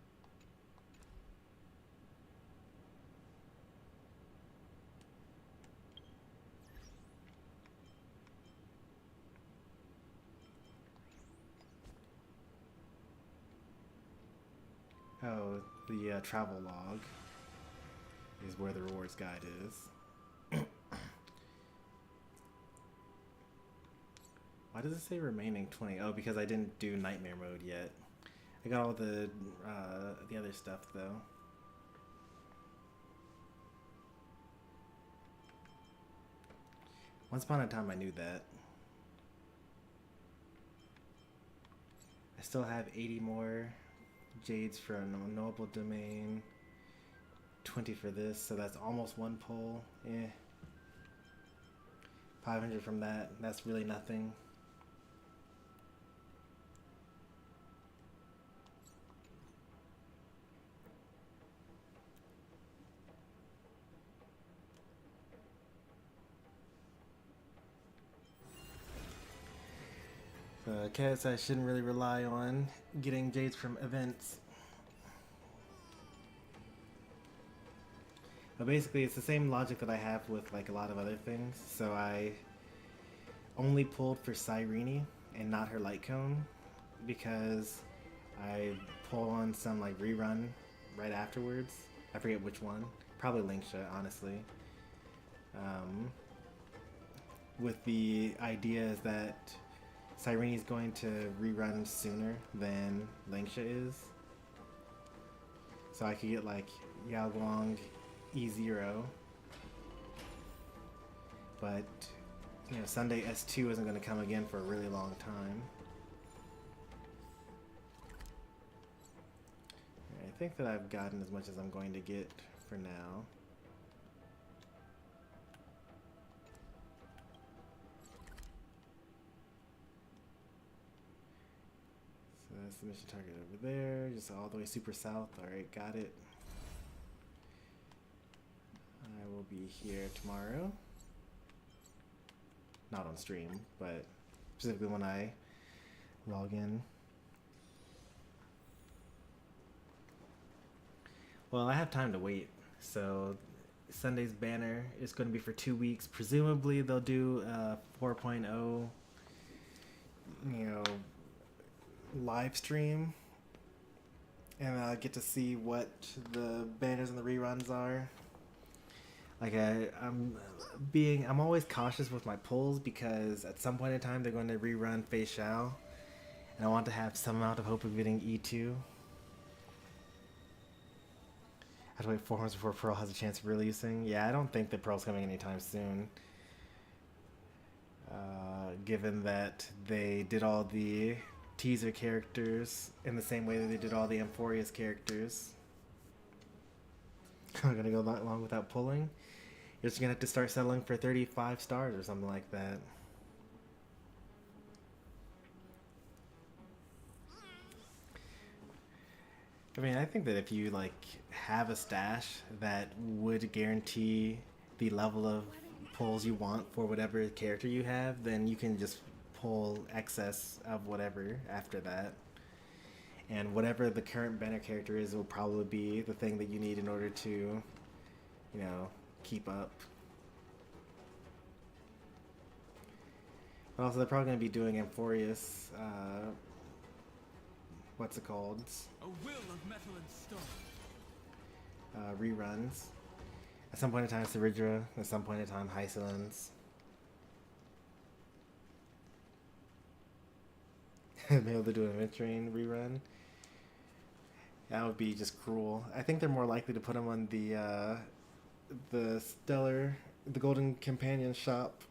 Oh, the travel log is where the rewards guide is. Why does it say remaining 20? Oh, because I didn't do nightmare mode yet. I got all the other stuff though. Once upon a time I knew that. I still have 80 more jades for a knowable domain. 20 for this, so that's almost one pull. Eh. 500 from that, that's really nothing. So, cats, I shouldn't really rely on getting jades from events. But basically, it's the same logic that I have with like a lot of other things. So I only pulled for Cyrene and not her light cone because I pulled on some like rerun right afterwards. I forget which one. Probably Linksha, honestly. With the idea is that Cyrene is going to rerun sooner than Linksha is. So I could get like Yaoguang E0. But, you know, Sunday S2 isn't going to come again for a really long time. I think that I've gotten as much as I'm going to get for now. So that's the mission target over there, just all the way super south. Alright, got it. I will be here tomorrow. Not on stream, but specifically when I log in. Well, I have time to wait. So Sunday's banner is going to be for 2 weeks. Presumably they'll do 4.0, you know, live stream, and I'll get to see what the banners and the reruns are. Like I'm always cautious with my pulls because at some point in time they're going to rerun Fei Xiao, and I want to have some amount of hope of getting E2. I have to wait 4 months before Pearl has a chance of releasing. Yeah, I don't think that Pearl's coming anytime soon. Given that they did all the teaser characters in the same way that they did all the Amphorius characters. I'm gonna go that long without pulling. You're just gonna have to start settling for 35 stars or something like that. I mean, I think that if you like have a stash that would guarantee the level of pulls you want for whatever character you have, then you can just pull excess of whatever after that. And whatever the current banner character is will probably be the thing that you need in order to, you know, keep up. But also, they're probably going to be doing Amphorius, what's it called? A will of metal and stone. Reruns. At some point in time, Ceridra. At some point in time, Hysolins. Maybe they'll do an Adventuring rerun. That would be just cruel. I think they're more likely to put them on the Stellar, the Golden Companion shop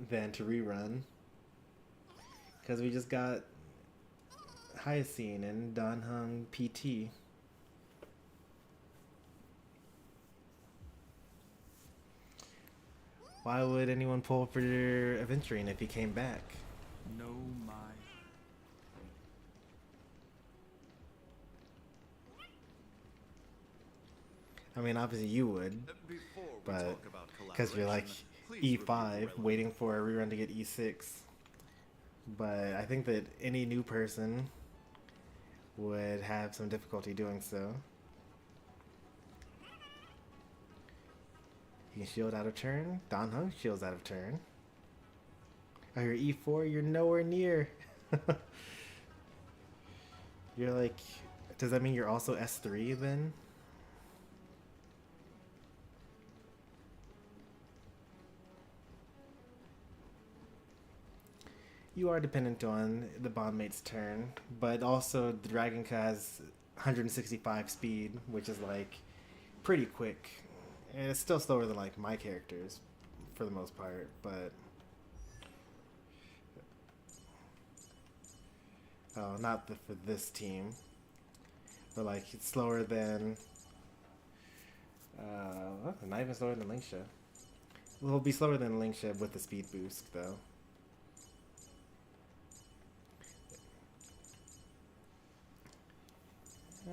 than to rerun. Because we just got Hyacine and Dan Heng PT. Why would anyone pull for Adventuring if he came back? No, my. I mean, obviously you would, but because you're like E5 waiting for a rerun to get E6. But I think that any new person would have some difficulty doing so. You can shield out of turn. Dan Heng shields out of turn. Oh, you're E4, you're nowhere near. You're like, does that mean you're also S3 then? You are dependent on the bondmate's turn, but also the Dragonka has 165 speed, which is like pretty quick. And it's still slower than like my characters for the most part, but oh, not for this team. But like it's slower than not even slower than Linksha. It'll be slower than Linksha with the speed boost though.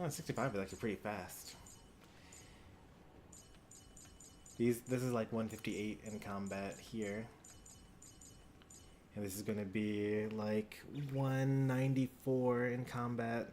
65 is actually pretty fast. This is like 158 in combat here. And this is going to be like 194 in combat.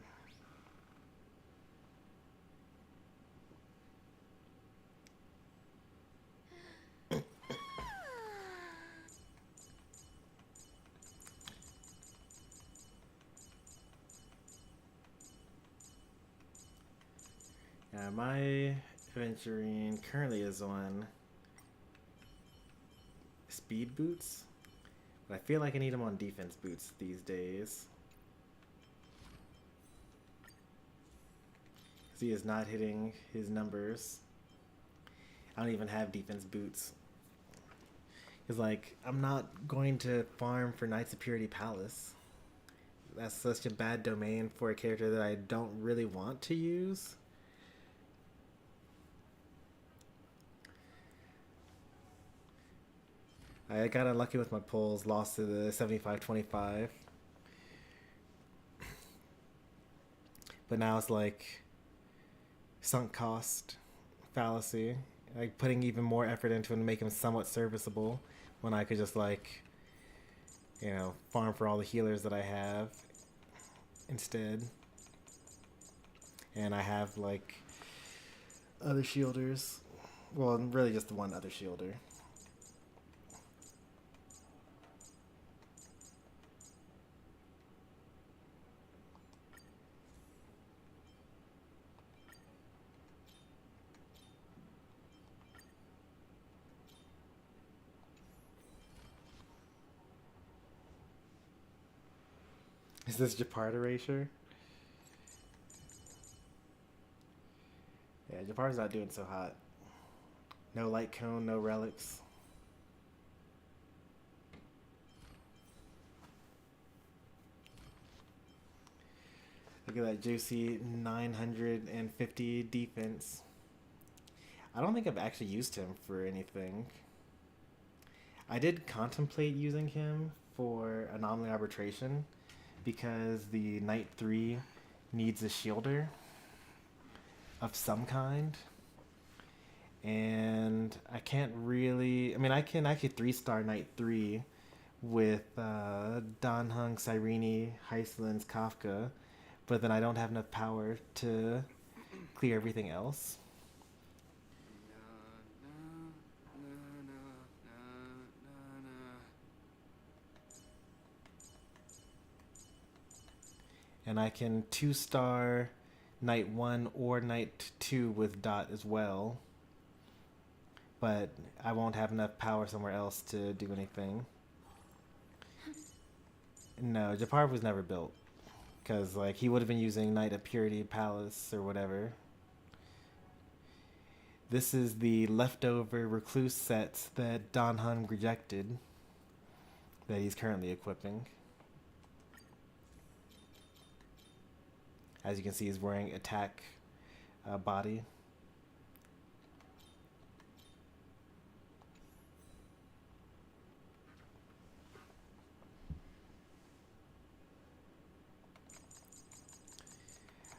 My Aventurine currently is on speed boots, but I feel like I need him on defense boots these days. Because he is not hitting his numbers. I don't even have defense boots. Because, like, I'm not going to farm for Knights of Purity Palace. That's such a bad domain for a character that I don't really want to use. I got unlucky with my pulls, lost to the 75-25. But now it's like sunk cost fallacy. Like putting even more effort into it to make him somewhat serviceable when I could just like, you know, farm for all the healers that I have instead. And I have like other shielders. Well, really just the one other shielder. Is this Japard erasure? Yeah, Japard's not doing so hot. No light cone, no relics. Look at that juicy 950 defense. I don't think I've actually used him for anything. I did contemplate using him for Anomaly Arbitration, because the Knight 3 needs a shielder of some kind. And I can't really... I mean, I can actually 3-star Knight 3 with Dan Heng, Cyrene, Heislands, Kafka, but then I don't have enough power to clear everything else. And I can 2-star Knight 1 or Knight 2 with Dot as well. But I won't have enough power somewhere else to do anything. No, Japard was never built. Because like he would have been using Knight of Purity Palace or whatever. This is the leftover Recluse sets that Don Hun rejected. That he's currently equipping. As you can see, he's wearing attack body.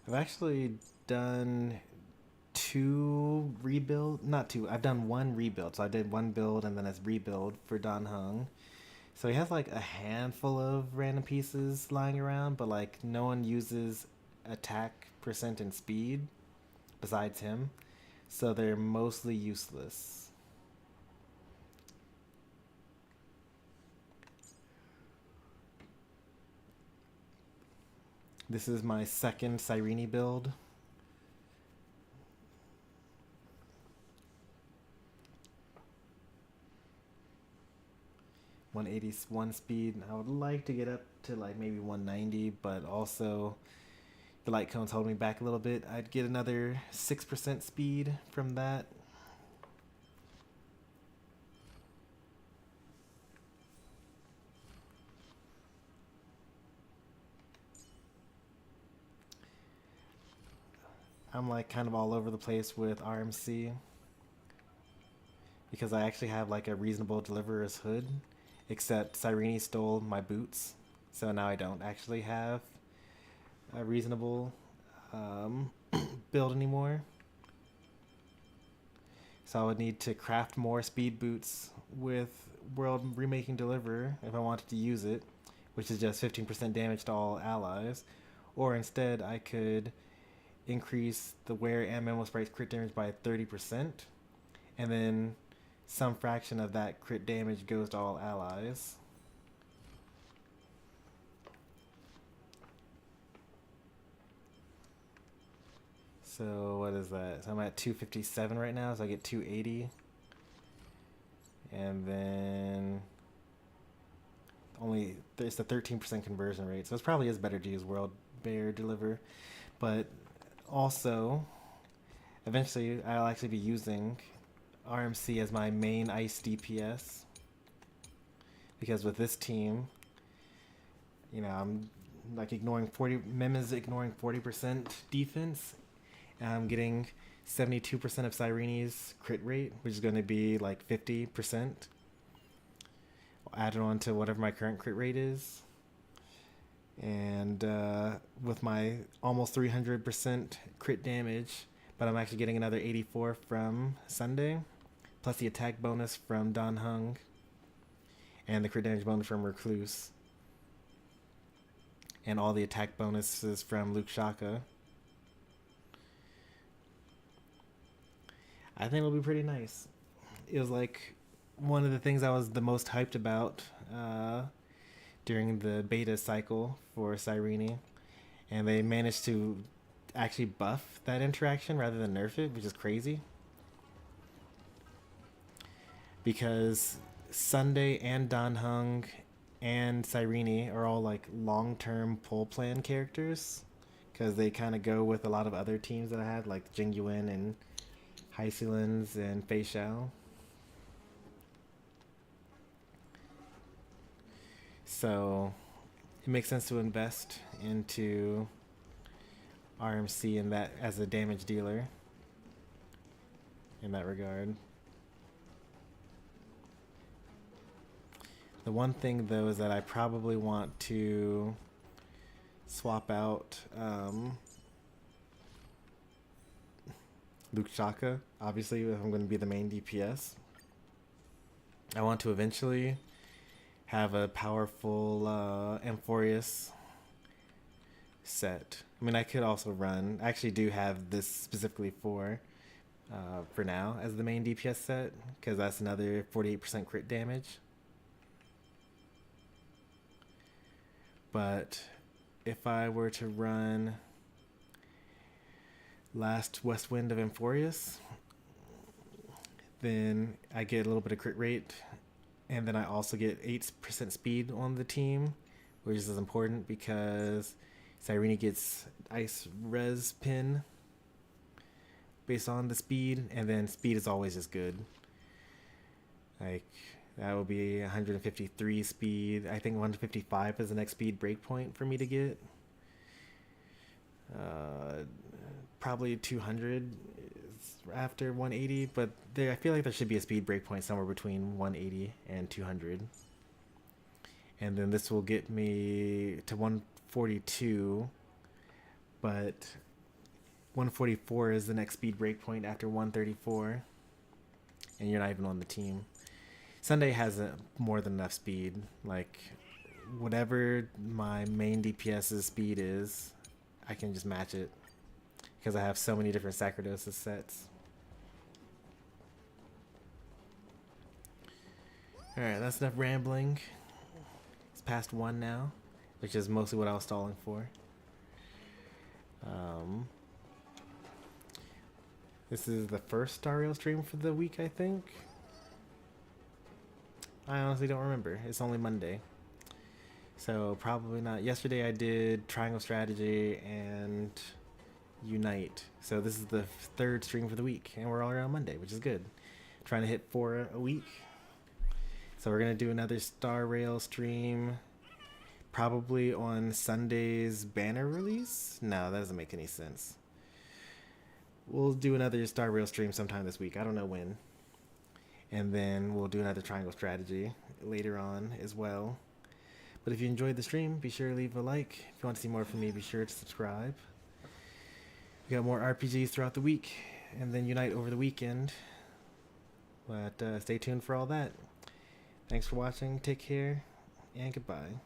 I've actually done I've done one rebuild. So I did one build and then a rebuild for Dan Heng. So he has like a handful of random pieces lying around, but like no one uses attack percent and speed besides him, so they're mostly useless. This is my second Cyrene build. $181 speed. I would like to get up to like maybe 190, but also the light cones hold me back a little bit. I'd get another 6% speed from that. I'm like kind of all over the place with RMC because I actually have like a reasonable deliverer's hood, except Cyrene stole my boots, so now I don't actually have a reasonable build anymore. So I would need to craft more speed boots with World Remaking Deliverer if I wanted to use it, which is just 15% damage to all allies, or instead I could increase the wear and memo sprite's crit damage by 30%, and then some fraction of that crit damage goes to all allies. So what is that? So I'm at 257 right now, so I get 280. And then only there's the 13% conversion rate, so it probably is better to use World Bear Deliver. But also, eventually I'll actually be using RMC as my main ice DPS, because with this team, you know, I'm like ignoring 40, Mem is ignoring 40% defense, and I'm getting 72% of Cyrene's crit rate, which is going to be like 50% added on to whatever my current crit rate is. And with my almost 300% crit damage, but I'm actually getting another 84 from Sunday, plus the attack bonus from Don Heng, and the crit damage bonus from Recluse, and all the attack bonuses from Luke Shaka. I think it'll be pretty nice. It was like one of the things I was the most hyped about during the beta cycle for Cyrene, and they managed to actually buff that interaction rather than nerf it, which is crazy. Because Sunday and Dan Heng and Cyrene are all like long-term pull plan characters, because they kind of go with a lot of other teams that I had, like Jingyuan and Hycelins and Fei Xiao. So it makes sense to invest into RMC in that as a damage dealer in that regard. The one thing though is that I probably want to swap out Luke Shaka, obviously, if I'm going to be the main DPS. I want to eventually have a powerful Amphorius set. I mean, I could also run, I actually do have this specifically for now as the main DPS set, because that's another 48% crit damage. But if I were to run Last West Wind of Amphorius, then I get a little bit of crit rate, and then I also get 8% speed on the team, which is important because Cyrene gets Ice Res Pin based on the speed, and then speed is always just good. Like, that will be 153 speed. I think 155 is the next speed breakpoint for me to get. Probably 200 is after 180, but I feel like there should be a speed breakpoint somewhere between 180 and 200. And then this will get me to 142, but 144 is the next speed breakpoint after 134, and you're not even on the team. Sunday has more than enough speed. Like, whatever my main DPS's speed is, I can just match it, because I have so many different Sacerdosis sets. Alright, that's enough rambling. It's past 1 now, which is mostly what I was stalling for. This is the first Star Rail stream for the week, I think. I honestly don't remember. It's only Monday. So probably not. Yesterday I did Triangle Strategy and Unite. So this is the third stream for the week, and we're all around Monday, which is good. Trying to hit 4 a week. So we're gonna do another Star Rail stream, probably on Sunday's banner release. No, that doesn't make any sense. We'll do another Star Rail stream sometime this week. I don't know when. And then we'll do another Triangle Strategy later on as well. But if you enjoyed the stream, be sure to leave a like. If you want to see more from me, be sure to subscribe. We got more RPGs throughout the week, and then Unite over the weekend. But stay tuned for all that. Thanks for watching, take care, and goodbye.